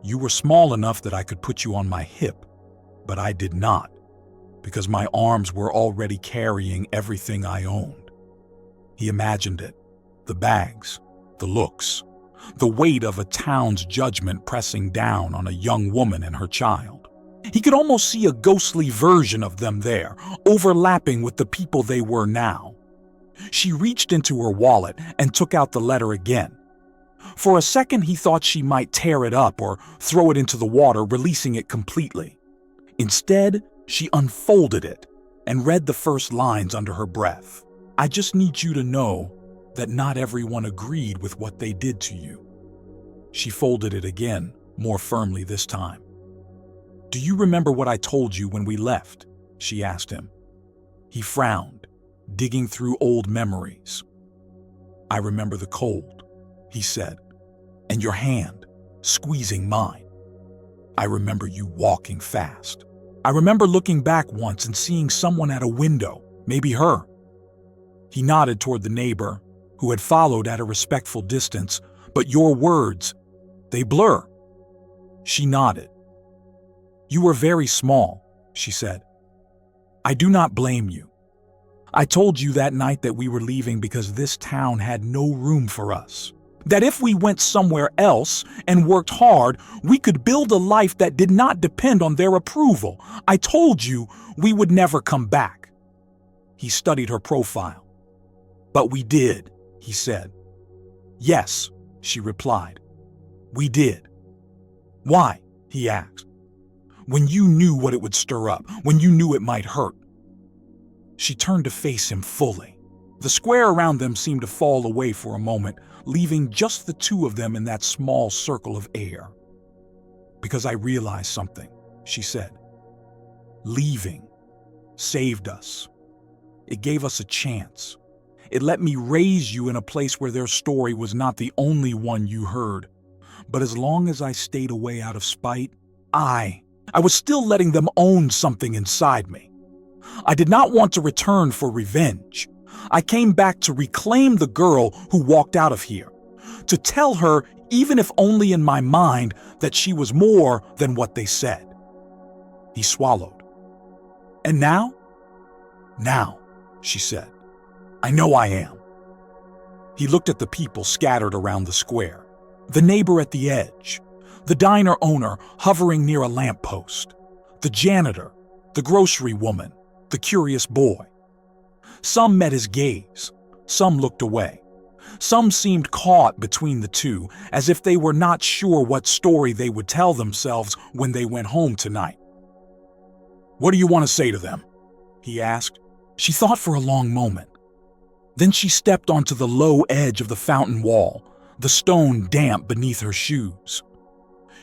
You were small enough that I could put you on my hip, but I did not, because my arms were already carrying everything I owned." He imagined it, the bags, the looks, the weight of a town's judgment pressing down on a young woman and her child. He could almost see a ghostly version of them there, overlapping with the people they were now. She reached into her wallet and took out the letter again. For a second, he thought she might tear it up or throw it into the water, releasing it completely. Instead, she unfolded it and read the first lines under her breath. "I just need you to know that not everyone agreed with what they did to you." She folded it again, more firmly this time. "Do you remember what I told you when we left?" she asked him. He frowned, digging through old memories. "I remember the cold," he said, "and your hand squeezing mine. I remember you walking fast. I remember looking back once and seeing someone at a window, maybe her." He nodded toward the neighbor, who had followed at a respectful distance. "But your words, they blur." She nodded. "You were very small," she said. "I do not blame you. I told you that night that we were leaving because this town had no room for us. That if we went somewhere else and worked hard, we could build a life that did not depend on their approval. I told you we would never come back." He studied her profile. "But we did," he said. "Yes," she replied. "We did." "Why?" he asked. "When you knew what it would stir up, when you knew it might hurt." She turned to face him fully. The square around them seemed to fall away for a moment, leaving just the two of them in that small circle of air. "Because I realized something," she said. "Leaving saved us. It gave us a chance. It let me raise you in a place where their story was not the only one you heard. But as long as I stayed away out of spite, I was still letting them own something inside me. I did not want to return for revenge. I came back to reclaim the girl who walked out of here, to tell her, even if only in my mind, that she was more than what they said." He swallowed. "And now?" "Now," she said, "I know I am." He looked at the people scattered around the square, the neighbor at the edge, the diner owner hovering near a lamppost, the janitor, the grocery woman, the curious boy. Some met his gaze, some looked away. Some seemed caught between the two, as if they were not sure what story they would tell themselves when they went home tonight. "What do you want to say to them?" he asked. She thought for a long moment. Then she stepped onto the low edge of the fountain wall, the stone damp beneath her shoes.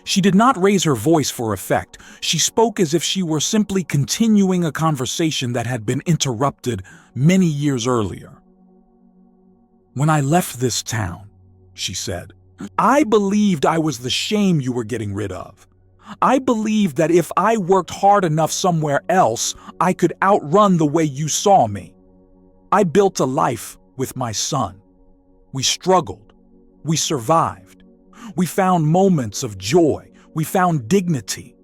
She did not raise her voice for effect. She spoke as if she were simply continuing a conversation that had been interrupted many years earlier. "When I left this town," she said, "I believed I was the shame you were getting rid of. I believed that if I worked hard enough somewhere else, I could outrun the way you saw me. I built a life with my son. We struggled. We survived. We found moments of joy. We found dignity."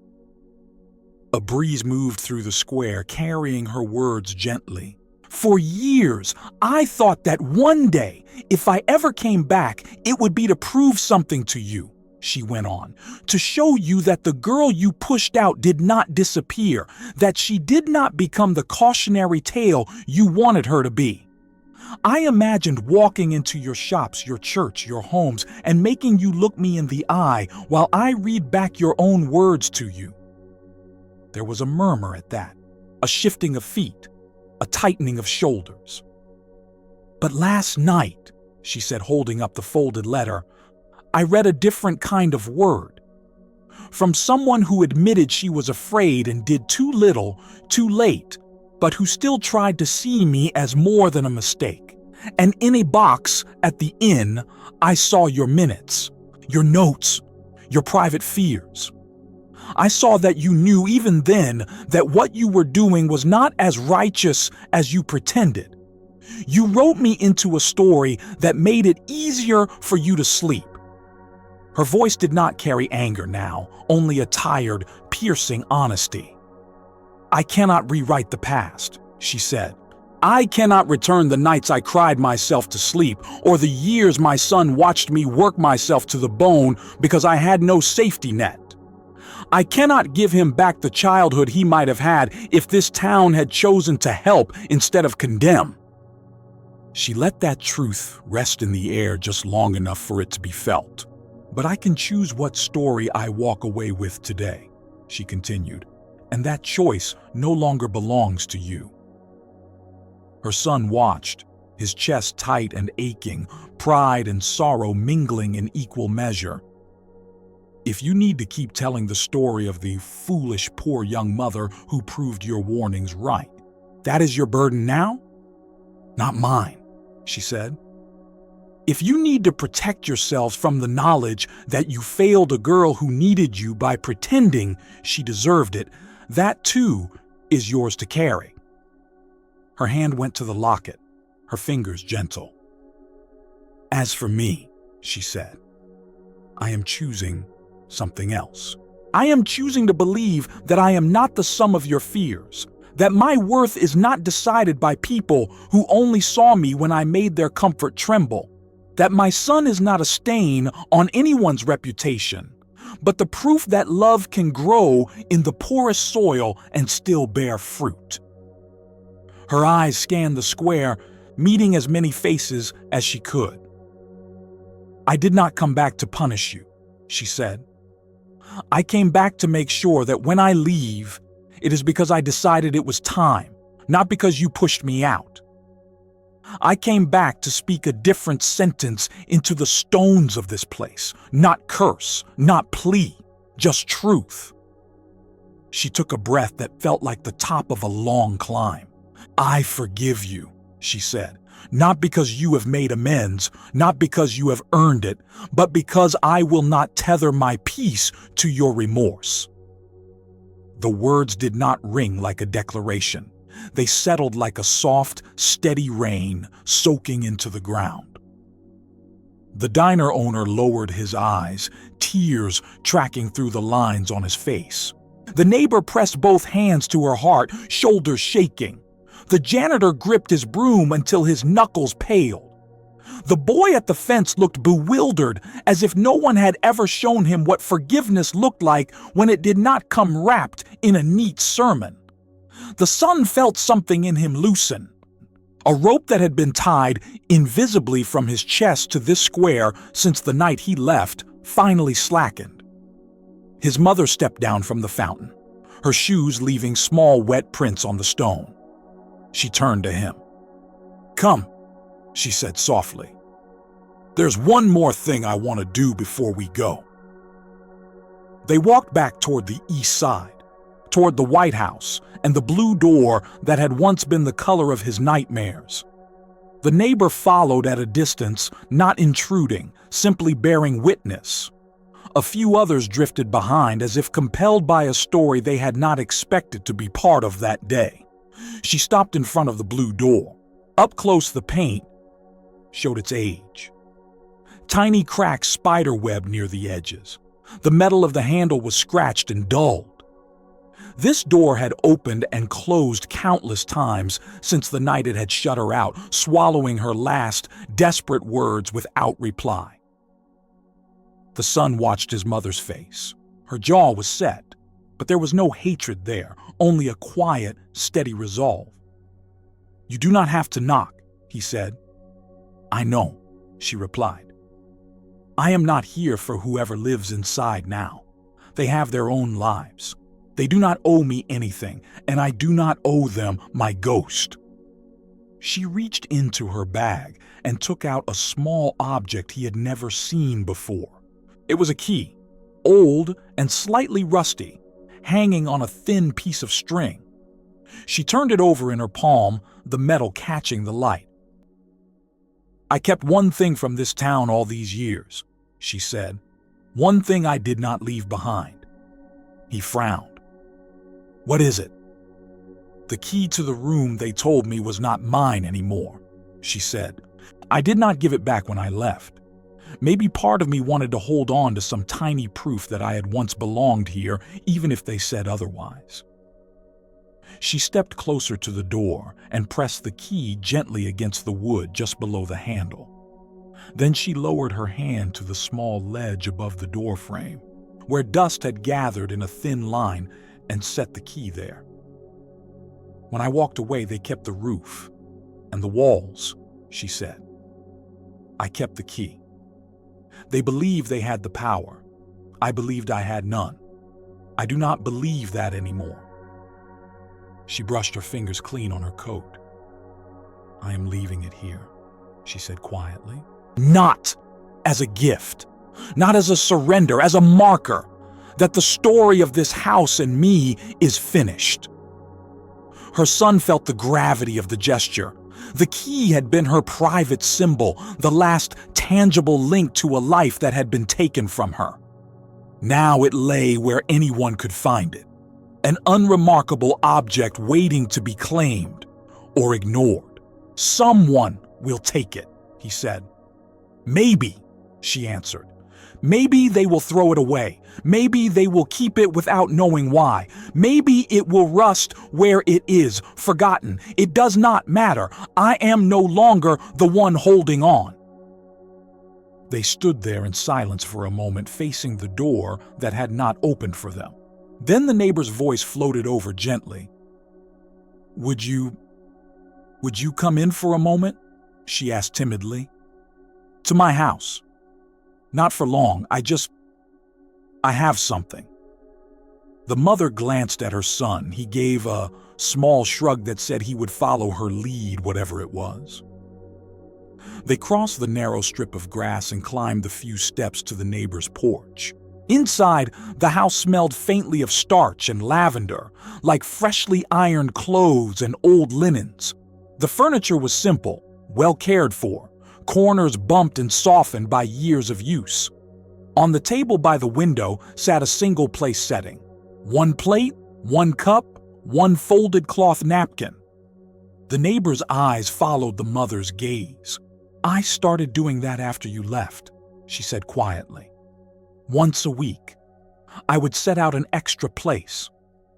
A breeze moved through the square, carrying her words gently. "For years, I thought that one day, if I ever came back, it would be to prove something to you," she went on, "to show you that the girl you pushed out did not disappear, that she did not become the cautionary tale you wanted her to be. I imagined walking into your shops, your church, your homes, and making you look me in the eye while I read back your own words to you." There was a murmur at that, a shifting of feet, a tightening of shoulders. "But last night," she said, holding up the folded letter, "I read a different kind of word. From someone who admitted she was afraid and did too little, too late, but who still tried to see me as more than a mistake. And in a box at the inn, I saw your minutes, your notes, your private fears. I saw that you knew even then that what you were doing was not as righteous as you pretended. You wrote me into a story that made it easier for you to sleep." Her voice did not carry anger now, only a tired, piercing honesty. "I cannot rewrite the past," she said. "I cannot return the nights I cried myself to sleep, or the years my son watched me work myself to the bone because I had no safety net. I cannot give him back the childhood he might have had if this town had chosen to help instead of condemn." She let that truth rest in the air just long enough for it to be felt. "But I can choose what story I walk away with today," she continued, "and that choice no longer belongs to you." Her son watched, his chest tight and aching, pride and sorrow mingling in equal measure. "If you need to keep telling the story of the foolish poor young mother who proved your warnings right, that is your burden now? Not mine," she said. "If you need to protect yourselves from the knowledge that you failed a girl who needed you by pretending she deserved it, that too is yours to carry." Her hand went to the locket, her fingers gentle. "As for me," she said, "I am choosing something else. I am choosing to believe that I am not the sum of your fears, that my worth is not decided by people who only saw me when I made their comfort tremble. That my son is not a stain on anyone's reputation, but the proof that love can grow in the poorest soil and still bear fruit. Her eyes scanned the square, meeting as many faces as she could. I did not come back to punish you, she said. I came back to make sure that when I leave, it is because I decided it was time, not because you pushed me out. I came back to speak a different sentence into the stones of this place, not curse, not plea, just truth. She took a breath that felt like the top of a long climb. I forgive you, she said, not because you have made amends, not because you have earned it, but because I will not tether my peace to your remorse. The words did not ring like a declaration. They settled like a soft, steady rain soaking into the ground. The diner owner lowered his eyes, tears tracking through the lines on his face. The neighbor pressed both hands to her heart, shoulders shaking. The janitor gripped his broom until his knuckles paled. The boy at the fence looked bewildered, as if no one had ever shown him what forgiveness looked like when it did not come wrapped in a neat sermon. The son felt something in him loosen. A rope that had been tied invisibly from his chest to this square since the night he left finally slackened. His mother stepped down from the fountain, her shoes leaving small wet prints on the stone. She turned to him. "Come," she said softly. "There's one more thing I want to do before we go." They walked back toward the east side, toward the White House and the blue door that had once been the color of his nightmares. The neighbor followed at a distance, not intruding, simply bearing witness. A few others drifted behind as if compelled by a story they had not expected to be part of that day. She stopped in front of the blue door. Up close, the paint showed its age. Tiny cracks spiderwebbed near the edges. The metal of the handle was scratched and dulled. This door had opened and closed countless times since the night it had shut her out, swallowing her last, desperate words without reply. The son watched his mother's face. Her jaw was set, but there was no hatred there, only a quiet, steady resolve. "You do not have to knock," he said. "I know," she replied. "I am not here for whoever lives inside now. They have their own lives. They do not owe me anything, and I do not owe them my ghost." She reached into her bag and took out a small object he had never seen before. It was a key, old and slightly rusty, hanging on a thin piece of string. She turned it over in her palm, the metal catching the light. "I kept one thing from this town all these years," she said. "One thing I did not leave behind." He frowned. "What is it?" "The key to the room they told me was not mine anymore," she said. "I did not give it back when I left. Maybe part of me wanted to hold on to some tiny proof that I had once belonged here, even if they said otherwise." She stepped closer to the door and pressed the key gently against the wood just below the handle. Then she lowered her hand to the small ledge above the door frame, where dust had gathered in a thin line, and set the key there. "When I walked away, they kept the roof and the walls," she said. "I kept the key. They believed they had the power. I believed I had none. I do not believe that anymore." She brushed her fingers clean on her coat. "I am leaving it here," she said quietly. "Not as a gift, not as a surrender, as a marker that the story of this house and me is finished." Her son felt the gravity of the gesture. The key had been her private symbol, the last tangible link to a life that had been taken from her. Now it lay where anyone could find it, an unremarkable object waiting to be claimed or ignored. "Someone will take it," he said. "Maybe," she answered. "Maybe they will throw it away. Maybe they will keep it without knowing why. Maybe it will rust where it is, forgotten. It does not matter. I am no longer the one holding on." They stood there in silence for a moment, facing the door that had not opened for them. Then the neighbor's voice floated over gently. Would you come in for a moment?" she asked timidly. "To my house. Not for long. I have something." The mother glanced at her son. He gave a small shrug that said he would follow her lead, whatever it was. They crossed the narrow strip of grass and climbed the few steps to the neighbor's porch. Inside, the house smelled faintly of starch and lavender, like freshly ironed clothes and old linens. The furniture was simple, well cared for, corners bumped and softened by years of use. On the table by the window sat a single-place setting. One plate, one cup, one folded cloth napkin. The neighbor's eyes followed the mother's gaze. "I started doing that after you left," she said quietly. "Once a week, I would set out an extra place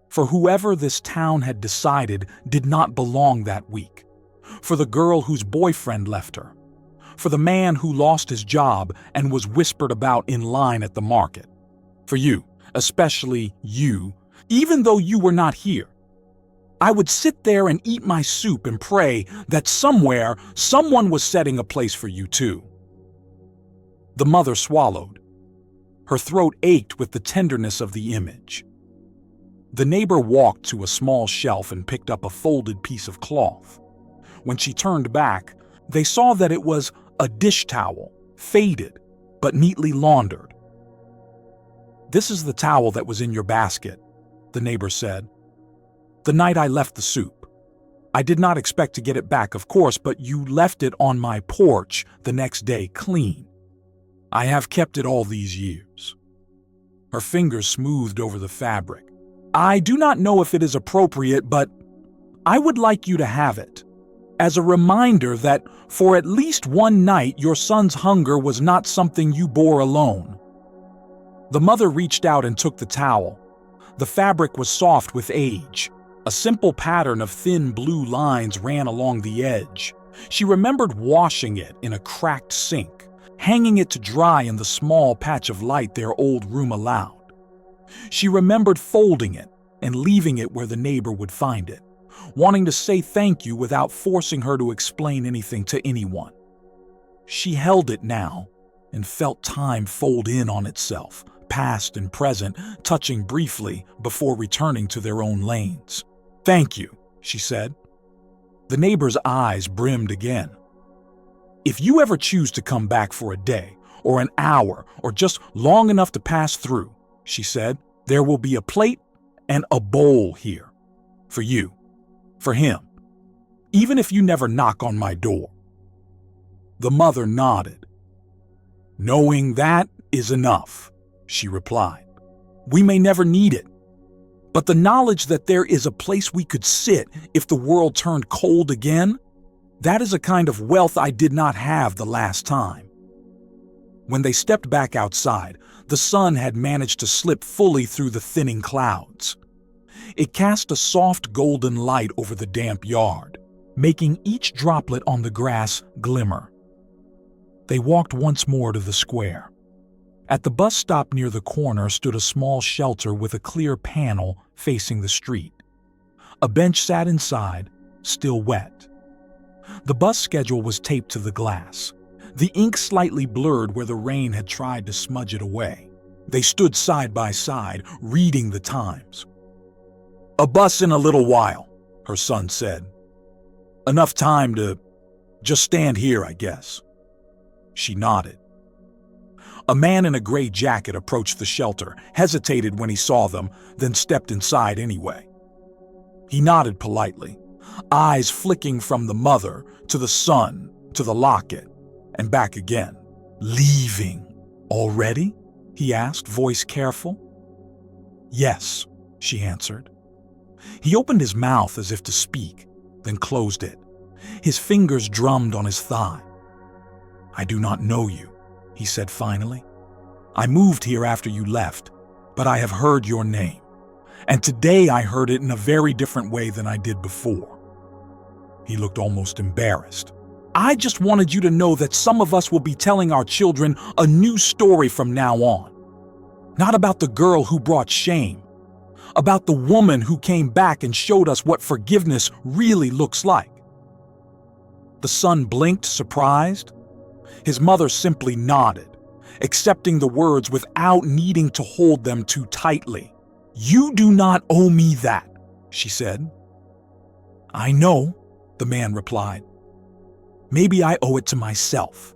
for whoever this town had decided did not belong that week, for the girl whose boyfriend left her, for the man who lost his job and was whispered about in line at the market, for you, especially you, even though you were not here. I would sit there and eat my soup and pray that somewhere someone was setting a place for you too." The mother swallowed. Her throat ached with the tenderness of the image. The neighbor walked to a small shelf and picked up a folded piece of cloth. When she turned back, they saw that it was a dish towel, faded but neatly laundered. "This is the towel that was in your basket," the neighbor said. "The night I left the soup. I did not expect to get it back, of course, but you left it on my porch the next day clean. I have kept it all these years." Her fingers smoothed over the fabric. "I do not know if it is appropriate, but I would like you to have it, as a reminder that for at least one night your son's hunger was not something you bore alone." The mother reached out and took the towel. The fabric was soft with age. A simple pattern of thin blue lines ran along the edge. She remembered washing it in a cracked sink, hanging it to dry in the small patch of light their old room allowed. She remembered folding it and leaving it where the neighbor would find it, wanting to say thank you without forcing her to explain anything to anyone. She held it now and felt time fold in on itself, past and present, touching briefly before returning to their own lanes. "Thank you," she said. The neighbor's eyes brimmed again. "If you ever choose to come back for a day, or an hour, or just long enough to pass through," she said, "there will be a plate and a bowl here. For you. For him. Even if you never knock on my door." The mother nodded. "Knowing that is enough," she replied. "We may never need it, but the knowledge that there is a place we could sit if the world turned cold again, that is a kind of wealth I did not have the last time." When they stepped back outside, the sun had managed to slip fully through the thinning clouds. It cast a soft golden light over the damp yard, making each droplet on the grass glimmer. They walked once more to the square. At the bus stop near the corner stood a small shelter with a clear panel facing the street. A bench sat inside, still wet. The bus schedule was taped to the glass, the ink slightly blurred where the rain had tried to smudge it away. They stood side by side, reading the times. "A bus in a little while," her son said. "Enough time to just stand here, I guess." She nodded. A man in a gray jacket approached the shelter, hesitated when he saw them, then stepped inside anyway. He nodded politely, eyes flicking from the mother to the son to the locket, and back again. "Leaving already?" he asked, voice careful. "Yes," she answered. He opened his mouth as if to speak, then closed it. His fingers drummed on his thigh. "I do not know you," he said finally. "I moved here after you left, but I have heard your name, and today I heard it in a very different way than I did before." He looked almost embarrassed. I just wanted you to know that some of us will be telling our children a new story from now on. Not about the girl who brought shame, about the woman who came back and showed us what forgiveness really looks like. The son blinked, surprised. His mother simply nodded, accepting the words without needing to hold them too tightly. "You do not owe me that," she said. "I know," the man replied. "Maybe I owe it to myself,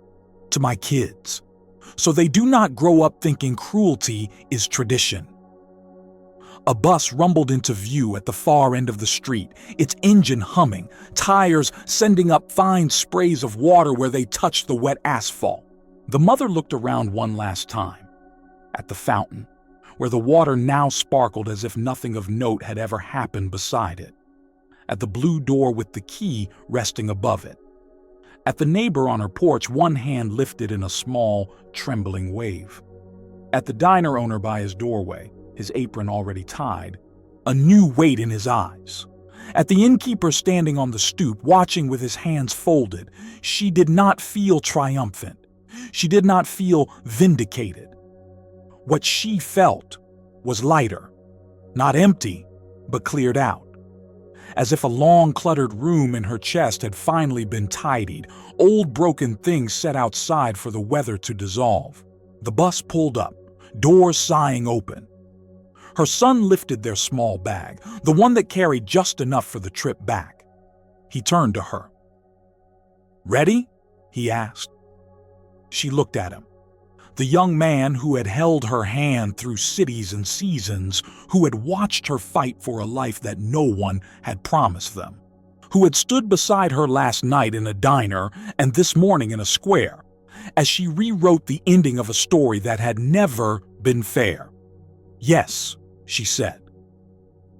to my kids, so they do not grow up thinking cruelty is tradition." A bus rumbled into view at the far end of the street, its engine humming, tires sending up fine sprays of water where they touched the wet asphalt. The mother looked around one last time, at the fountain, where the water now sparkled as if nothing of note had ever happened beside it, at the blue door with the key resting above it, at the neighbor on her porch, one hand lifted in a small, trembling wave, at the diner owner by his doorway, his apron already tied, a new weight in his eyes. At the innkeeper standing on the stoop, watching with his hands folded, she did not feel triumphant. She did not feel vindicated. What she felt was lighter, not empty, but cleared out. As if a long cluttered room in her chest had finally been tidied, old broken things set outside for the weather to dissolve. The bus pulled up, doors sighing open. Her son lifted their small bag, the one that carried just enough for the trip back. He turned to her. "Ready?" he asked. She looked at him. The young man who had held her hand through cities and seasons, who had watched her fight for a life that no one had promised them, who had stood beside her last night in a diner and this morning in a square, as she rewrote the ending of a story that had never been fair. "Yes," she said.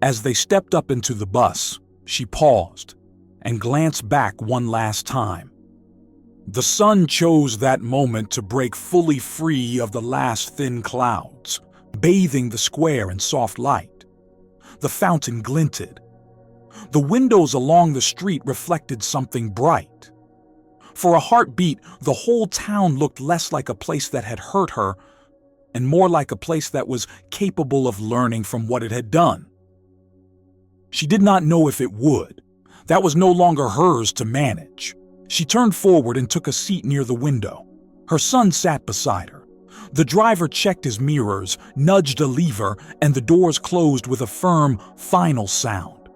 As they stepped up into the bus, she paused and glanced back one last time. The sun chose that moment to break fully free of the last thin clouds, bathing the square in soft light. The fountain glinted. The windows along the street reflected something bright. For a heartbeat, the whole town looked less like a place that had hurt her and more like a place that was capable of learning from what it had done. She did not know if it would. That was no longer hers to manage. She turned forward and took a seat near the window. Her son sat beside her. The driver checked his mirrors, nudged a lever, and the doors closed with a firm, final sound.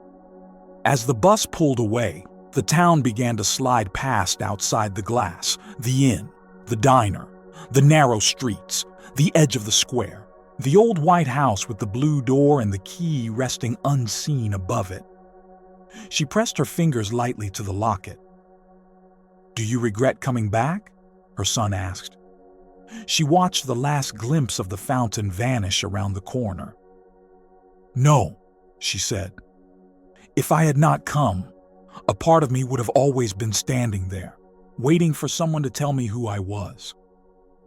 As the bus pulled away, the town began to slide past outside the glass, the inn, the diner, the narrow streets, the edge of the square, the old white house with the blue door and the key resting unseen above it. She pressed her fingers lightly to the locket. "Do you regret coming back?" her son asked. She watched the last glimpse of the fountain vanish around the corner. "No," she said. "If I had not come, a part of me would have always been standing there, waiting for someone to tell me who I was.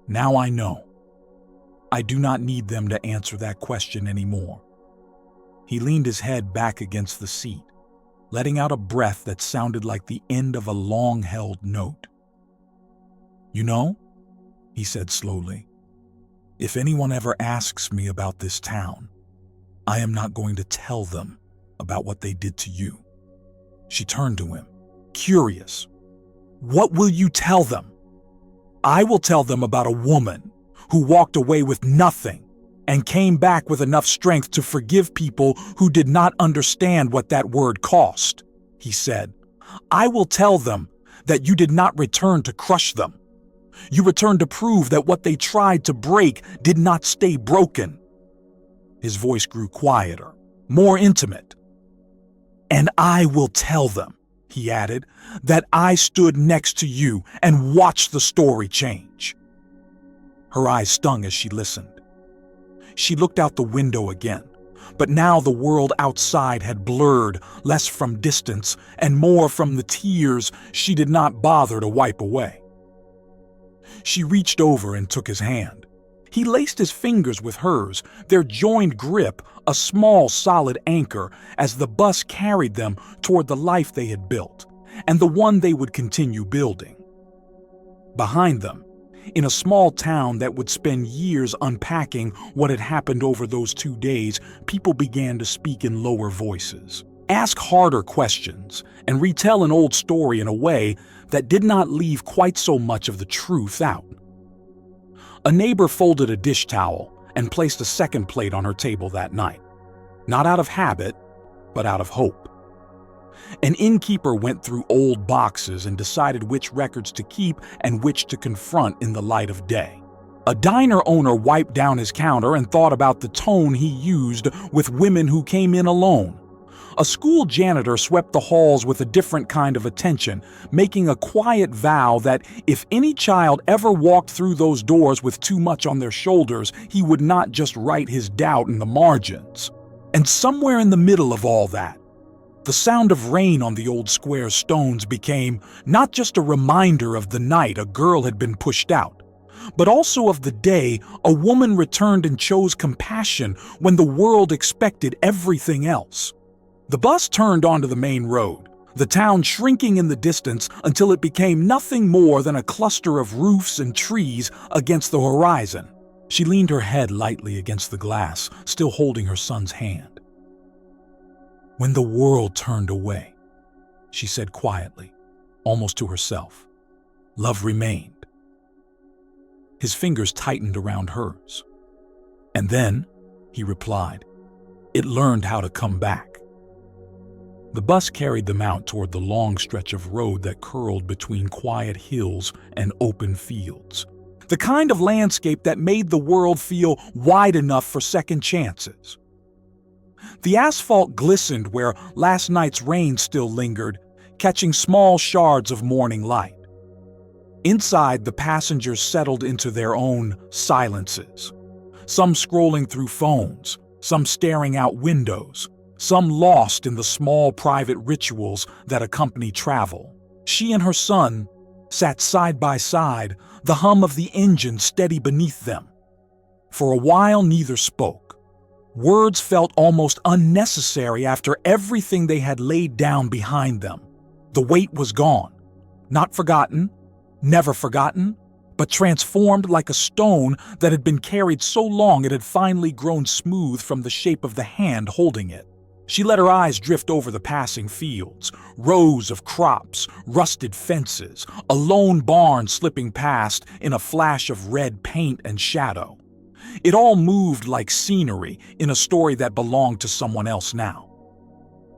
Now I know. I do not need them to answer that question anymore." He leaned his head back against the seat, letting out a breath that sounded like the end of a long-held note. "You know," he said slowly, "if anyone ever asks me about this town, I am not going to tell them about what they did to you." She turned to him, curious. "What will you tell them?" "I will tell them about a woman who walked away with nothing and came back with enough strength to forgive people who did not understand what that word cost," he said. "I will tell them that you did not return to crush them. You returned to prove that what they tried to break did not stay broken." His voice grew quieter, more intimate. "And I will tell them," he added, "that I stood next to you and watched the story change." Her eyes stung as she listened. She looked out the window again, but now the world outside had blurred, less from distance and more from the tears she did not bother to wipe away. She reached over and took his hand. He laced his fingers with hers, their joined grip a small solid anchor as the bus carried them toward the life they had built, and the one they would continue building. Behind them, in a small town that would spend years unpacking what had happened over those 2 days, people began to speak in lower voices, ask harder questions, and retell an old story in a way that did not leave quite so much of the truth out. A neighbor folded a dish towel and placed a second plate on her table that night, not out of habit, but out of hope. An innkeeper went through old boxes and decided which records to keep and which to confront in the light of day. A diner owner wiped down his counter and thought about the tone he used with women who came in alone. A school janitor swept the halls with a different kind of attention, making a quiet vow that if any child ever walked through those doors with too much on their shoulders, he would not just write his doubt in the margins. And somewhere in the middle of all that, the sound of rain on the old square stones became not just a reminder of the night a girl had been pushed out, but also of the day a woman returned and chose compassion when the world expected everything else. The bus turned onto the main road, the town shrinking in the distance until it became nothing more than a cluster of roofs and trees against the horizon. She leaned her head lightly against the glass, still holding her son's hand. "When the world turned away," she said quietly, almost to herself, "love remained." His fingers tightened around hers. "And then," he replied, "it learned how to come back." The bus carried them out toward the long stretch of road that curled between quiet hills and open fields, the kind of landscape that made the world feel wide enough for second chances. The asphalt glistened where last night's rain still lingered, catching small shards of morning light. Inside, the passengers settled into their own silences, some scrolling through phones, some staring out windows, some lost in the small private rituals that accompany travel. She and her son sat side by side, the hum of the engine steady beneath them. For a while, neither spoke. Words felt almost unnecessary after everything they had laid down behind them. The weight was gone, not forgotten, never forgotten, but transformed like a stone that had been carried so long it had finally grown smooth from the shape of the hand holding it. She let her eyes drift over the passing fields, rows of crops, rusted fences, a lone barn slipping past in a flash of red paint and shadow. It all moved like scenery in a story that belonged to someone else now.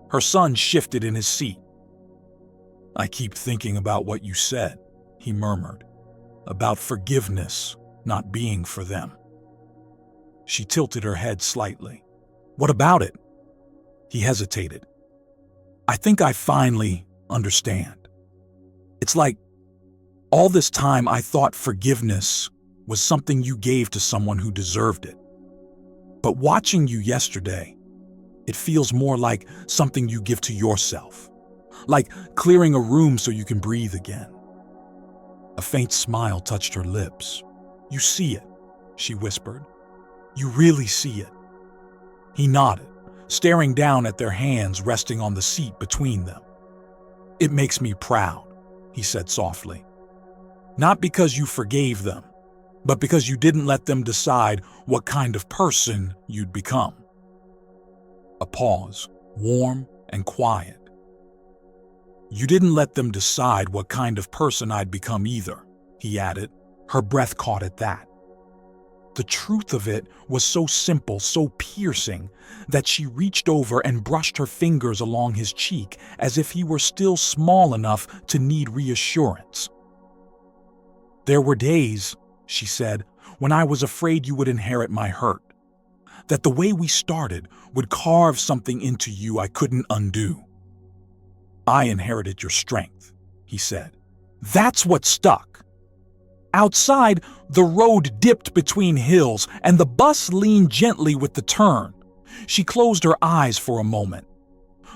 Her son shifted in his seat. "I keep thinking about what you said," he murmured, "about forgiveness not being for them." She tilted her head slightly. "What about it?" He hesitated. "I think I finally understand. It's like all this time I thought forgiveness was something you gave to someone who deserved it. But watching you yesterday, it feels more like something you give to yourself, like clearing a room so you can breathe again." A faint smile touched her lips. "You see it," she whispered. "You really see it." He nodded, staring down at their hands resting on the seat between them. "It makes me proud," he said softly. "Not because you forgave them, but because you didn't let them decide what kind of person you'd become." A pause, warm and quiet. "You didn't let them decide what kind of person I'd become either," he added. Her breath caught at that. The truth of it was so simple, so piercing, that she reached over and brushed her fingers along his cheek as if he were still small enough to need reassurance. "There were days," she said, "when I was afraid you would inherit my hurt, that the way we started would carve something into you I couldn't undo." "I inherited your strength," he said. "That's what stuck." Outside, the road dipped between hills and the bus leaned gently with the turn. She closed her eyes for a moment.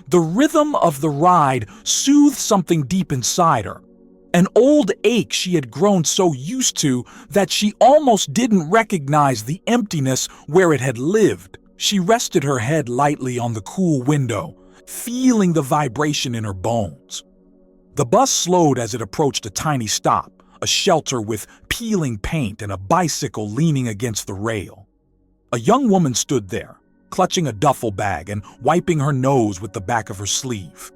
The rhythm of the ride soothed something deep inside her, an old ache she had grown so used to that she almost didn't recognize the emptiness where it had lived. She rested her head lightly on the cool window, feeling the vibration in her bones. The bus slowed as it approached a tiny stop, a shelter with peeling paint and a bicycle leaning against the rail. A young woman stood there, clutching a duffel bag and wiping her nose with the back of her sleeve.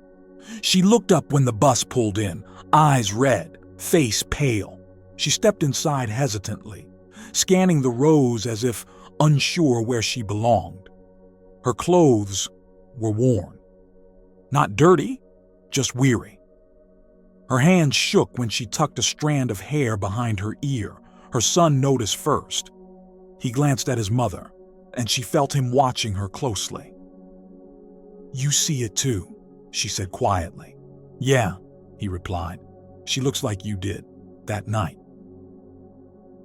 She looked up when the bus pulled in, eyes red, face pale. She stepped inside hesitantly, scanning the rows as if unsure where she belonged. Her clothes were worn. Not dirty, just weary. Her hand shook when she tucked a strand of hair behind her ear. Her son noticed first. He glanced at his mother, and she felt him watching her closely. "You see it too," she said quietly. "Yeah," he replied. "She looks like you did, that night."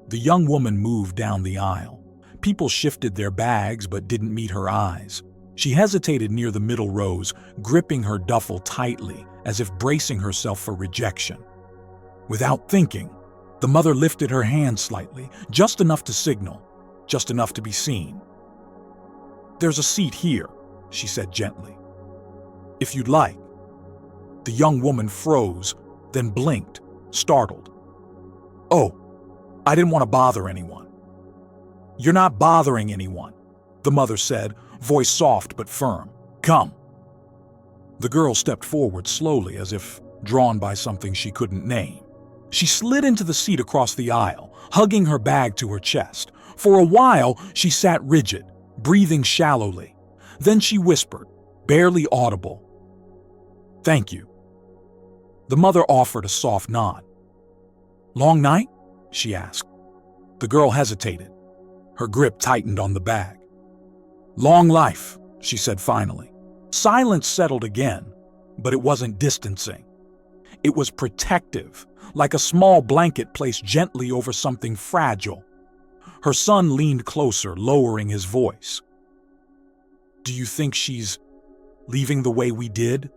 The young woman moved down the aisle. People shifted their bags but didn't meet her eyes. She hesitated near the middle rows, gripping her duffel tightly, as if bracing herself for rejection. Without thinking, the mother lifted her hand slightly, just enough to signal, just enough to be seen. "There's a seat here," she said gently. "If you'd like." The young woman froze, then blinked, startled. "Oh, I didn't want to bother anyone." "You're not bothering anyone," the mother said, voice soft but firm. "Come." The girl stepped forward slowly, as if drawn by something she couldn't name. She slid into the seat across the aisle, hugging her bag to her chest. For a while, she sat rigid, breathing shallowly. Then she whispered, barely audible, "Thank you." The mother offered a soft nod. "Long night?" she asked. The girl hesitated. Her grip tightened on the bag. "Long life," she said finally. Silence settled again, but it wasn't distancing. It was protective, like a small blanket placed gently over something fragile. Her son leaned closer, lowering his voice. "Do you think she's leaving the way we did?"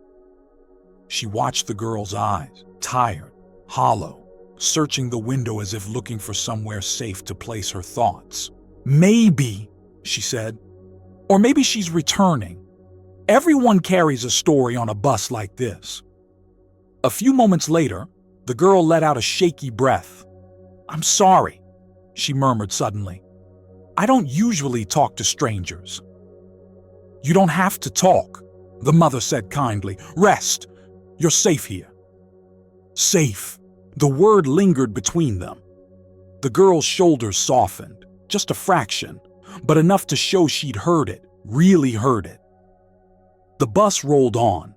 She watched the girl's eyes, tired, hollow, searching the window as if looking for somewhere safe to place her thoughts. "Maybe," she said. "Or maybe she's returning. Everyone carries a story on a bus like this." A few moments later, the girl let out a shaky breath. "I'm sorry," she murmured suddenly. "I don't usually talk to strangers." "You don't have to talk," the mother said kindly. "Rest. You're safe here." Safe. The word lingered between them. The girl's shoulders softened, just a fraction, but enough to show she'd heard it, really heard it. The bus rolled on.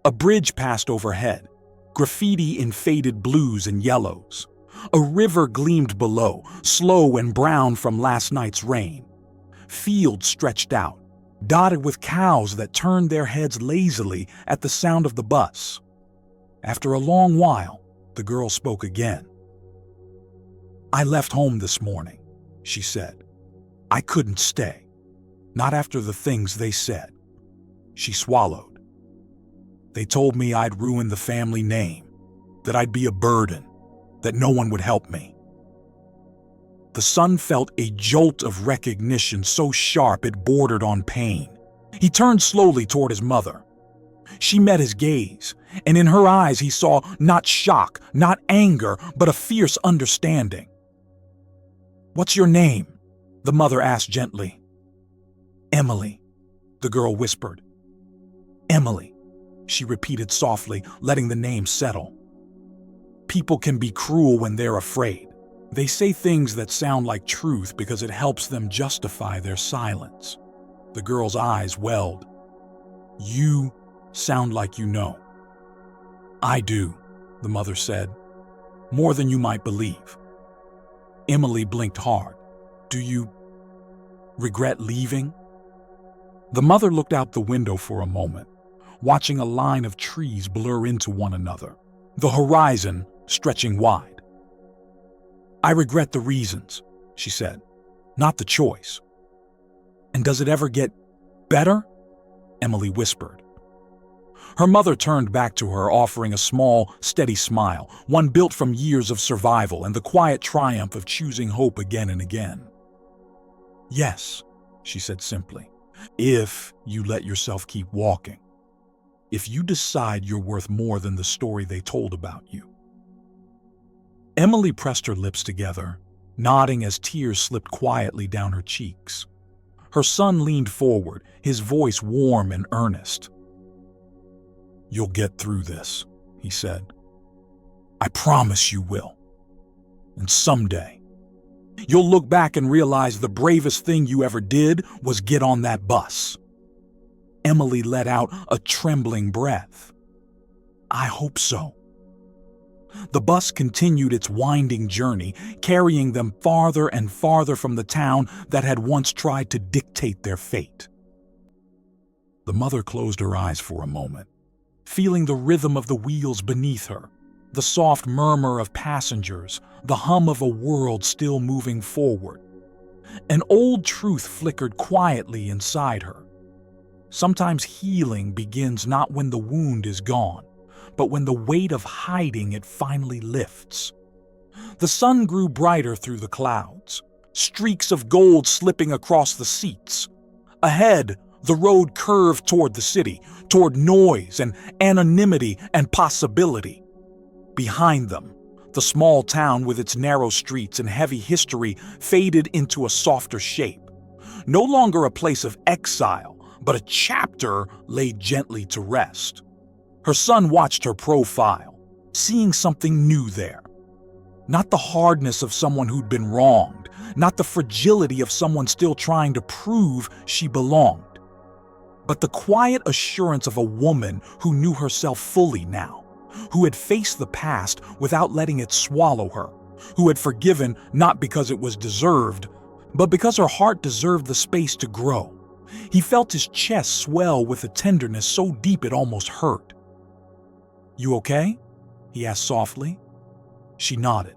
A bridge passed overhead, graffiti in faded blues and yellows. A river gleamed below, slow and brown from last night's rain. Fields stretched out, dotted with cows that turned their heads lazily at the sound of the bus. After a long while, the girl spoke again. "I left home this morning," she said. "I couldn't stay. Not after the things they said." She swallowed. "They told me I'd ruin the family name, that I'd be a burden, that no one would help me." The son felt a jolt of recognition so sharp it bordered on pain. He turned slowly toward his mother. She met his gaze, and in her eyes he saw not shock, not anger, but a fierce understanding. "What's your name?" the mother asked gently. "Emily," the girl whispered. "Emily," she repeated softly, letting the name settle. "People can be cruel when they're afraid. They say things that sound like truth because it helps them justify their silence." The girl's eyes welled. "You sound like you know." "I do," the mother said. "More than you might believe." Emily blinked hard. "Do you regret leaving?" The mother looked out the window for a moment, watching a line of trees blur into one another, the horizon stretching wide. "I regret the reasons," she said, "not the choice." "And does it ever get better?" Emily whispered. Her mother turned back to her, offering a small, steady smile, one built from years of survival and the quiet triumph of choosing hope again and again. "Yes," she said simply, "if you let yourself keep walking." if you decide you're worth more than the story they told about you." Emily pressed her lips together, nodding as tears slipped quietly down her cheeks. Her son leaned forward, his voice warm and earnest. "You'll get through this," he said. "I promise you will. And someday, you'll look back and realize the bravest thing you ever did was get on that bus." Emily let out a trembling breath. "I hope so." The bus continued its winding journey, carrying them farther and farther from the town that had once tried to dictate their fate. The mother closed her eyes for a moment, feeling the rhythm of the wheels beneath her, the soft murmur of passengers, the hum of a world still moving forward. An old truth flickered quietly inside her. Sometimes healing begins not when the wound is gone, but when the weight of hiding it finally lifts. The sun grew brighter through the clouds, streaks of gold slipping across the seats. Ahead, the road curved toward the city, toward noise and anonymity and possibility. Behind them, the small town with its narrow streets and heavy history faded into a softer shape. No longer a place of exile, but a chapter laid gently to rest. Her son watched her profile, seeing something new there. Not the hardness of someone who'd been wronged, not the fragility of someone still trying to prove she belonged, but the quiet assurance of a woman who knew herself fully now, who had faced the past without letting it swallow her, who had forgiven not because it was deserved, but because her heart deserved the space to grow. He felt his chest swell with a tenderness so deep it almost hurt. "You okay?" he asked softly. She nodded.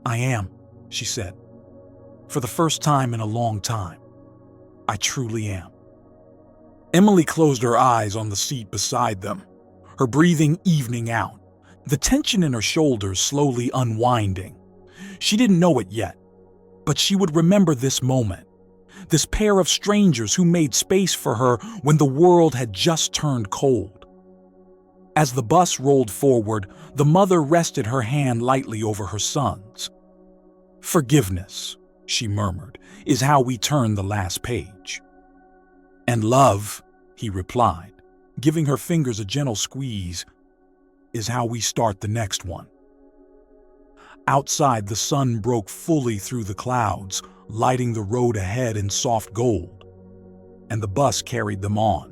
"I am," she said. "For the first time in a long time. I truly am." Emily closed her eyes on the seat beside them, her breathing evening out, the tension in her shoulders slowly unwinding. She didn't know it yet, but she would remember this moment, this pair of strangers who made space for her when the world had just turned cold. As the bus rolled forward, the mother rested her hand lightly over her son's. "Forgiveness," she murmured, "is how we turn the last page." "And love," he replied, giving her fingers a gentle squeeze, "is how we start the next one." Outside, the sun broke fully through the clouds, lighting the road ahead in soft gold, and the bus carried them on.